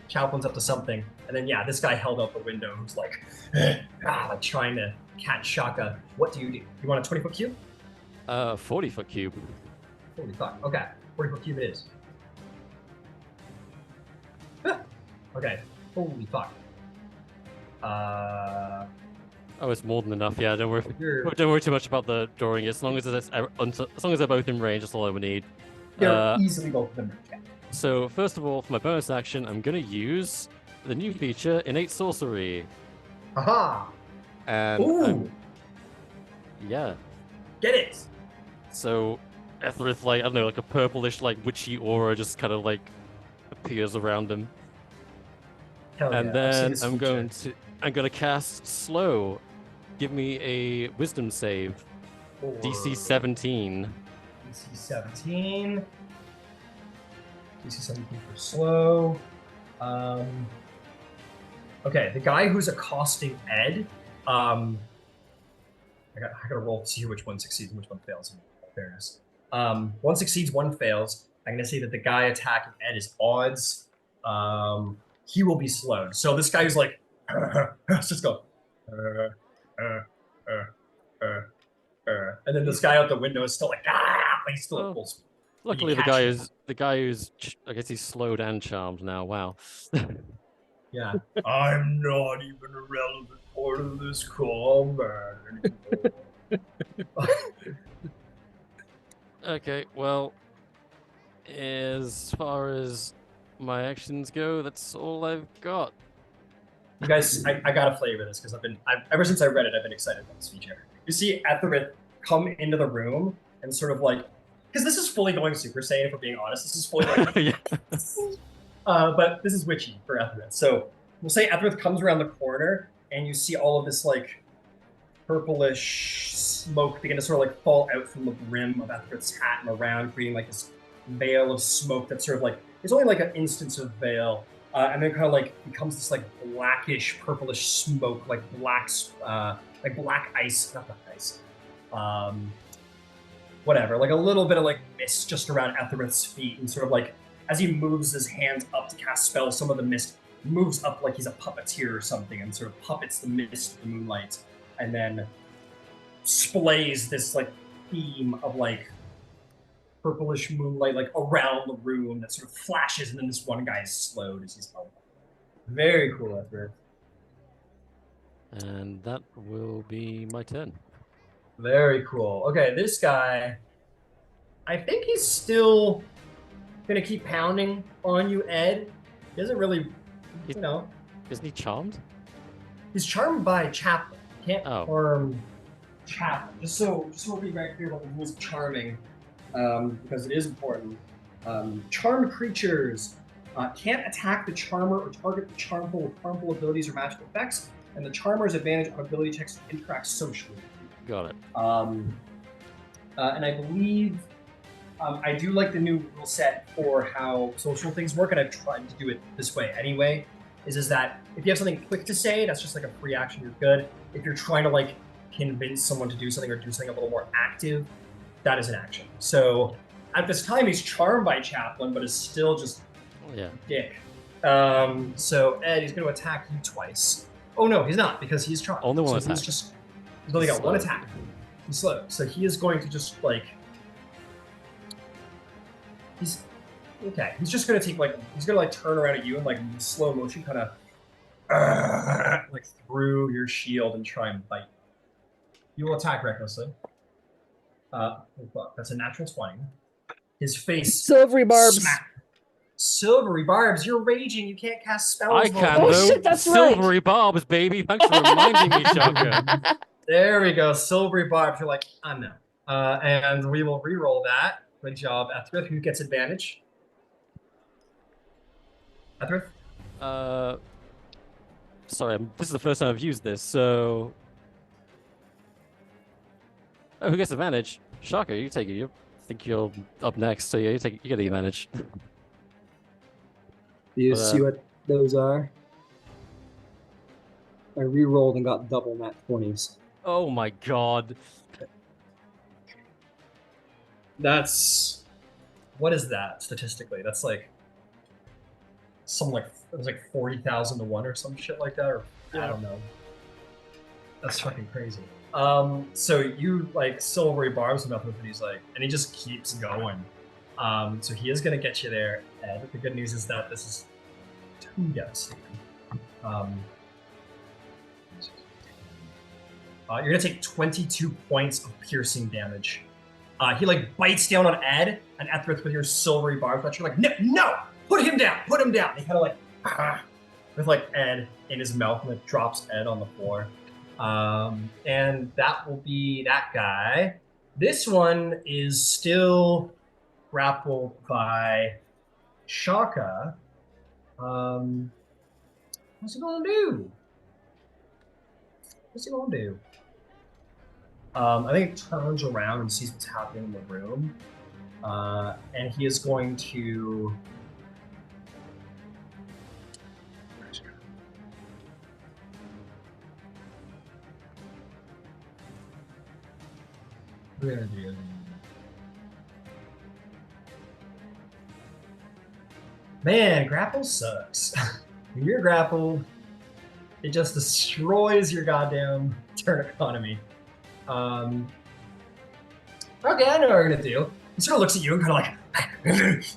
Chaplin's up to something. And then this guy held out the window who's trying to catch Shahka. What do? You want a 20-foot cube? 40-foot cube. 40 fuck. Okay. 40-foot cube it is. Okay. Holy fuck. Oh, it's more than enough. Yeah, don't worry too much about the drawing. As long as they're both in range, that's all I would need. They're easily both of them. Yeah. So first of all, for my bonus action, I'm gonna use the new feature, Innate Sorcery. Aha! And yeah. Get it! So Etherith, I don't know, a purplish, witchy aura just kind of appears around him. Hell and yeah. then I'm gonna cast Slow. Give me a Wisdom save. DC 17. DC 17. DC 17 for Slow. Okay, the guy who's accosting Ed, I gotta roll to see which one succeeds and which one fails, in all fairness. One succeeds, one fails. I'm gonna say that the guy attacking Ed is odds. He will be slowed. So this guy who's let's just go. And then this guy out the window is still he's still at full speed. Luckily, the guy who's I guess he's slowed and charmed now. Wow. Yeah. I'm not even a relevant part of this combat anymore. Okay, well, as far as my actions go, that's all I've got. You guys, I gotta flavor this because ever since I read it, I've been excited about this feature. You see Etherith come into the room and sort of like, because this is fully going Super Saiyan, if we're being honest. This is fully like, Yeah. but this is witchy for Etherith. So we'll say Etherith comes around the corner and you see all of this like purplish smoke begin to sort of like fall out from the brim of Etherith's hat and around, creating like this veil of smoke that's sort of like, it's only like an instance of veil. And then kind of like becomes this like blackish, purplish smoke, like black ice, not black ice, whatever, like a little bit of like mist just around Etherith's feet, and sort of like as he moves his hands up to cast spells, some of the mist moves up like he's a puppeteer or something, and sort of puppets the mist, the moonlight, and then splays this like beam of like purplish moonlight like around the room that sort of flashes, and then this one guy is slowed as he's held. Very cool, Etherith. And that will be my turn. Very cool. Okay, this guy, I think he's still gonna keep pounding on you, Ed. He doesn't really, you know. Isn't he charmed? He's charmed by Chaplain. Can't Oh. Chaplain. Just so we'll be very clear about the rules of charming, because it is important. Charmed creatures can't attack the charmer or target the charmful with harmful abilities or magical effects, and the charmer's advantage on ability checks to interact socially. Got it. And I believe I do like the new rule set for how social things work, and I've tried to do it this way anyway. Is that if you have something quick to say, that's just like a free action, you're good. If you're trying to like convince someone to do something or do something a little more active, that is an action. So at this time, he's charmed by Chaplain, but is still just dick. So Ed, he's going to attack you twice. Oh no, he's not, because he's charmed. Only one attack. He's only got one attack. He's slow, so he is going to just like. He's just going to take like turn around at you and like in slow motion, kind of like through your shield and try and bite. You will attack recklessly. That's a natural 20. His face. Silvery barbs. Smack. Silvery barbs. You're raging. You can't cast spells. I can Oh, though. shit, that's Silvery barbs, baby. Thanks for reminding me, Shahka. There we go. Silvery barbs. You're like, I know. And we will re-roll that. Good job, Etherith. Who gets advantage? Etherith? Sorry, this is the first time I've used this, so. Oh, who gets advantage? Shahka, you take it. You think you're up next, so yeah, you get the advantage. Do you see what those are? I re-rolled and got double nat 20s. Oh my god. That's what is that statistically? That's like some like it was like 40,000 to 1 or some shit like that, or I don't know. That's fucking crazy. So you like silvery barbs enough with it, he's like, and he just keeps going. So he is gonna get you there, Ed. The good news is that this is too devastating. You're gonna take 22 points of piercing damage. He like bites down on Ed, and Etherith with your silvery barbs, but you're like, no, put him down. He kind of like, with like Ed in his mouth, and it drops Ed on the floor. And that will be that guy. This one is still grappled by Shahka. What's he gonna do? I think it turns around and sees what's happening in the room. And he is going to... We're gonna do... Man, grapple sucks. When you're grappled, it just destroys your goddamn turn economy. Okay, I know what we're gonna do. He sort of looks at you and kind of like,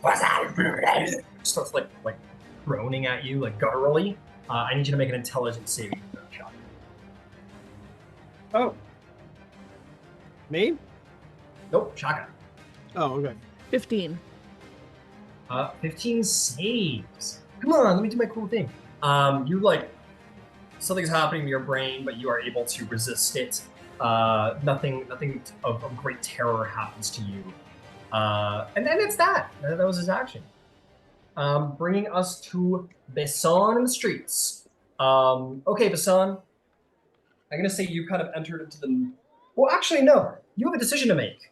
what's that? Starts like groaning at you, like gutturally. I need you to make an intelligence saving throw, Shahka. Oh. Me? Nope, Shahka. Oh, okay. 15. 15 saves. Come on, let me do my cool thing. You like something's happening to your brain, but you are able to resist it. Nothing of great terror happens to you. And then it's that. That was his action. Bringing us to Bisan in the streets. Okay, Bisan. I'm gonna say you kind of entered into the. Well, actually, no. You have a decision to make.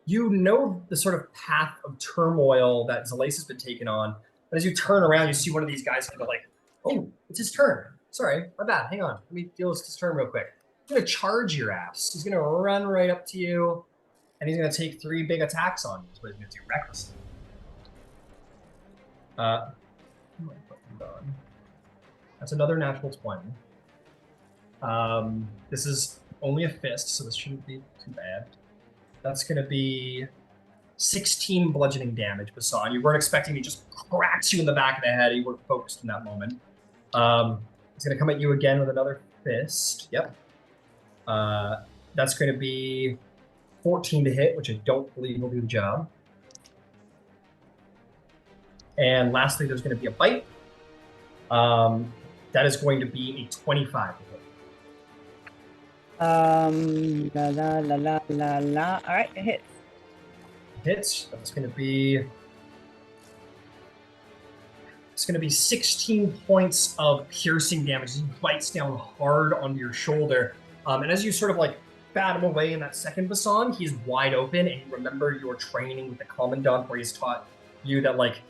You know the sort of path of turmoil that Zalace has been taken on. But as you turn around, you see one of these guys kind of like, oh, it's his turn. Sorry, my bad. Hang on. Let me deal with his turn real quick. He's gonna charge your ass. He's gonna run right up to you, and he's gonna take 3 big attacks on you. That's what he's gonna do recklessly. That's another natural 20. This is only a fist, so this shouldn't be too bad. That's going to be 16 bludgeoning damage, Bisan. You weren't expecting he just cracks you in the back of the head. You weren't focused in that moment. It's going to come at you again with another fist. Yep. That's going to be 14 to hit, which I don't believe will do the job. And lastly, there's going to be a bite. That is going to be a 25 to hit. La la la la la la. All right, it hits. Hits. That's going to be. It's going to be 16 points of piercing damage. He bites down hard onto your shoulder, and as you sort of like bat him away in that second Bisan, he's wide open. And you remember your training with the commandant, where he's taught you that like,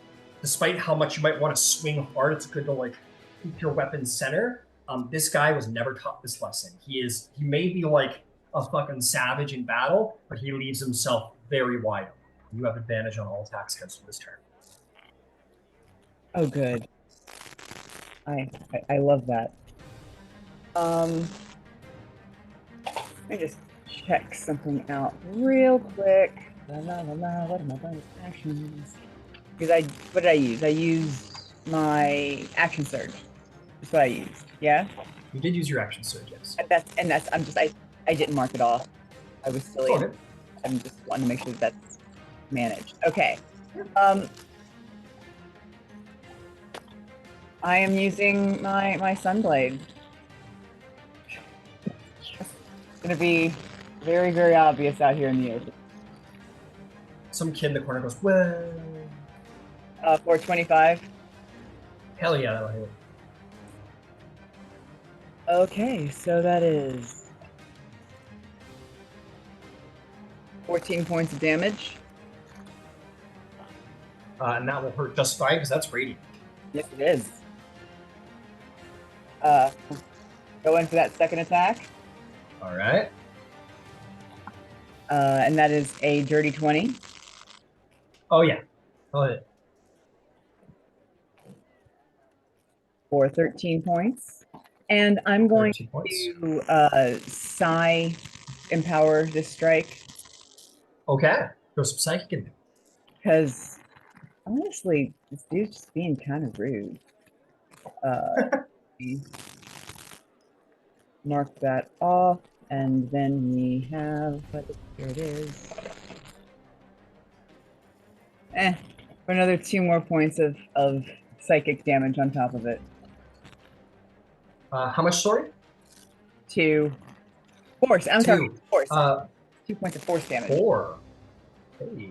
despite how much you might want to swing hard, it's good to like keep your weapon center. This guy was never taught this lesson. He may be like a fucking savage in battle, but he leaves himself very wide open. You have advantage on all attacks against him this turn. Oh, good. I love that. Let me just check something out real quick. La la la la. What are my bonus actions? Because what did I use? I used my action surge. That's what I used. Yeah. You did use your action surge, yes. I didn't mark it off. I was silly. Okay. I'm just wanting to make sure that's managed. Okay. I am using my Sunblade. It's gonna be very, very obvious out here in the open. Some kid in the corner goes, whoa. 425. Hell yeah, that'll hit. Okay, so that is 14 points of damage. And that will hurt just fine because that's radiant. Yes, it is. Go in for that second attack. All right. And that is a dirty 20. Oh yeah. I'll hit. For 13 points. And I'm going to Psi empower this strike. Okay. Throw some psychic in there. Because honestly, this dude's just being kind of rude. Mark that off, and then we have here it is. For another 2 more points of psychic damage on top of it. How much, sorry? 2. Force. I'm sorry. Force. 2 points of force damage. 4. Hey.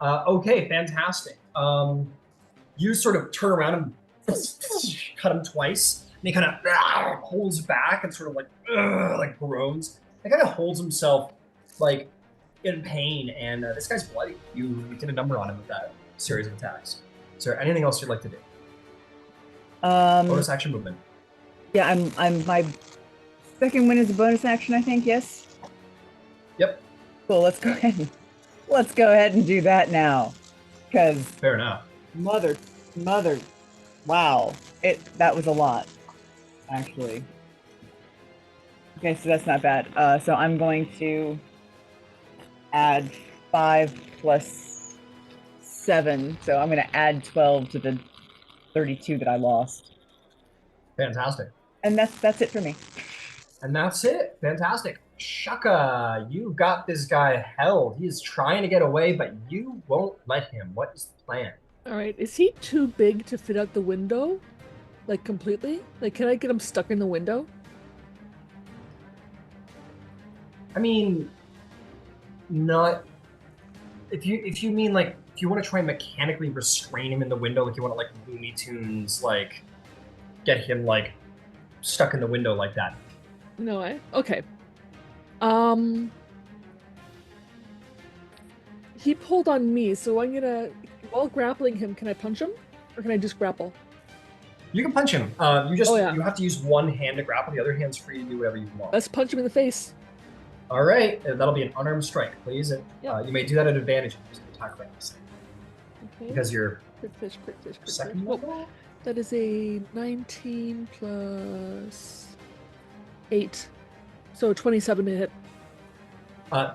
Okay, fantastic. You sort of turn around and cut him twice. And he kind of holds back and sort of like groans. He kind of holds himself like in pain. And this guy's bloody. You get a number on him with that series of attacks. Is there anything else you'd like to do? Bonus action movement. Yeah, I'm my second win is a bonus action, I think, yes? Yep. Cool, let's go ahead and do that now. Because fair enough. Mother wow. That was a lot, actually. Okay, so that's not bad. So I'm going to add 5 plus 7. So I'm gonna add 12 to the 32 that I lost. Fantastic. And that's it for me. And that's it. Fantastic. Shahka, you got this guy held. He is trying to get away, but you won't let him. What is the plan? All right. Is he too big to fit out the window? Like completely? Like, can I get him stuck in the window? I mean, not if you mean like if you want to try and mechanically restrain him in the window, like you want to like Looney Tunes, like get him like stuck in the window like that. No, okay. He pulled on me, so I'm gonna, while grappling him, can I punch him? Or can I just grapple? You can punch him. You have to use one hand to grapple, the other hand's free to do whatever you want. Let's punch him in the face. All right, that'll be an unarmed strike, please. And Yep. you may do that at advantage if you attack recklessly. Okay. Because you're Crit fish. second Oh, level? that is a 19 plus 8. So 27 to hit.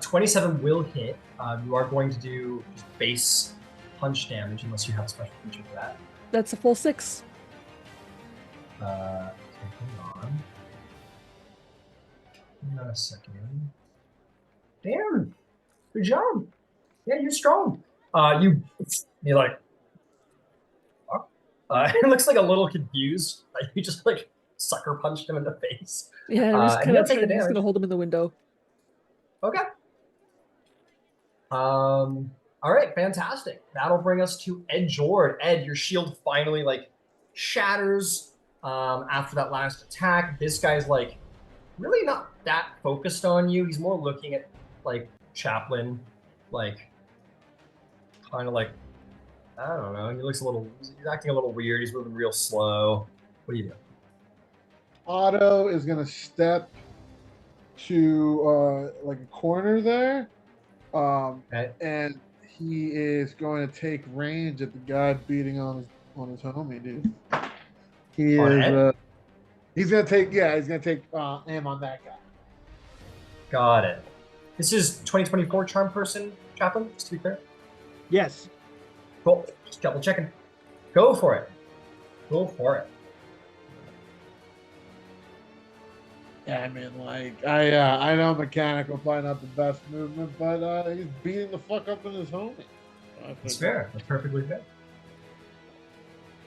27 will hit. You are going to do just base punch damage unless you have a special feature for that. That's a full 6. Okay, hang on. Hang on a second. Damn. Good job. Yeah, you're strong. You're like, it looks like a little confused. You just like sucker punched him in the face. Yeah, I'm just and he'll kind of take the just damage. gonna hold him in the window. Okay. All right, fantastic. That'll bring us to Ed Jord. Ed, your shield finally like shatters after that last attack. This guy's like really not that focused on you. He's more looking at like Chaplin, like kind of like I don't know. He's acting a little weird. He's moving real slow. What do you do? Otto is gonna step to like a corner there. Okay. And he is going to take range at the guy beating on his homie, dude. He's gonna take aim on that guy. Got it. This is 2024 charm person, Chaplin, just to be clear. Yes. Cool. Just double checking. Go for it. Go for it. Yeah, I mean, like I know mechanical probably not the best movement, but he's beating the fuck up in his homie. That's fair. That's perfectly fair.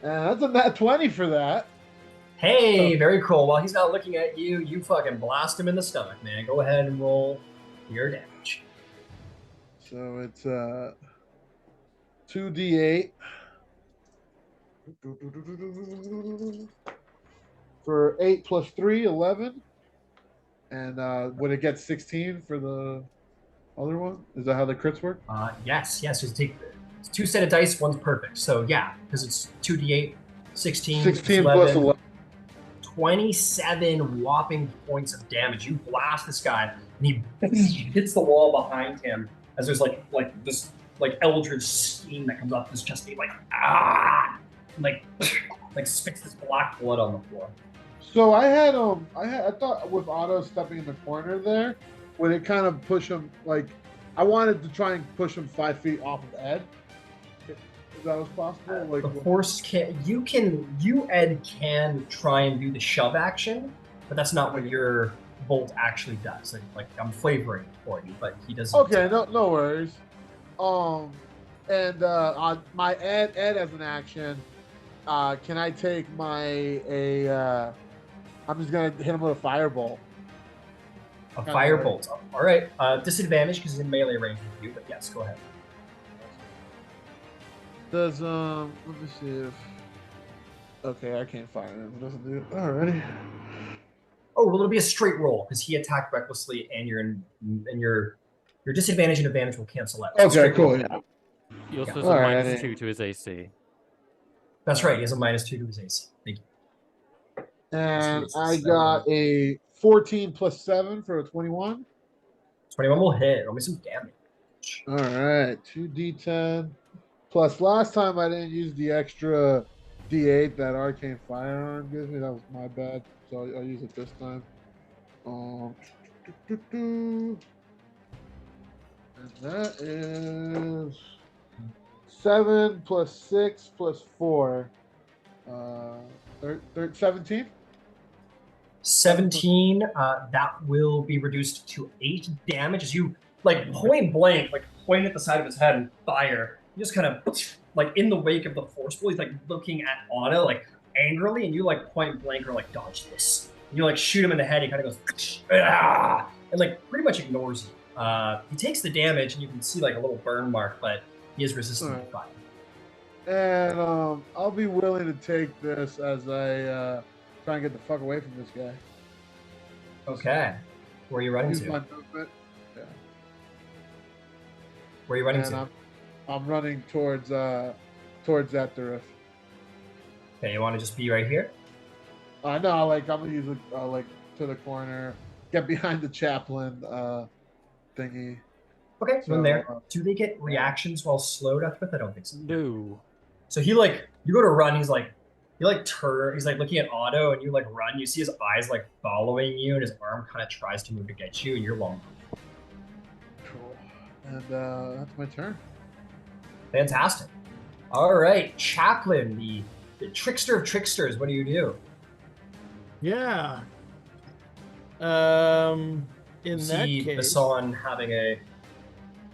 That's a nat 20 for that. Hey, very cool. While he's not looking at you, you fucking blast him in the stomach, man. Go ahead and roll your damage. So it's 2d8 for 8 plus 3, 11. And would it get 16 for the other one? Is that how the crits work? Yes. Just take it's 2 set of dice, one's perfect. So yeah, because it's 2d8, 16 16 11, plus 11. 27 whopping points of damage. You blast this guy, and he hits the wall behind him as there's like this like eldritch steam that comes off his chest. And he like spits this black blood on the floor. So I thought with Otto stepping in the corner there, would it kind of push him like I wanted to try and push him 5 feet off of Ed. If that was possible. Like the force can Ed can try and do the shove action, but that's not what your bolt actually does. Like I'm flavoring it for you, but he doesn't. Okay, no worries. And on my Ed as an action, can I take I'm just gonna hit him with a firebolt. A firebolt. All right. Disadvantage because he's in melee range with you, but yes, go ahead. Does let me see if okay, I can't fire him. It doesn't do it. Alrighty. Oh, well, it'll be a straight roll because he attacked recklessly, and your disadvantage and advantage will cancel out. Okay, cool. Yeah. He also has a -2 to his AC. That's right. He has a -2 to his AC. Thank you. And I got a 14 plus 7 for a 21. 21 will hit. Roll me some damage. All right, 2d10 plus. Last time I didn't use the extra d8 that arcane firearm gives me. That was my bad. So I'll use it this time. And that is 7 plus 6 plus 4. 17. 17. That will be reduced to 8 damage as you like point blank, like point at the side of his head and fire. You just kind of like in the wake of the forceful, he's like looking at Otto like angrily, and you like point blank or like dodge this. And you like shoot him in the head. He kind of goes ah, and like pretty much ignores you. He takes the damage, and you can see like a little burn mark, but he is resistant to fire. And I'll be willing to take this as I try and get the fuck away from this guy. Okay. Where are you running Use to? my movement. Yeah. Where are you running And to? I'm running towards that roof. Okay, you want to just be right here? No, like I'm gonna use it like to the corner, get behind the chaplain thingy. Okay, so in there. So, Do they get reactions while slow death with? I don't think so. No. So he like, you go to run, he's like turn, he's like looking at Otto, and you like run, you see his eyes like following you, and his arm kind of tries to move to get you, and you're long. Cool. And that's my turn. Fantastic. All right, Chaplain, the trickster of tricksters, what do you do? Yeah. In You that see case, Bisan having a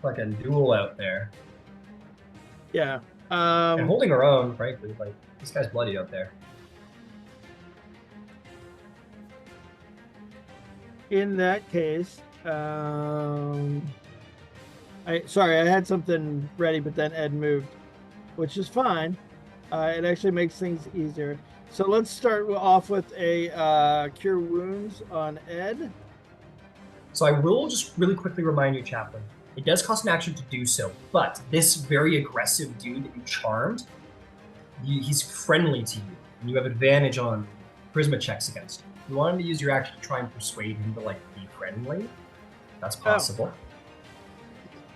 fucking duel out there. yeah. And holding her own, frankly. Like, this guy's bloody out there. In that case, I had something ready, but then Ed moved, which is fine. It actually makes things easier. So let's start off with a cure wounds on Ed. So I will just really quickly remind you, Chaplain, it does cost an action to do so, but this very aggressive dude that you charmed, he's friendly to you, and you have advantage on charisma checks against him. If you wanted to use your action to try and persuade him to like be friendly, that's possible.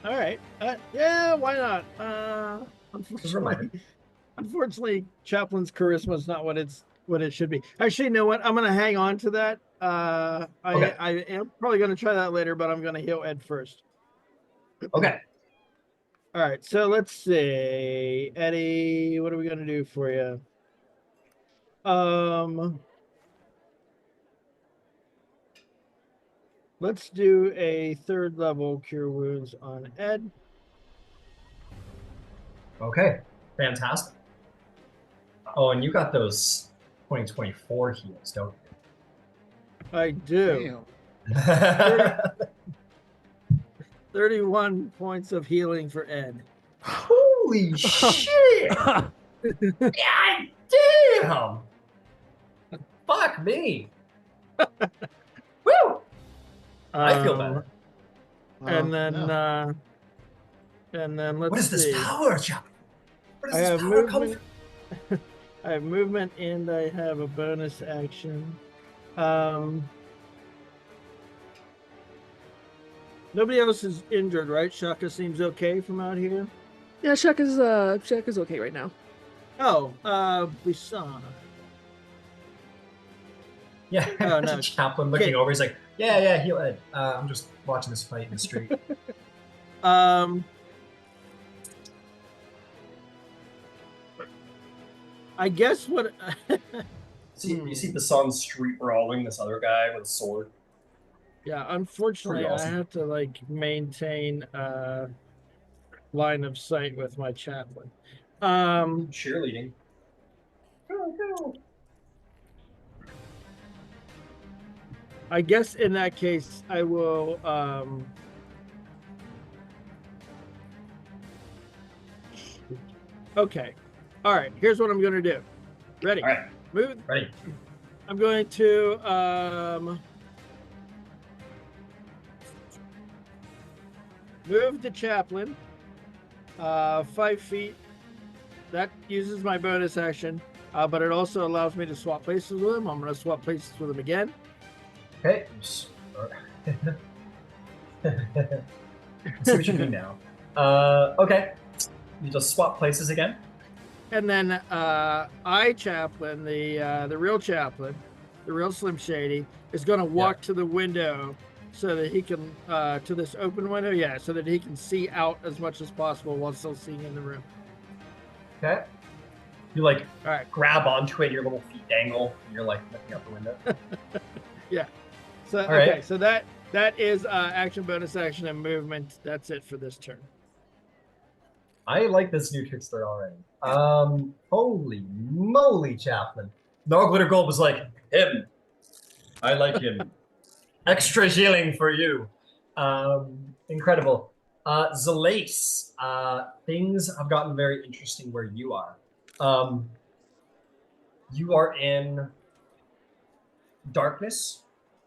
All right. Yeah, why not? Just a reminder. Unfortunately, Chaplin's charisma is not what it should be. Actually, you know what? I'm gonna hang on to that. Okay. I am probably gonna try that later, but I'm gonna heal Ed first. Okay. All right. So let's see, Eddie. What are we gonna do for you? Let's do a 3rd level cure wounds on Ed. Okay. Fantastic. Oh, and you got those 2024 heals, don't I do. Damn. 31 points of healing for Ed. Holy shit! God damn! Fuck me! Woo! I feel better. And then, no. Let's What is this see. power, Chop? Where I does have this power come movement. I have movement, and I have a bonus action. Nobody else is injured, right? Shahka seems okay from out here. Yeah, Shahka's okay right now. Oh, Bisan. Yeah, Oh, no. Chaplain looking Okay. over, he's like, yeah, heal Ed. I'm just watching this fight in the street. I guess what You see the sun street brawling this other guy with a sword. yeah, unfortunately Pretty awesome. I have to like maintain line of sight with my chaplain. Cheerleading. Go. I guess in that case I will okay. All right, here's what I'm going to do. Ready? All right, Move. ready. I'm going to move the chaplain 5 feet. That uses my bonus action, but it also allows me to swap places with him. I'm going to swap places with him again. Okay. See what you do now. Okay. You just swap places again. And then chaplain, the real chaplain, the real Slim Shady, is going to walk to the window so that he can to this open window, so that he can see out as much as possible while still seeing in the room. Okay. You like All right. grab onto it, your little feet dangle, and you're like looking out the window. So All right. okay, so that is action, bonus action, and movement. That's it for this turn. I like this new Kickstarter already. Holy moly, Chaplain. No Glitter Gold was like, him. I like him. Extra healing for you. Incredible. Zalace, things have gotten very interesting where you are. You are in darkness.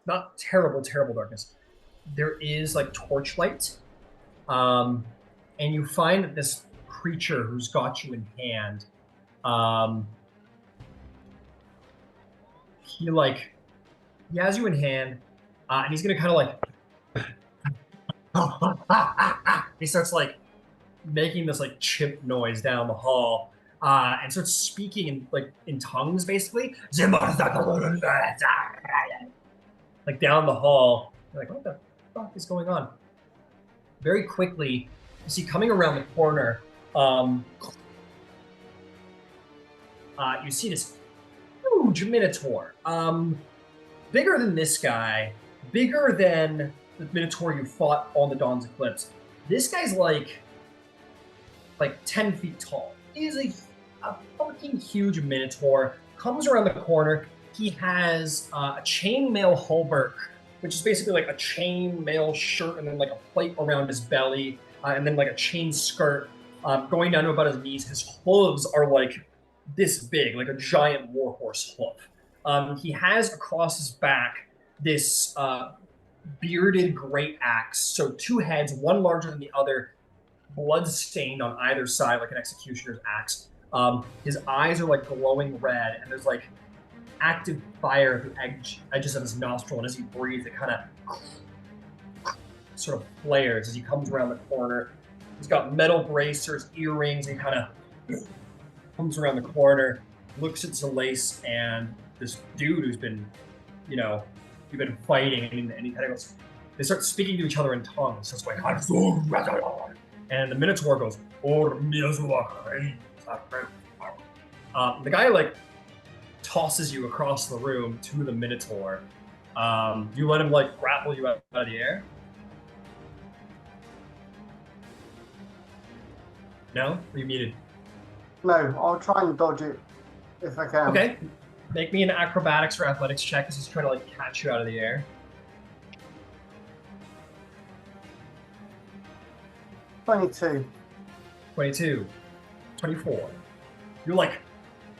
Not terrible, terrible darkness. There is like torchlight. And you find that this creature who's got you in hand, he has you in hand, and he's gonna kind of like he starts like making this like chimp noise down the hall, and starts speaking in tongues basically, like down the hall. You're like, what the fuck is going on? Very quickly, you see coming around the corner, you see this huge minotaur, bigger than this guy, bigger than the minotaur you fought on the Dawn's Eclipse. This guy's like 10 feet tall. He is a fucking huge minotaur. Comes around the corner. He has a chainmail halberd, which is basically like a chainmail shirt and then like a plate around his belly, and then like a chain skirt going down to about his knees. His hooves are like this big, like a giant warhorse hoof. He has across his back this bearded great axe. So 2 heads, one larger than the other, blood stained on either side, like an executioner's axe. His eyes are like glowing red, and there's like active fire at the edges of his nostril, and as he breathes, it kind of sort of flares as he comes around the corner. He's got metal bracers, earrings, and he kind of comes around the corner, looks at Zalace and this dude who's been, you've been fighting, and he kind of goes, they start speaking to each other in tongues. So it's like, and the Minotaur goes, the guy like tosses you across the room to the Minotaur. You let him like grapple you out of the air? No? Are you muted? No, I'll try and dodge it if I can. Okay. Make me an acrobatics or athletics check because he's trying to like catch you out of the air. 22. 22. 24. You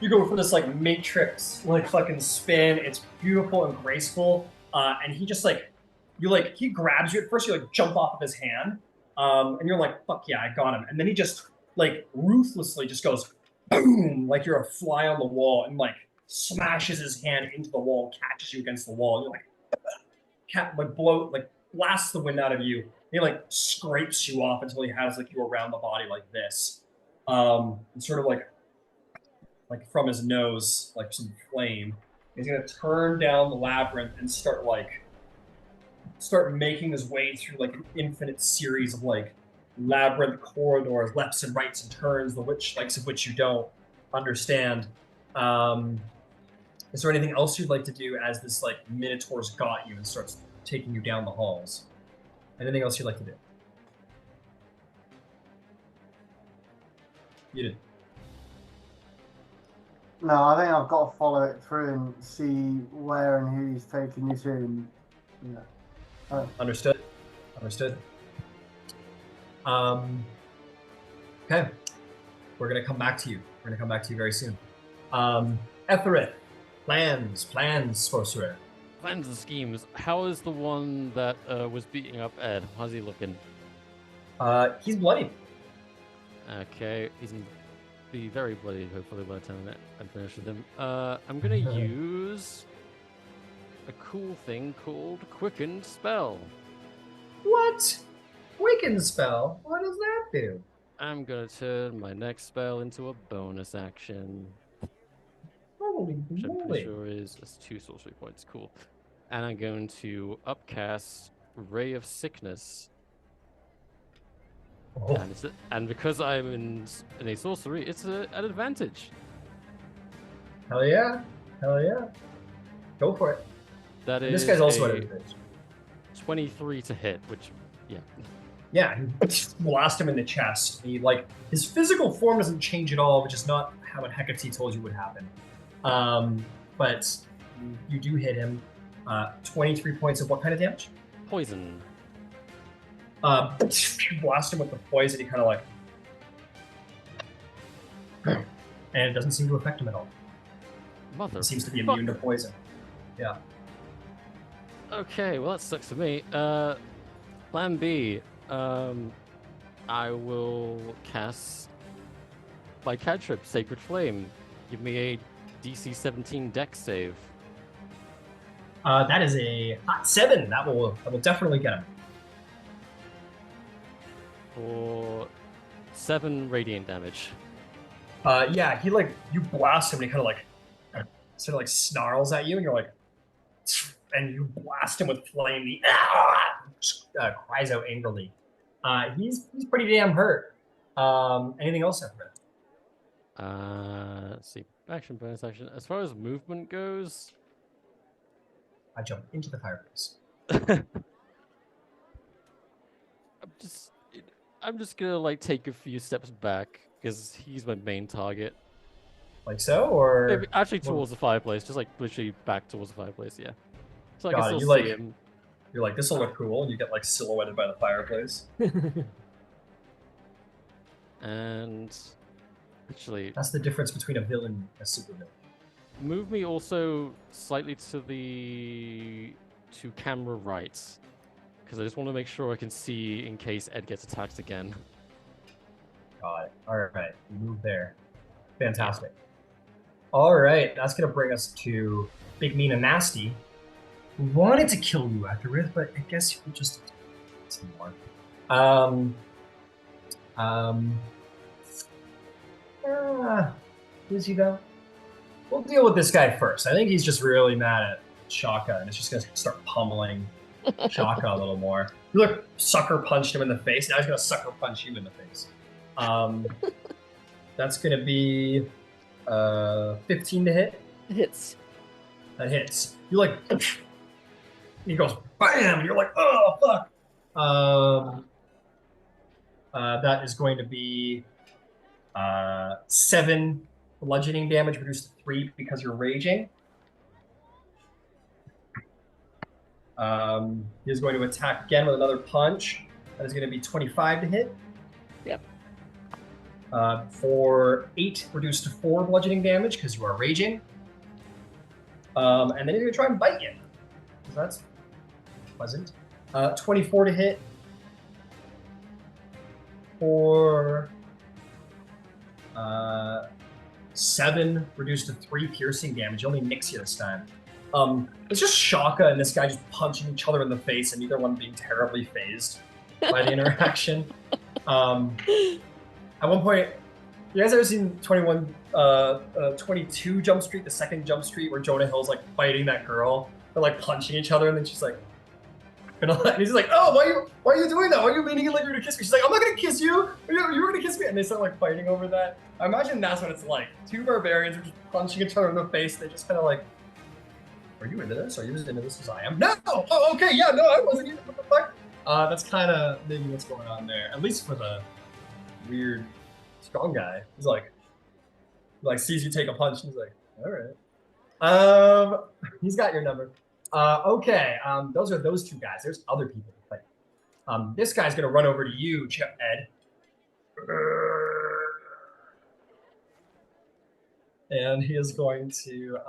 go for this like matrix, like fucking spin. It's beautiful and graceful. And he just he grabs you. At first you like jump off of his hand. And you're like, fuck yeah, I got him. And then he just like ruthlessly just goes boom, like you're a fly on the wall, and like smashes his hand into the wall, catches you against the wall. And you're like, blasts the wind out of you. He like scrapes you off until he has like you around the body like this. And sort of like from his nose, like some flame. He's gonna turn down the labyrinth and start making his way through like an infinite series of like labyrinth corridors, lefts and rights and turns, the likes of which you don't understand. Is there anything else you'd like to do as this like Minotaur's got you and starts taking you down the halls? Anything else you'd like to do? You did. No, I think I've got to follow it through and see where and who he's taking you to. And, Understood. Okay. We're going to come back to you. We're going to come back to you very soon. Ethereth, plans, sorcerer. Plans and schemes. How is the one that was beating up Ed? How's he looking? He's bloody. Okay, he's gonna be very bloody, hopefully, by the time I finish with him. I'm gonna use a cool thing called Quicken Spell. What? Quicken Spell? What does that do? I'm gonna turn my next spell into a bonus action. Holy Which I'm moly. pretty sure is 2 sorcery points. Cool. And I'm going to upcast Ray of Sickness. Oh. And because I'm in a sorcery, it's an advantage. Hell yeah. Go for it. That And is this guy's also at a advantage. 23 to hit, which, yeah. Yeah, you blast him in the chest. He, like, his physical form doesn't change at all, which is not how what Hecate told you would happen. But you do hit him. 23 points of what kind of damage? Poison. You blast him with the poison. He kind of like, and it doesn't seem to affect him at all. Mother. He seems to be immune to poison. Yeah. Okay, well that sucks for me. Plan B. I will cast my cantrip, Sacred Flame. Give me a DC 17 Dex save. That is a hot 7. That will definitely get him. For 7 radiant damage. Yeah, he like you blast him and he kind of like sort of like snarls at you and you're like, and you blast him with flame. He cries out angrily. He's pretty damn hurt. Anything else after that? Let's see. Action, bonus action. As far as movement goes, I jump into the fireplace. I'm just gonna like take a few steps back because he's my main target. Like so, or maybe, actually towards the fireplace, just like literally back towards the fireplace. Yeah. So I can still you see like him. you're like, this will look cool, and you get like silhouetted by the fireplace. And actually, that's the difference between a villain and a supervillain. Move me also slightly to camera right, because I just want to make sure I can see in case Ed gets attacked again. Got it. All right, you move there. Fantastic. All right, that's gonna bring us to Big Mean and Nasty. We wanted to kill you afterwards, but I guess you just some more. Who's he go? We'll deal with this guy first. I think he's just really mad at Shahka, and it's just gonna start pummeling Shahka a little more. You look, sucker punched him in the face. Now he's gonna sucker punch you in the face. That's gonna be 15 to hit. It hits. That hits. You like. He goes bam, and you're like, oh fuck. That is going to be 7 bludgeoning damage, reduced to 3 because you're raging. He is going to attack again with another punch. That is going to be 25 to hit. Yep. For 8, reduced to 4 bludgeoning damage because you are raging. And then he's going to try and bite you. So that's pleasant. 24 to hit. For 7, reduced to 3 piercing damage. He only nicks you this time. It's just Shahka and this guy just punching each other in the face, and neither one being terribly phased by the interaction. At one point, you guys ever seen 22 Jump Street, the second Jump Street, where Jonah Hill's like fighting that girl? They're like punching each other, and then she's like, and he's like, oh, why are you doing that? Why are you leaning in like you're gonna kiss me? She's like, I'm not gonna kiss you. You were gonna kiss me, and they start like fighting over that. I imagine that's what it's like. 2 barbarians are just punching each other in the face. They just kind of like, are you into this? Are you as into this as I am? No. Oh, okay. Yeah. No, I wasn't either. What the fuck? That's kind of maybe what's going on there. At least for the weird strong guy. He's like sees you take a punch, and he's like, all right. He's got your number. Okay, those are those 2 guys. There's other people to fight. This guy's gonna run over to you, Ed. And he is going to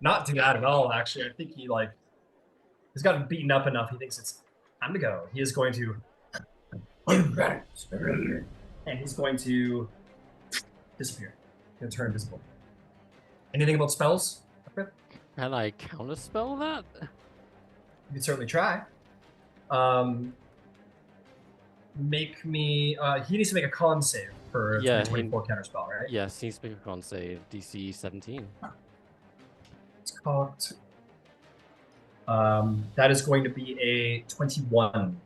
not do that at all, actually. I think he's gotten beaten up enough. He thinks it's time to go. He is going to and he's going to disappear. He's gonna turn invisible. Anything about spells? Can I counterspell that? You can certainly try. Make me. He needs to make a con save for 24 counterspell, right? Yes, he needs to make a con save. DC 17. It's cocked. That is going to be a 21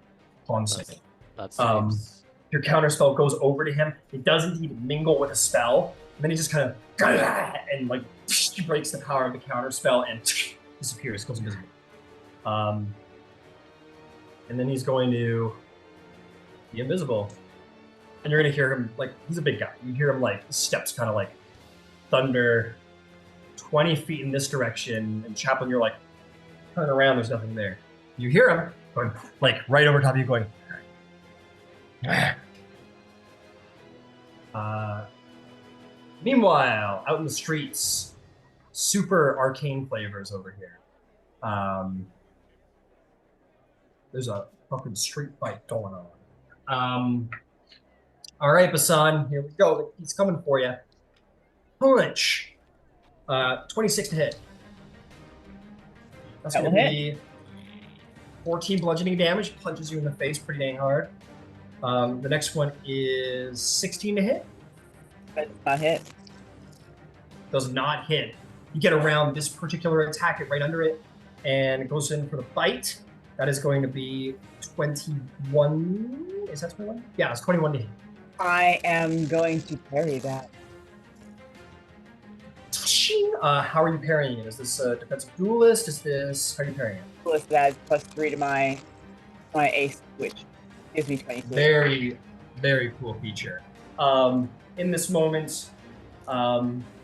con save. That's your counterspell goes over to him. It does indeed mingle with a spell. And then he just kind of and like breaks the power of the counterspell and he disappears, goes invisible. And then he's going to be invisible. And you're going to hear him, like, he's a big guy. You hear him, like, steps kind of like thunder 20 feet in this direction. And Chaplain, you're like, turn around, there's nothing there. You hear him going, like, right over top of you going, meanwhile, out in the streets, super arcane flavors over here. There's a fucking street fight going on. All right, Bisan, here we go. He's coming for you. Punch. 26 to hit. That's going to be 14 bludgeoning damage. Punches you in the face pretty dang hard. The next one is 16 to hit. Does not hit. Does not hit. You get around this particular attack, it right under it, and it goes in for the bite. That is going to be 21. Is that 21? Yeah, it's 21 to hit. I am going to parry that. How are you parrying it? Is this a defensive duelist? Is this, how are you parrying it? Duelist adds +3 to my ace, which gives me 22. Very, very cool feature. In this moment,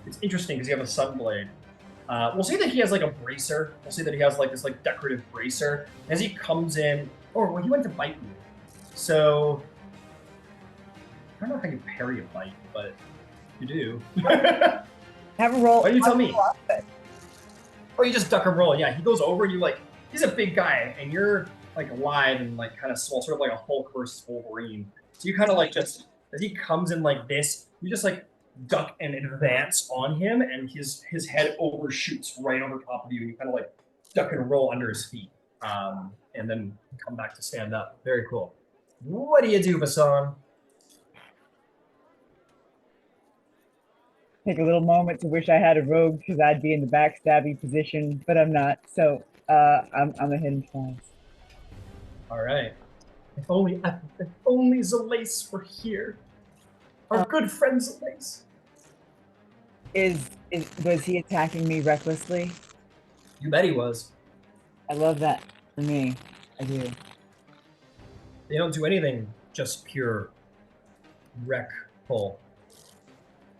it's interesting because you have a Sunblade. We'll say that he has like a bracer. We'll say that he has like this like decorative bracer. As he comes in, well, he went to bite you. So I don't know how you parry a bite, but you do. Have a roll. Why do you tell me? Or you just duck and roll. Yeah, he goes over and you like, he's a big guy and you're like alive and like kind of small, sort of like a Hulk versus Wolverine. So you kind of like just, as he comes in like this, you just like duck and advance on him and his head overshoots right over top of you. You kind of like duck and roll under his feet and then come back to stand up. Very cool. What do you do, Bisan? Take a little moment to wish I had a rogue because I'd be in the backstabbing position, but I'm not. So I'm a hidden flash. All right. If only Zalace were here. Our good friend Zalace. Was he attacking me recklessly? You bet he was. I love that for me. I do. They don't do anything just pure wreckful.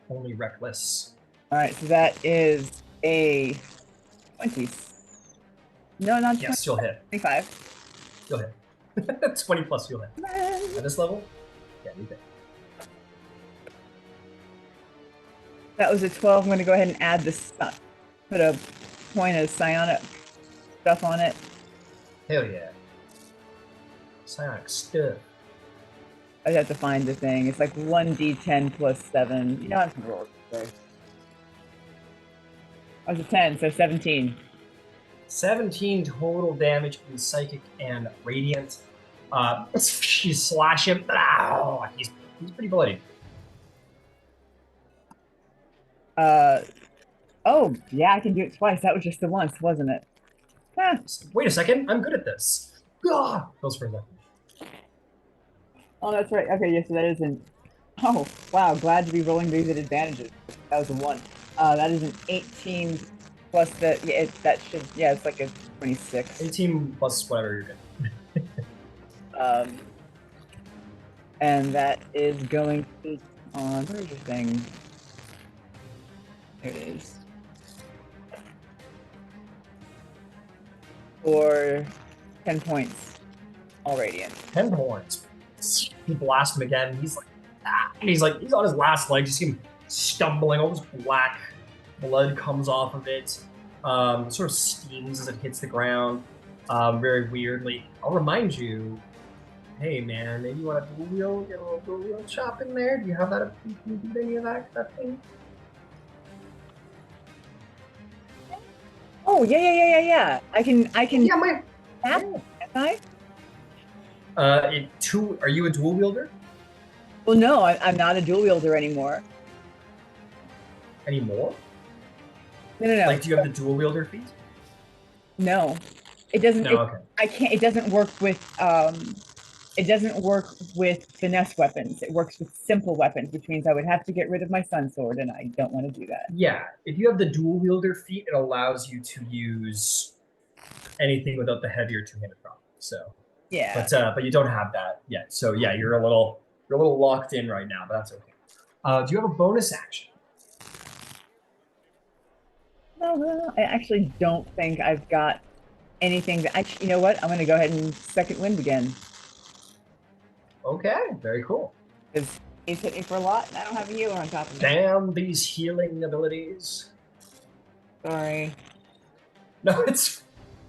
Only reckless. All right, so that is a 20. No, not 20. Yes, you'll hit. 25. You'll hit. 20 plus you'll hit. At this level? Yeah, you hit. That was a 12. I'm going to go ahead and add this. Put a point of psionic stuff on it. Hell yeah. Psionic stuff. I'd have to find the thing. It's like 1d10 plus 7. You know, I'm going to roll it. That was a 10, so 17. 17 total damage in psychic and radiant. You slash him. Oh, he's pretty bloody. Oh, yeah, I can do it twice. That was just the once, wasn't it? Huh. Wait a second. I'm good at this. Ah, goes for a second. Oh, that's right. Okay, yes, so that isn't. Oh, wow. Glad to be rolling these at advantages. That was a 1. That is an 18 plus the. Yeah, that should. Yeah, it's like a 26. 18 plus whatever you're getting. And that is going to be on. Where's your thing? There it is. For 10 points. All radiant. 10 points. You blast him again. He's like, and he's on his last leg. You see him stumbling. All this black blood comes off of it. Sort of steams as it hits the ground. Very weirdly. I'll remind you. Hey man, maybe you want a dual wheel? Get a little dual wheel chop in there. Do you have that? Can you do any of that thing? Oh yeah. I can. Yeah, my. Can I? Are you a dual wielder? Well, no, I'm not a dual wielder anymore. Anymore? No. Like, do you have the dual wielder feat? No, it doesn't. No, okay. I can't. It doesn't work with. It doesn't work with finesse weapons. It works with simple weapons, which means I would have to get rid of my sun sword, and I don't want to do that. Yeah, if you have the dual wielder feat, it allows you to use anything without the heavier two-handed problem. So Yeah. but you don't have that yet. So yeah, you're a little locked in right now, but that's okay. Do you have a bonus action? No, I actually don't think I've got anything that you know what? I'm going to go ahead and second wind again. Okay, very cool. Because he's hit me for a lot, and I don't have a healer on top of me. Damn these healing abilities. Sorry. No,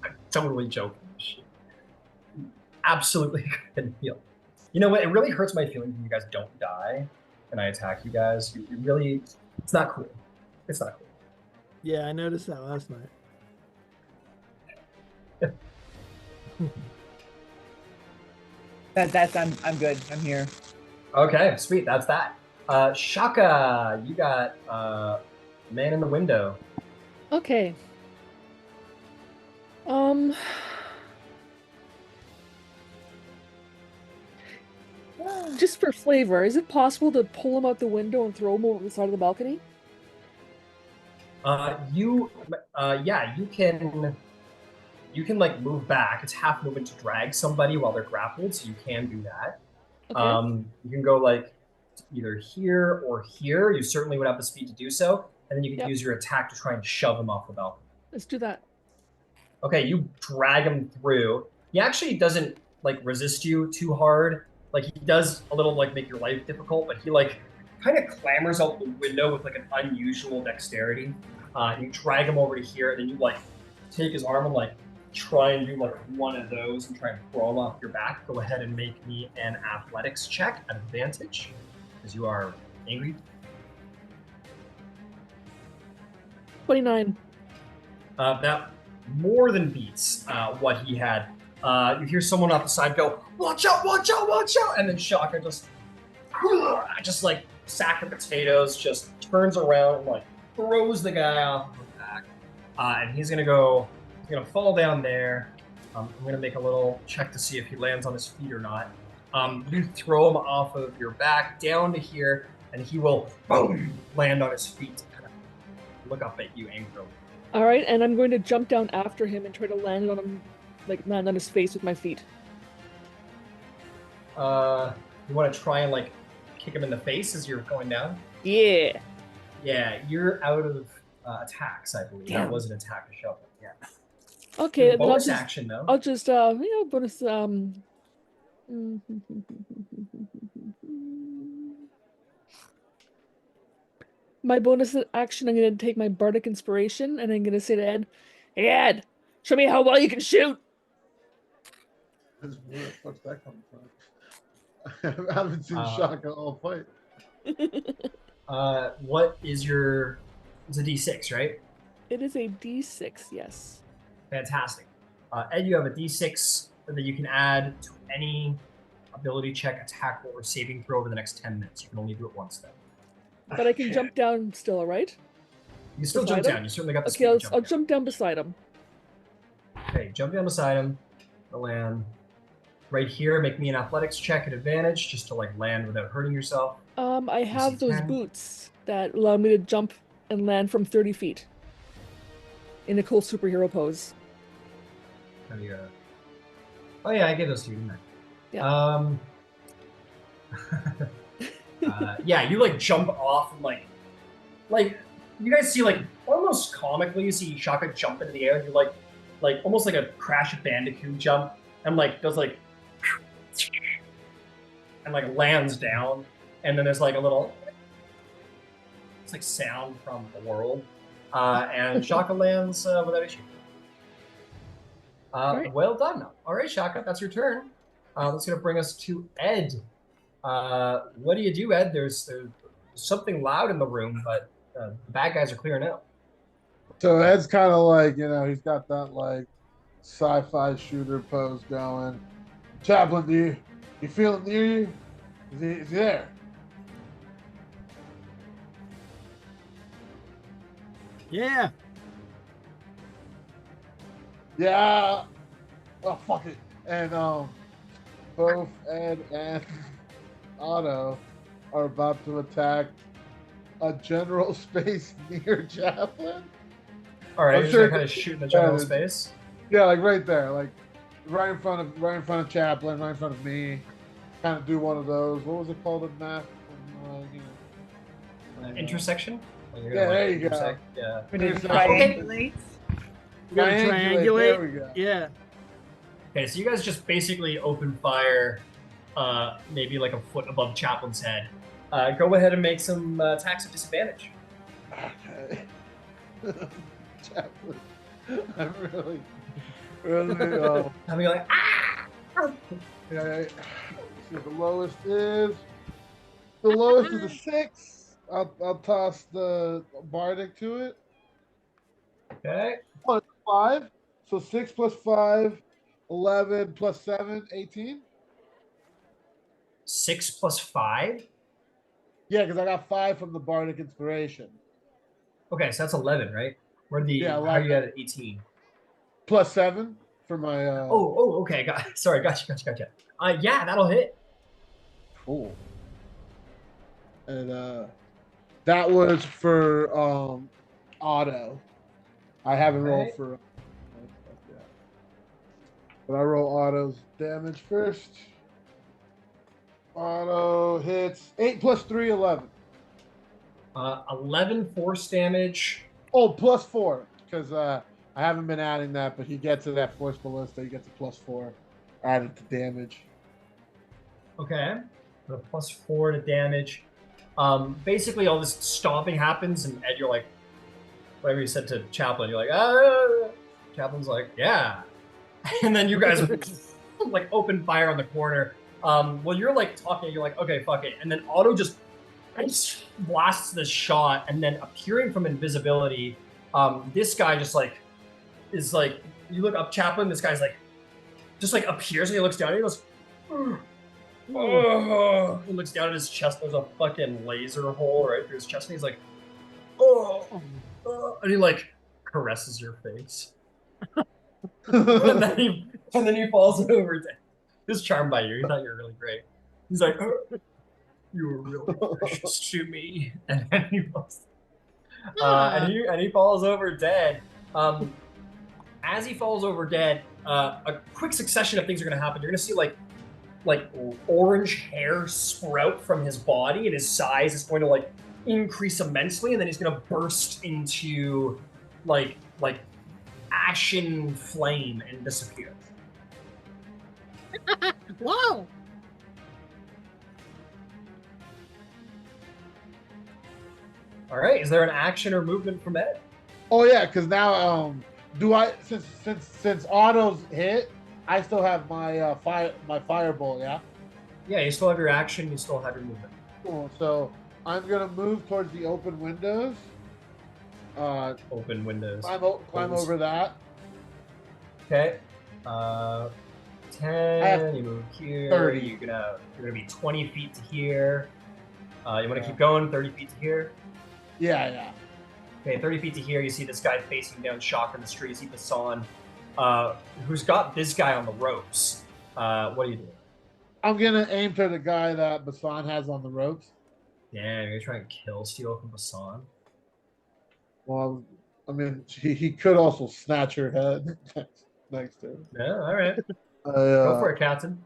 I'm totally joking. Absolutely couldn't heal. You know what? It really hurts my feelings when you guys don't die and I attack you guys. You really, it's not cool. It's not cool. Yeah, I noticed that last night. That's I'm good. I'm here. Okay, sweet. That's that. Shahka, you got man in the window. Okay. Just for flavor, is it possible to pull him out the window and throw him over the side of the balcony? Yeah, you can like move back. It's half movement to drag somebody while they're grappled, so you can do that. Okay. You can go like either here or here. You certainly would have the speed to do so, and then you can use your attack to try and shove him off the balcony. Let's do that. Okay, you drag him through. He actually doesn't like resist you too hard. Like he does a little like make your life difficult, but he like kind of clambers out the window with like an unusual dexterity. You drag him over to here, and then you like take his arm and like try and do like one of those and try and throw him off your back. Go ahead and make me an athletics check at advantage, because you are angry. 29. That more than beats what he had. You hear someone off the side go, "Watch out! Watch out! Watch out!" And then Shahka just like sack of potatoes, just turns around and like throws the guy off the back, and he's gonna fall down there. I'm gonna make a little check to see if he lands on his feet or not. You throw him off of your back down to here, and he will boom land on his feet, kind of look up at you angrily. All right, and I'm going to jump down after him and try to land on him, like land on his face with my feet. You want to try and like kick him in the face as you're going down? Yeah. Yeah, you're out of attacks, I believe. Damn. That was an attack to shove it. Yeah. Okay, then bonus action though. I'll just bonus my bonus action, I'm going to take my bardic inspiration and I'm going to say to Ed, "Hey Ed, show me how well you can shoot." Where the fuck's that coming from? I haven't seen Shahka all fight. What is your... It's a D6, right? It is a D6, yes. Fantastic. Ed, you have a D6 that you can add to any ability check, attack, or saving throw over the next 10 minutes. You can only do it once then. But I can jump down still, right? You can still jump down. You certainly got the speed. Okay, I'll jump down beside him. Okay, jump down beside him. Land right here. Make me an athletics check at advantage, just to like land without hurting yourself. I have those boots that allow me to jump and land from 30 feet in a cool superhero pose. Oh yeah, I gave those to you, didn't I? Yeah. Yeah, you like jump off and like you guys see like almost comically, you see Shahka jump into the air. You're like almost like a Crash Bandicoot jump, and like does like and like lands down, and then there's like a little it's like sound from the world, and Shahka lands without issue. Right. Well done. All right, Shahka, that's your turn. That's gonna bring us to Ed. What do you do, Ed? There's something loud in the room, but the bad guys are clearing out. So Ed's kind of like, he's got that like sci-fi shooter pose going. Chaplain, do you feel it near you? Is he there? Yeah. Yeah. Oh, fuck it. And both Ed and Otto are about to attack a general space near Chaplin. All right, I'm you're sure just kind of shooting the general it's- space. Yeah, like right there, like right in front of Chaplin, right in front of me. Kind of do one of those. What was it called in math? Intersection. Like you're Yeah, gonna, like, there you go. intersect. Yeah. When it Intersection. triangulates. You gotta Triangulate, there we triangulate. go. Yeah. Okay, so you guys just basically open fire, maybe like a foot above Chaplin's head. Go ahead and make some attacks at disadvantage. Okay. Chaplin. I'm really. I mean, like, ah! Yeah. See what the lowest is. The lowest is a 6. I'll toss the Bardic to it. Okay. 5. So 6 plus 5, 11 plus 7, 18. 6 plus 5. Yeah, because I got 5 from the Bardic Inspiration. Okay, so that's 11, right? Where the Yeah, how you 11. at 18? Plus 7 for my. Okay. Sorry, gotcha. Yeah, that'll hit. Cool. And that was for Otto. I haven't rolled Okay. for. But I roll Otto's damage first. Otto hits 8 plus 3, 11. 11 force damage. Oh, plus 4 because I haven't been adding that, but he gets it at force ballista. He gets a plus 4 added to damage. Okay. The plus 4 to damage. Basically, all this stomping happens, and Ed, you're like, whatever you said to Chaplin, you're like, ah. Chaplin's like, yeah. And then you guys like open fire on the corner. Well, you're like talking, you're like, okay, fuck it. And then Otto just blasts this shot, and then appearing from invisibility, this guy just like is like, you look up Chaplin, this guy's like, just like appears and he looks down and he goes, oh. He looks down at his chest. There's a fucking laser hole right through his chest, and he's like, oh. And he like caresses your face. and then he falls over dead. He was charmed by you. He thought you were really great. He's like, you were really precious to me. And then he falls. And he falls over dead. As he falls over dead, a quick succession of things are going to happen. You're going to see like orange hair sprout from his body, and his size is going to like increase immensely, and then he's going to burst into like ashen flame and disappear. Whoa! All right, is there an action or movement from Ed? Oh yeah, because now do I since Otto's hit, I still have my firebolt, yeah? Yeah, you still have your action, you still have your movement. Cool. So I'm gonna move towards the open windows. Open windows. Climb over that. Okay. 10, you move here. 30. You're gonna be 20 feet to here. You wanna keep going, 30 feet to here? Yeah. Okay, 30 feet to here, you see this guy facing down Shahka in the street. You see Bisan, who's got this guy on the ropes. What are you doing? I'm gonna aim for the guy that Bisan has on the ropes. Yeah, you're gonna try and kill Steel from Bisan. Well, I mean, he could also snatch her head next to him. Yeah, all right. Go for it, Captain.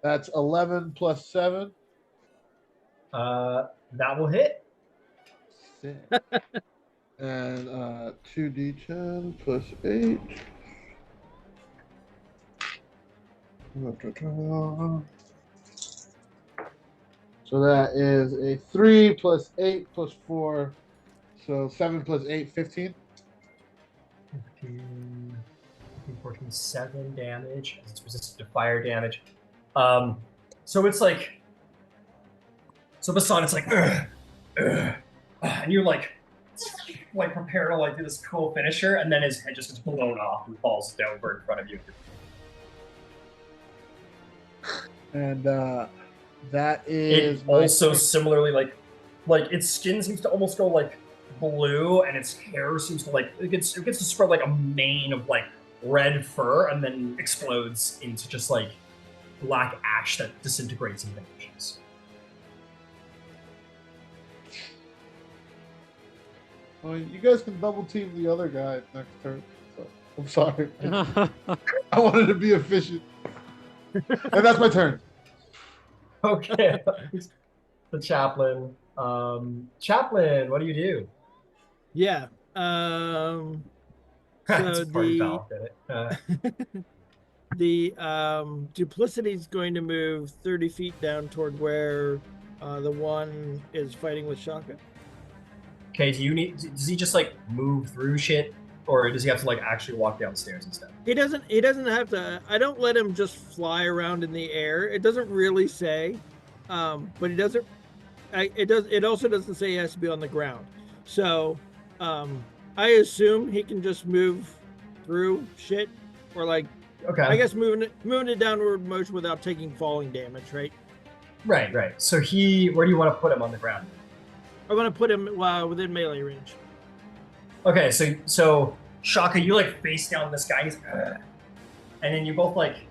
That's 11 plus 7. That will hit. 6. And 2d10 plus 8. So that is a 3 plus 8 plus 4. So 7 plus 8, 15. 15, 14, 7 damage. It's resistant to fire damage. So it's like, so Bisan, it's like, and you're like prepare to like do this cool finisher, and then his head just gets blown off and falls over in front of you. And that is It also similarly like its skin seems to almost go like blue, and its hair seems to like it gets to spread like a mane of like red fur and then explodes into just like black ash that disintegrates and vanishes. Well, you guys can double team the other guy next turn. So, I'm sorry. I wanted to be efficient. And that's my turn. Okay. The chaplain. Chaplain, what do you do? Yeah. That's So a party foul, get it? the duplicity is going to move 30 feet down toward where the one is fighting with Shahka. Okay, does he just like move through shit? Or does he have to like actually walk downstairs instead? He doesn't have to. I don't let him just fly around in the air. It doesn't really say, but he doesn't. It also doesn't say he has to be on the ground. So I assume he can just move through shit, or like, Okay. I guess moving it downward motion without taking falling damage, right? Right. So where do you want to put him on the ground? I'm gonna put him within melee range. Okay, so Shahka, you like face down this guy, and then you both like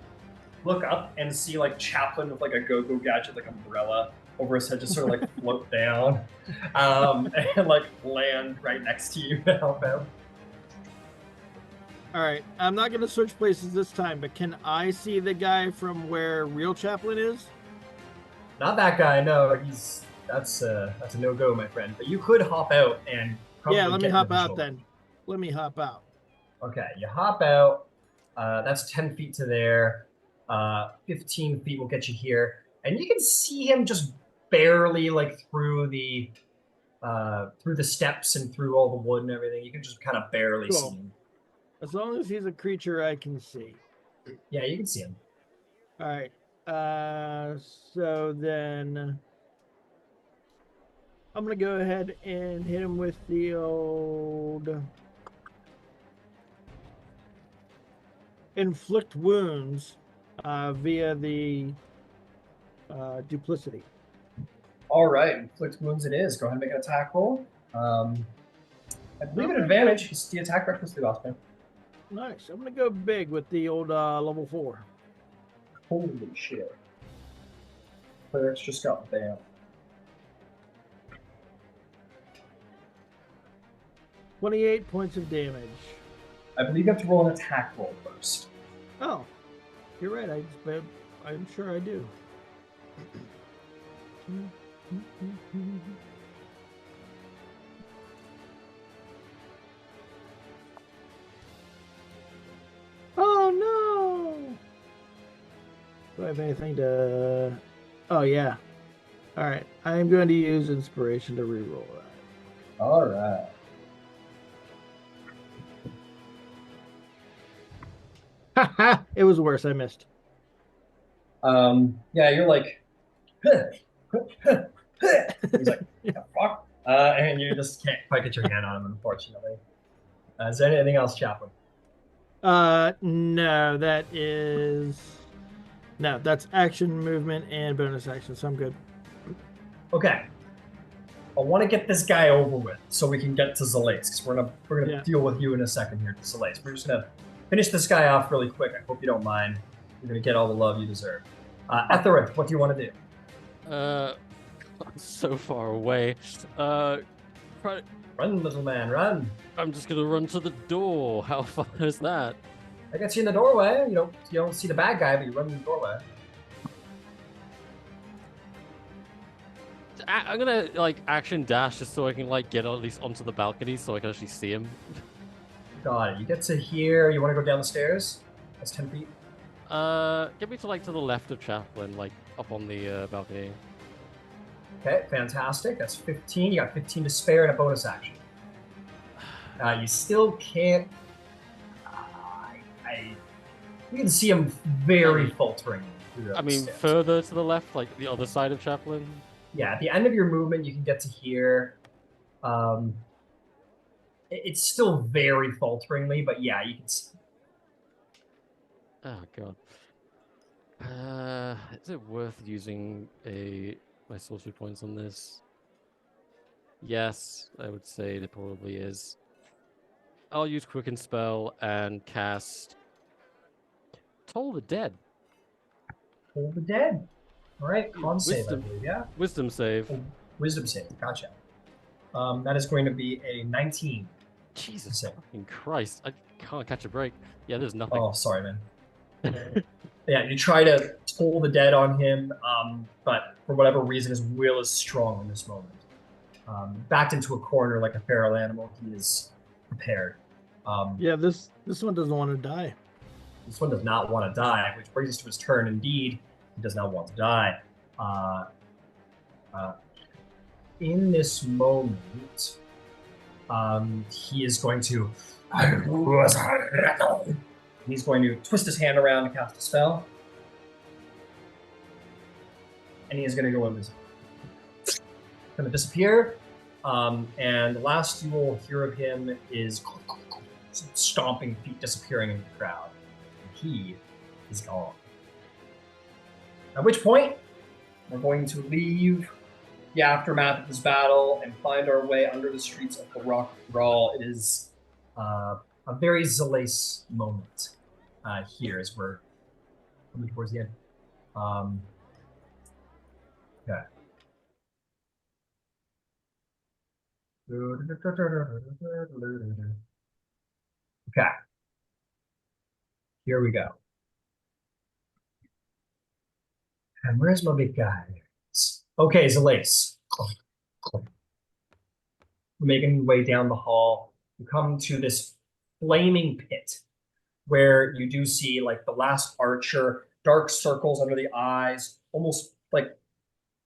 look up and see like Chaplin with like a go-go gadget, like umbrella over his head, just sort of like float down, and like land right next to you to help him. All right, I'm not gonna switch places this time, but can I see the guy from where real Chaplin is? Not that guy. No, that's a no-go, my friend. But you could hop out and yeah. Let me hop out then. Let me hop out. Okay, you hop out. That's 10 feet to there. 15 feet will get you here, and you can see him just barely like through the steps and through all the wood and everything. You can just kind of barely see him. As long as he's a creature I can see. Yeah, you can see him. All right. So then I'm gonna go ahead and hit him with the old inflict wounds via the duplicity. All right, inflict wounds it is. Go ahead and make an attack roll. I believe an advantage is the attack recklessly last time. Nice. I'm gonna go big with the old level 4. Holy shit. Cleric's just got banned. $28 points of damage. I believe you have to roll an attack roll first. Oh, you're right. I'm sure I do. Oh no! Do I have anything to... Oh yeah. Alright, I'm going to use inspiration to reroll that. Alright. Haha! It was worse, I missed. Yeah, you're like... He's like, the fuck? And you just can't quite get your hand on him, unfortunately. Is there anything else, Chaplain? No, that's action, movement, and bonus action, so I'm good. Okay. I want to get this guy over with so we can get to Zalace, because we're gonna deal with you in a second here to Zalace. We're just gonna finish this guy off really quick. I hope you don't mind. You're gonna get all the love you deserve. Etherith, what do you want to do? I'm so far away. Run, little man, run. I'm just gonna run to the door. How far is that? I got you in the doorway. You don't see the bad guy, but you run in the doorway. I'm gonna like action dash just so I can like get at least onto the balcony so I can actually see him. Got it. You get to here. You want to go down the stairs? That's 10 feet. Get me to like to the left of Chaplain, like up on the balcony. Okay, fantastic. That's 15. You got 15 to spare and a bonus action. You still can't. You can see him very faltering. I mean, further to the left, like the other side of Chaplain. Yeah, at the end of your movement, you can get to here. It's still very falteringly, but yeah, you can see. Oh god. Is it worth using my sorcery points on this? Yes, I would say it probably is. I'll use Quicken Spell and cast Toll the dead. Toll the dead. All right, con save, I Wisdom. believe, yeah? Wisdom save. Oh, wisdom save, gotcha. That is going to be a 19. Jesus Save. fucking Christ. I can't catch a break. Yeah, there's nothing. Oh, sorry, man. Yeah, you try to toll the dead on him, but for whatever reason, his will is strong in this moment. Backed into a corner like a feral animal, he is prepared. Yeah, this one doesn't want to die. This one does not want to die, which brings us to his turn. Indeed, he does not want to die. In this moment, he is going to. He's going to twist his hand around to cast a spell. And he is going to go invisible. Going to disappear. And the last you will hear of him is stomping feet disappearing into the crowd. And he is gone. At which point, we're going to leave the aftermath of this battle and find our way under the streets of the Rock Brawl. It is a very Zalace moment here as we're coming towards the end. Okay. Okay. Here we go. And where's my big guy? Okay, Zalace. Making your way down the hall, you come to this flaming pit where you do see like the last archer, dark circles under the eyes, almost like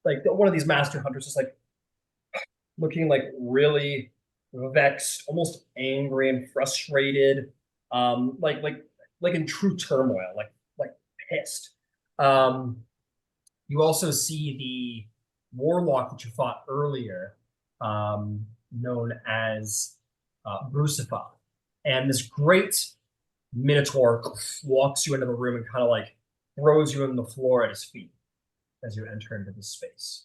one of these master hunters is like looking like really vexed, almost angry and frustrated, like in true turmoil, like pissed. You also see the warlock that you fought earlier, known as Brucifer. And this great minotaur walks you into the room and kind of like throws you on the floor at his feet as you enter into this space.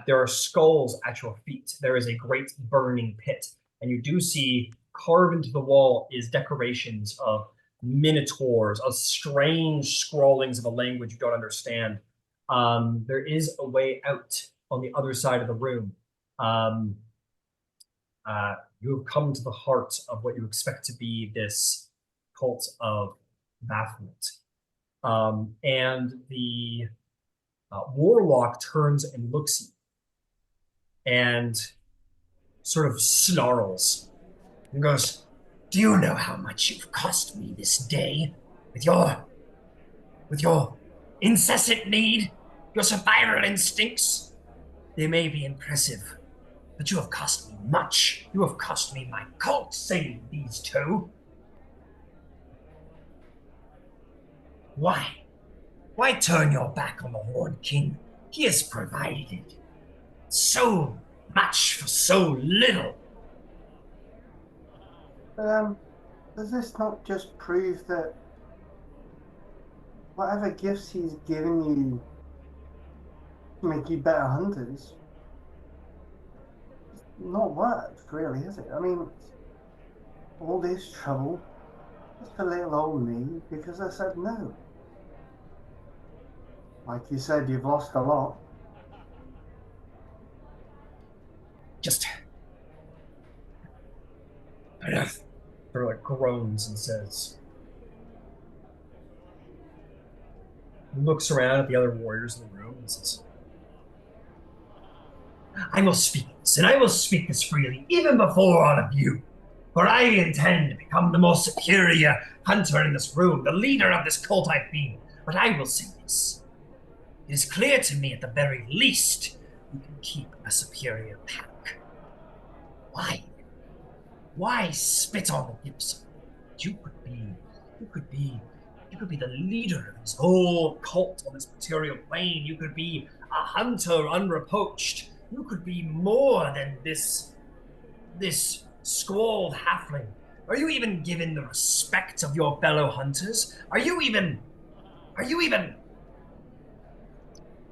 There are skulls at your feet. There is a great burning pit. And you do see carved into the wall is decorations of minotaurs, of strange scrawlings of a language you don't understand. There is a way out on the other side of the room. You have come to the heart of what you expect to be this cult of Baphomet. And the warlock turns and looks at you and sort of snarls and goes, "Do you know how much you've cost me this day with your incessant need, your survival instincts? They may be impressive, but you have cost me much. You have cost me my cult, save these two. Why? Why turn your back on the Horned King? He has provided so much for so little." Does this not just prove that whatever gifts he's given you to make you better hunters, it's not worked, really, is it? I mean, all this trouble just for little old me because I said no. Like you said, you've lost a lot. Just sort of like groans and says, looks around at the other warriors in the room and says, "I will speak this, and I will speak this freely, even before all of you. For I intend to become the most superior hunter in this room, the leader of this cult I've been. But I will say this. It is clear to me, at the very least, you can keep a superior pack. Why? Why spit on the Gibson? You could be the leader of this whole cult on this material plane. You could be a hunter unreproached. You could be more than this squalled halfling. Are you even given the respect of your fellow hunters?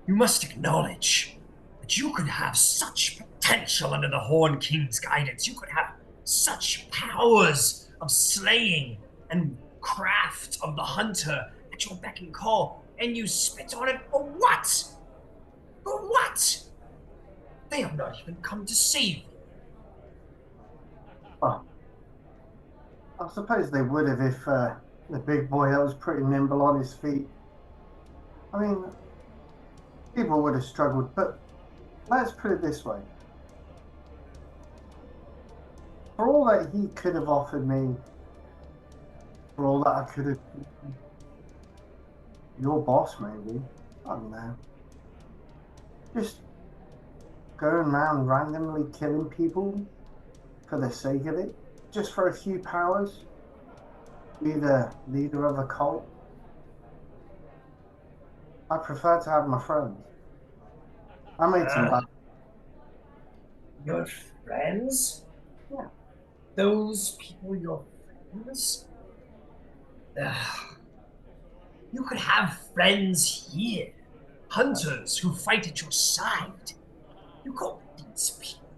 You must acknowledge that you could have such potential under the Horned King's guidance. You could have such powers of slaying and craft of the hunter at your beck and call, and you spit on it for what? For what? They have not even come to save you. Oh, I suppose they would have if the big boy that was pretty nimble on his feet. I mean, people would have struggled, but let's put it this way. For all that he could have offered me, for all that I could have, your boss maybe, I don't know, just going around randomly killing people for the sake of it, just for a few powers, be the leader of a cult. I prefer to have my friends. I made some bad. Your friends? Yeah. Those people, your friends? Ugh. You could have friends here, hunters who fight at your side. You call these people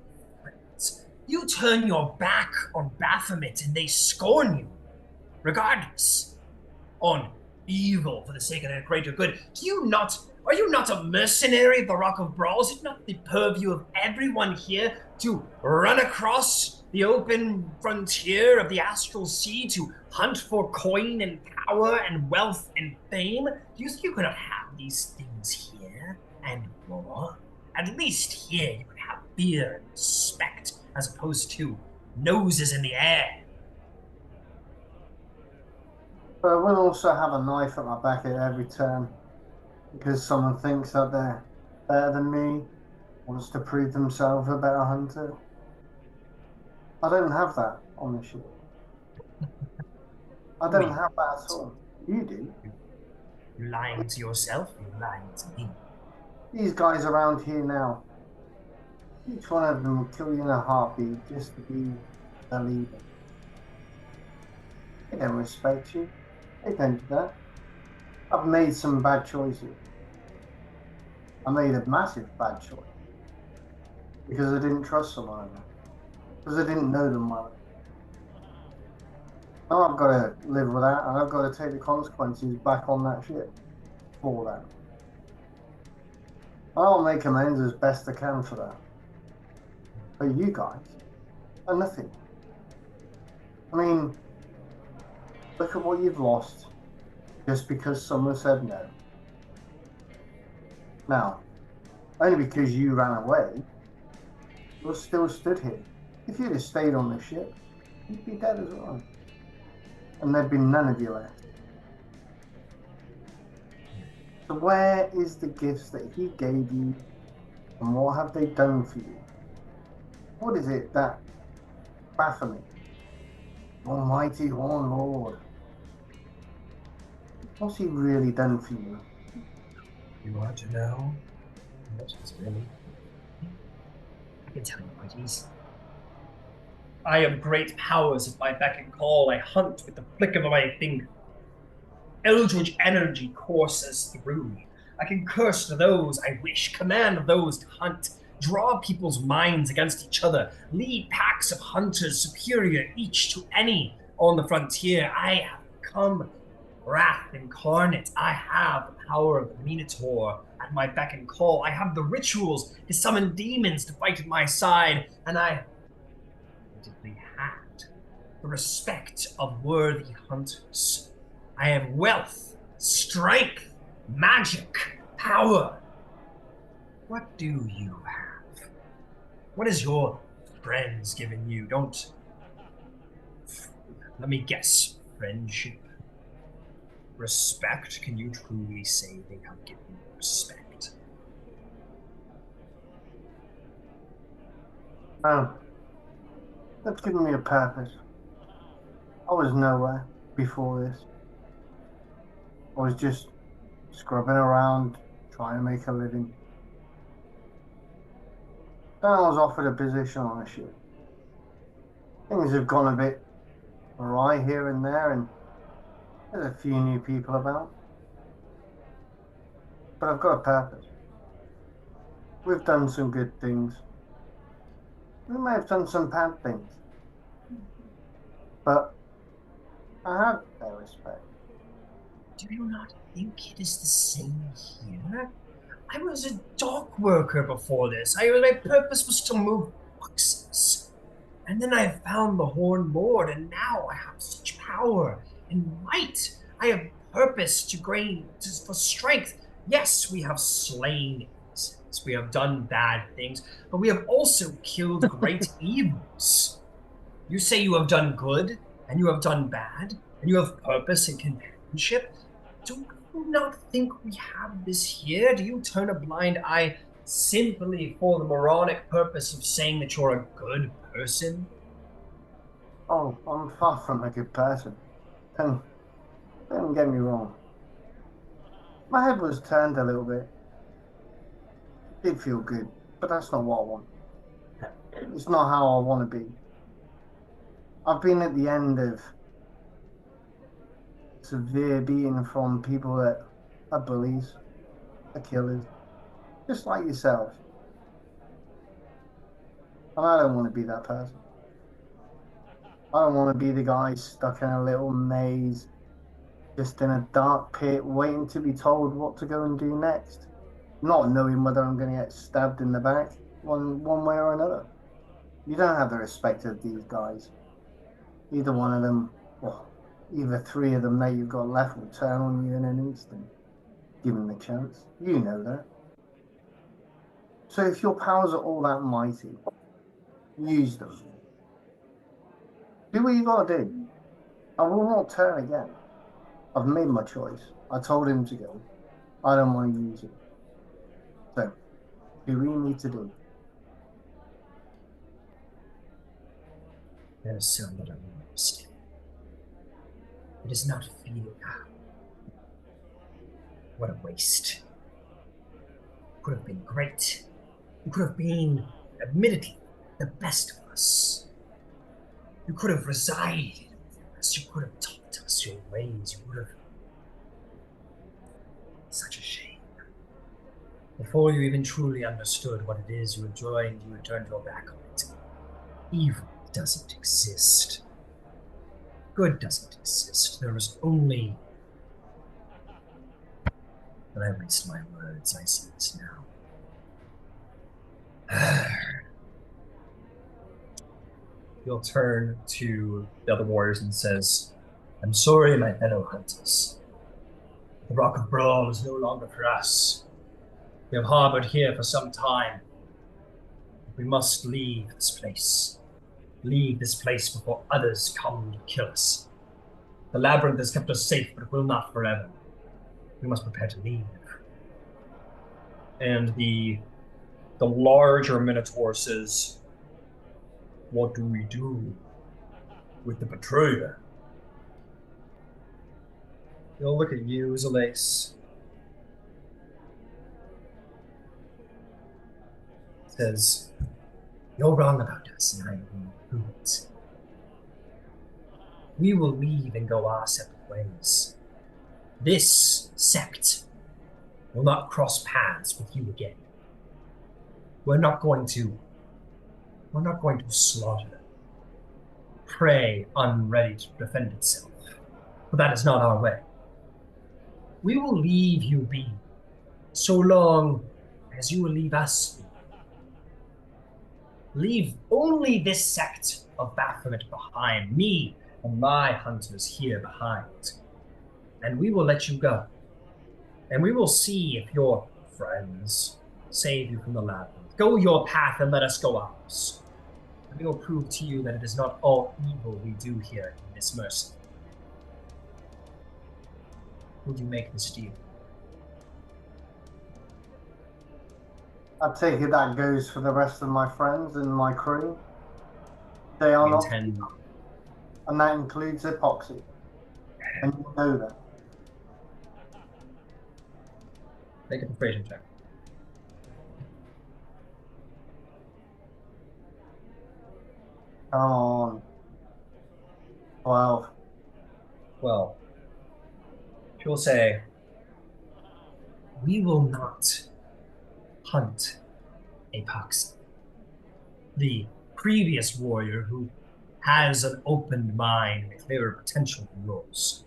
friends. You turn your back on Baphomet and they scorn you, regardless, on evil for the sake of their greater good. Are you not a mercenary of the Rock of Brawl? Is it not the purview of everyone here to run across the open frontier of the astral sea to hunt for coin and power and wealth and fame? Do you think you could have these things here and more? At least here you could have fear and respect as opposed to noses in the air. But I will also have a knife at my back at every turn because someone thinks that they're better than me, wants to prove themselves a better hunter. I don't have that on the ship. I don't have that at all. You do. You're lying to yourself, you're lying to me. These guys around here now, each one of them will kill you in a heartbeat just to be the leader. They don't respect you. They don't do that. I've made some bad choices. I made a massive bad choice because I didn't trust someone enough, because I didn't know them well. Now I've got to live with that, and I've got to take the consequences back on that ship for that. I'll make amends as best I can for that. But you guys are nothing. I mean, look at what you've lost just because someone said no. Now, only because you ran away, you're still stood here. If you'd have stayed on the ship, you'd be dead as well. And there'd be none of you left. So where is the gifts that he gave you, and what have they done for you? What is it that Baphomet, Almighty Horn Lord, what's he really done for you? You want to know what is really? I can tell you quite easily. I have great powers at my beck and call. I hunt with the flick of my finger. Eldritch energy courses through me. I can curse those I wish, command those to hunt, draw people's minds against each other, lead packs of hunters superior each to any on the frontier. I have become wrath incarnate. I have the power of the Minotaur at my beck and call. I have the rituals to summon demons to fight at my side, and I repeatedly had the respect of worthy hunters. I have wealth, strength, magic, power. What do you have? What has your friends given you? Don't. Let me guess. Friendship. Respect? Can you truly say they have given you respect? Oh, that's given me a purpose. I was nowhere before this. I was just scrubbing around, trying to make a living. Then I was offered a position on a ship. Things have gone a bit awry here and there, and there's a few new people about. But I've got a purpose. We've done some good things. We may have done some bad things. But I have their respect. Do you not think it is the same here? I was a dock worker before this. My purpose was to move boxes. And then I found the Horn Lord, and now I have such power and might. I have purpose to gain for strength. Yes, we have slain innocents. We have done bad things, but we have also killed great evils. You say you have done good, and you have done bad, and you have purpose and companionship. Do you not think we have this here? Do you turn a blind eye simply for the moronic purpose of saying that you're a good person? Oh, I'm far from a good person. Don't get me wrong. My head was turned a little bit. It did feel good, but that's not what I want. It's not how I want to be. I've been at the end of severe beating from people that are bullies, are killers, just like yourselves. And I don't want to be that person. I don't want to be the guy stuck in a little maze, just in a dark pit, waiting to be told what to go and do next, not knowing whether I'm going to get stabbed in the back one way or another. You don't have the respect of these guys. Either one of them, or either three of them that you've got left will turn on you in an instant. Give them the chance. You know that. So if your powers are all that mighty, use them. Do what you gotta do. I will not turn again. I've made my choice. I told him to go. I don't want to use it. So, do what you need to do. There is so little you understand. It is not feeling. What a waste. It could have been great. You could have been, admittedly, the best of us. You could have resided with us. You could have taught us your ways. You would have. Such a shame. Before you even truly understood what it is you had joined, you had turned your back on it. Evil doesn't exist. Good doesn't exist. There is only. But I waste my words. I see this now. He'll turn to the other warriors and says, I'm sorry, my fellow hunters. The Rock of Brawl is no longer for us. We have harbored here for some time. We must leave this place. Leave this place before others come to kill us. The labyrinth has kept us safe, but it will not forever. We must prepare to leave. And the larger Minotaur says, what do we do with the betrayer? He'll look at you, Zalace. Says, you're wrong about us, and I am prudent. We will leave and go our separate ways. This sect will not cross paths with you again. We're not going to slaughter prey unready to defend itself. But that is not our way. We will leave you be, so long as you will leave us be. Leave only this sect of Baphomet behind, me and my hunters here behind. And we will let you go. And we will see if your friends save you from the labyrinth. Go your path and let us go ours. And we will prove to you that it is not all evil we do here in this mercy. Would you make this deal? I take it that goes for the rest of my friends and my crew. They are not, and that includes Epoxy. And you know that. Make a persuasion check. Come on. 12. Well, she'll say, we will not hunt Epoxy. The previous warrior who has an open mind and a clearer potential than yours.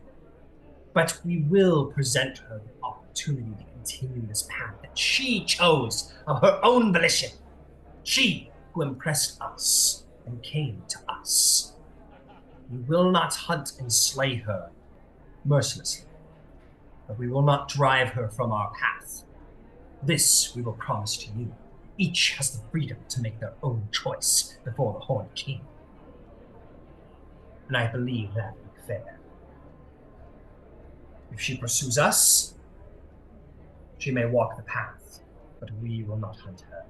But we will present her the opportunity to continue this path that she chose of her own volition. She who impressed us and came to us. We will not hunt and slay her mercilessly, but we will not drive her from our path. This we will promise to you. Each has the freedom to make their own choice before the Horned King. And I believe that to be fair. If she pursues us, she may walk the path, but we will not hunt her.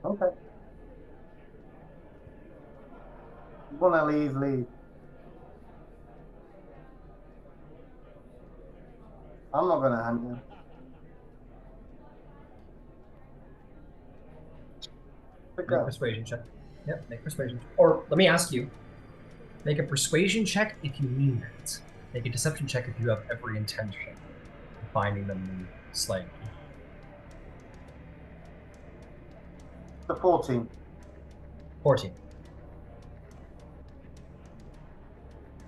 Okay. You want to leave, leave. I'm not going to hunt you. Make a persuasion check. Yep, make a persuasion check. Or let me ask you, make a persuasion check if you mean it. Make a deception check if you have every intention of finding them and slaying them. The 14. 14.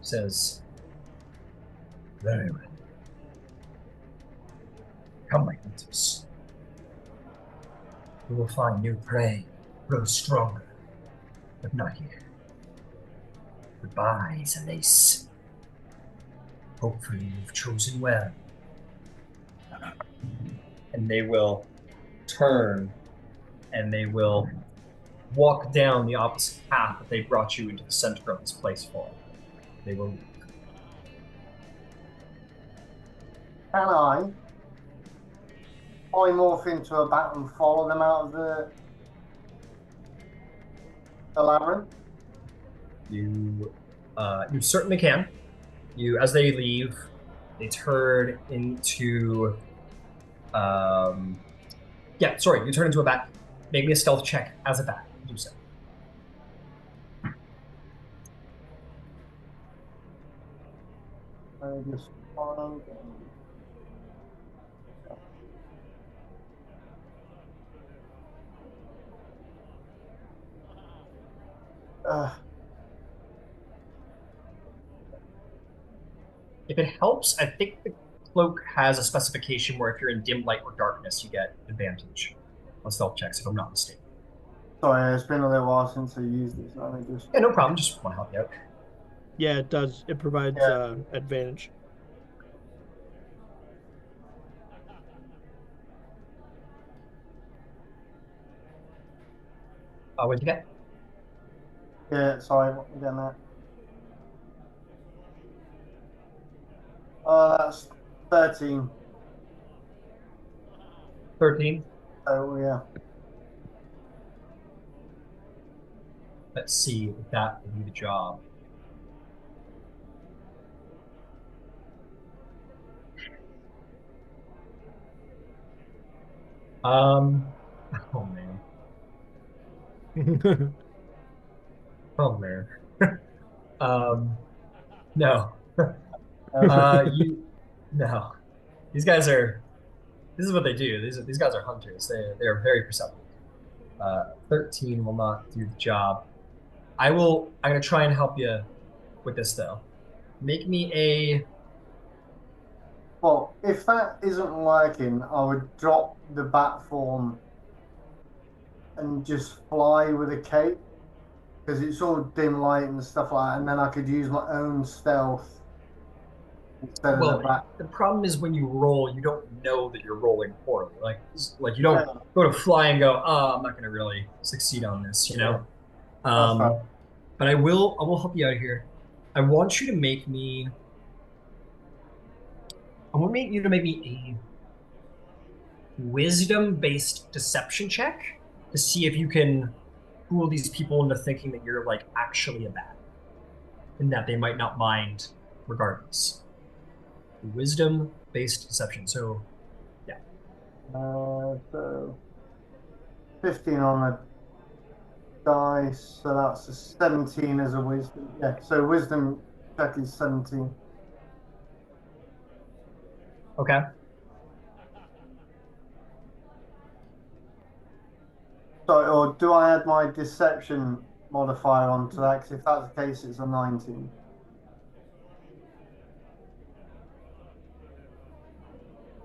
Says, very well. Come, my hunters. We will find new prey, grow stronger, but not here. Goodbye, Zalace. Hopefully you've chosen well. And they will turn and they will walk down the opposite path that they brought you into the center of this place for. They will leave. Can I morph into a bat and follow them out of the labyrinth? You certainly can. As they leave, they turn into you turn into a bat. Make me a stealth check as a bat. Do so. I just find If it helps, I think the cloak has a specification where if you're in dim light or darkness, you get advantage on stealth checks, if I'm not mistaken. sorry, it's been a little while since I used this. Let me just. Yeah, no problem. Just want to help you out. Yeah, it does. It provides advantage. What'd you get? Yeah, sorry, again that. That's 13. 13. Oh, yeah. Let's see if that will do the job. Oh man. Oh man. No. No. These guys are. This is what they do. These guys are hunters. They are very perceptive. 13 will not do the job. I'm gonna try and help you with this though. Make me a. Well, if that isn't working, I would drop the bat form and just fly with a cape because it's all dim light and stuff like that, and then I could use my own stealth instead of the bat. The problem is when you roll, you don't know that you're rolling poorly. Like you don't go to fly and go, "Oh, I'm not going to really succeed on this," you know. But I will help you out here. I want you to make me. I want you to make me a wisdom-based deception check to see if you can fool these people into thinking that you're like actually a bat, and that they might not mind regardless. Wisdom-based deception. So, yeah. So 15 on the dice, so that's a 17 as a wisdom. Yeah, so wisdom check is 17. Okay. Sorry, or do I add my deception modifier onto that? Because if that's the case, it's a 19.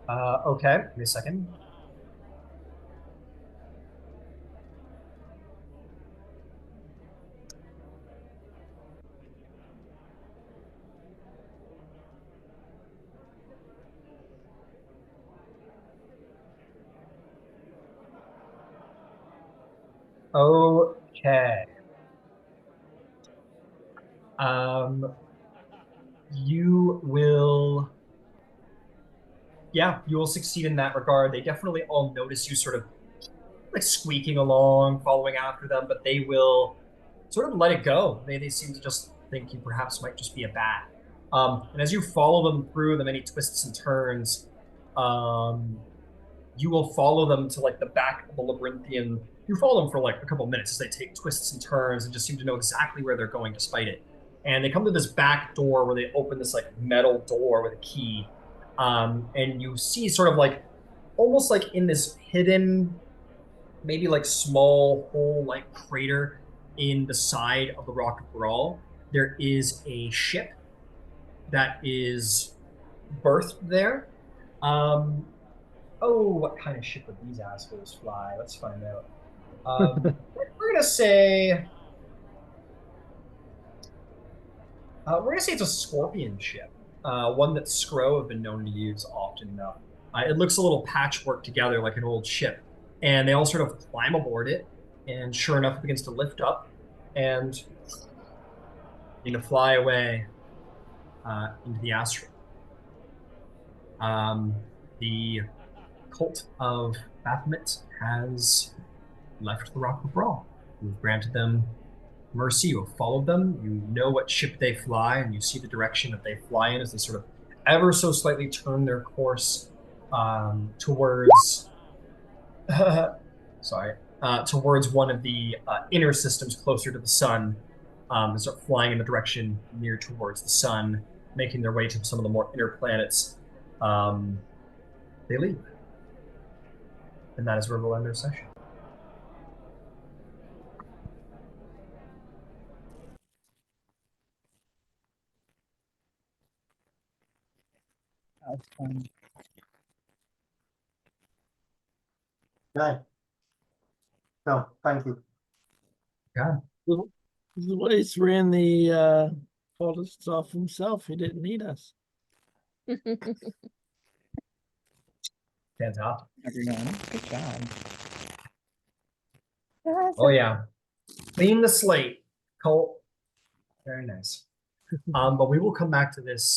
Okay, give me a second. Okay. You will, yeah, you will succeed in that regard. They definitely all notice you sort of like squeaking along, following after them, but they will sort of let it go. They seem to just think you perhaps might just be a bat. And as you follow them through the many twists and turns, um, you will follow them to like the back of the labyrinthian. You follow them for like a couple minutes as they take twists and turns and just seem to know exactly where they're going despite it. And they come to this back door where they open this like metal door with a key. And you see sort of like almost like in this hidden, maybe like small hole like crater in the side of the Rock of Brawl, there is a ship that is berthed there. Um, Oh, what kind of ship would these assholes fly? Let's find out. We're gonna say it's a scorpion ship, one that Skro have been known to use often enough. It looks a little patchwork together like an old ship, and they all sort of climb aboard it. And sure enough, it begins to lift up and begin to fly away into the asteroid. The cult of Baphomet has left the Rock of Brawl. We've granted them mercy. You have followed them. You know what ship they fly, and you see the direction that they fly in as they sort of ever so slightly turn their course towards sorry, towards one of the inner systems closer to the sun. They start flying in the direction near towards the sun, making their way to some of the more inner planets. They leave, and that is where we'll end their session. That's fun. Okay. No, thank you. Yeah. Zalace ran the cultists off himself. He didn't need us. Fantastic. Everyone, good job. Oh yeah. Clean the slate, Colt. Very nice. But we will come back to this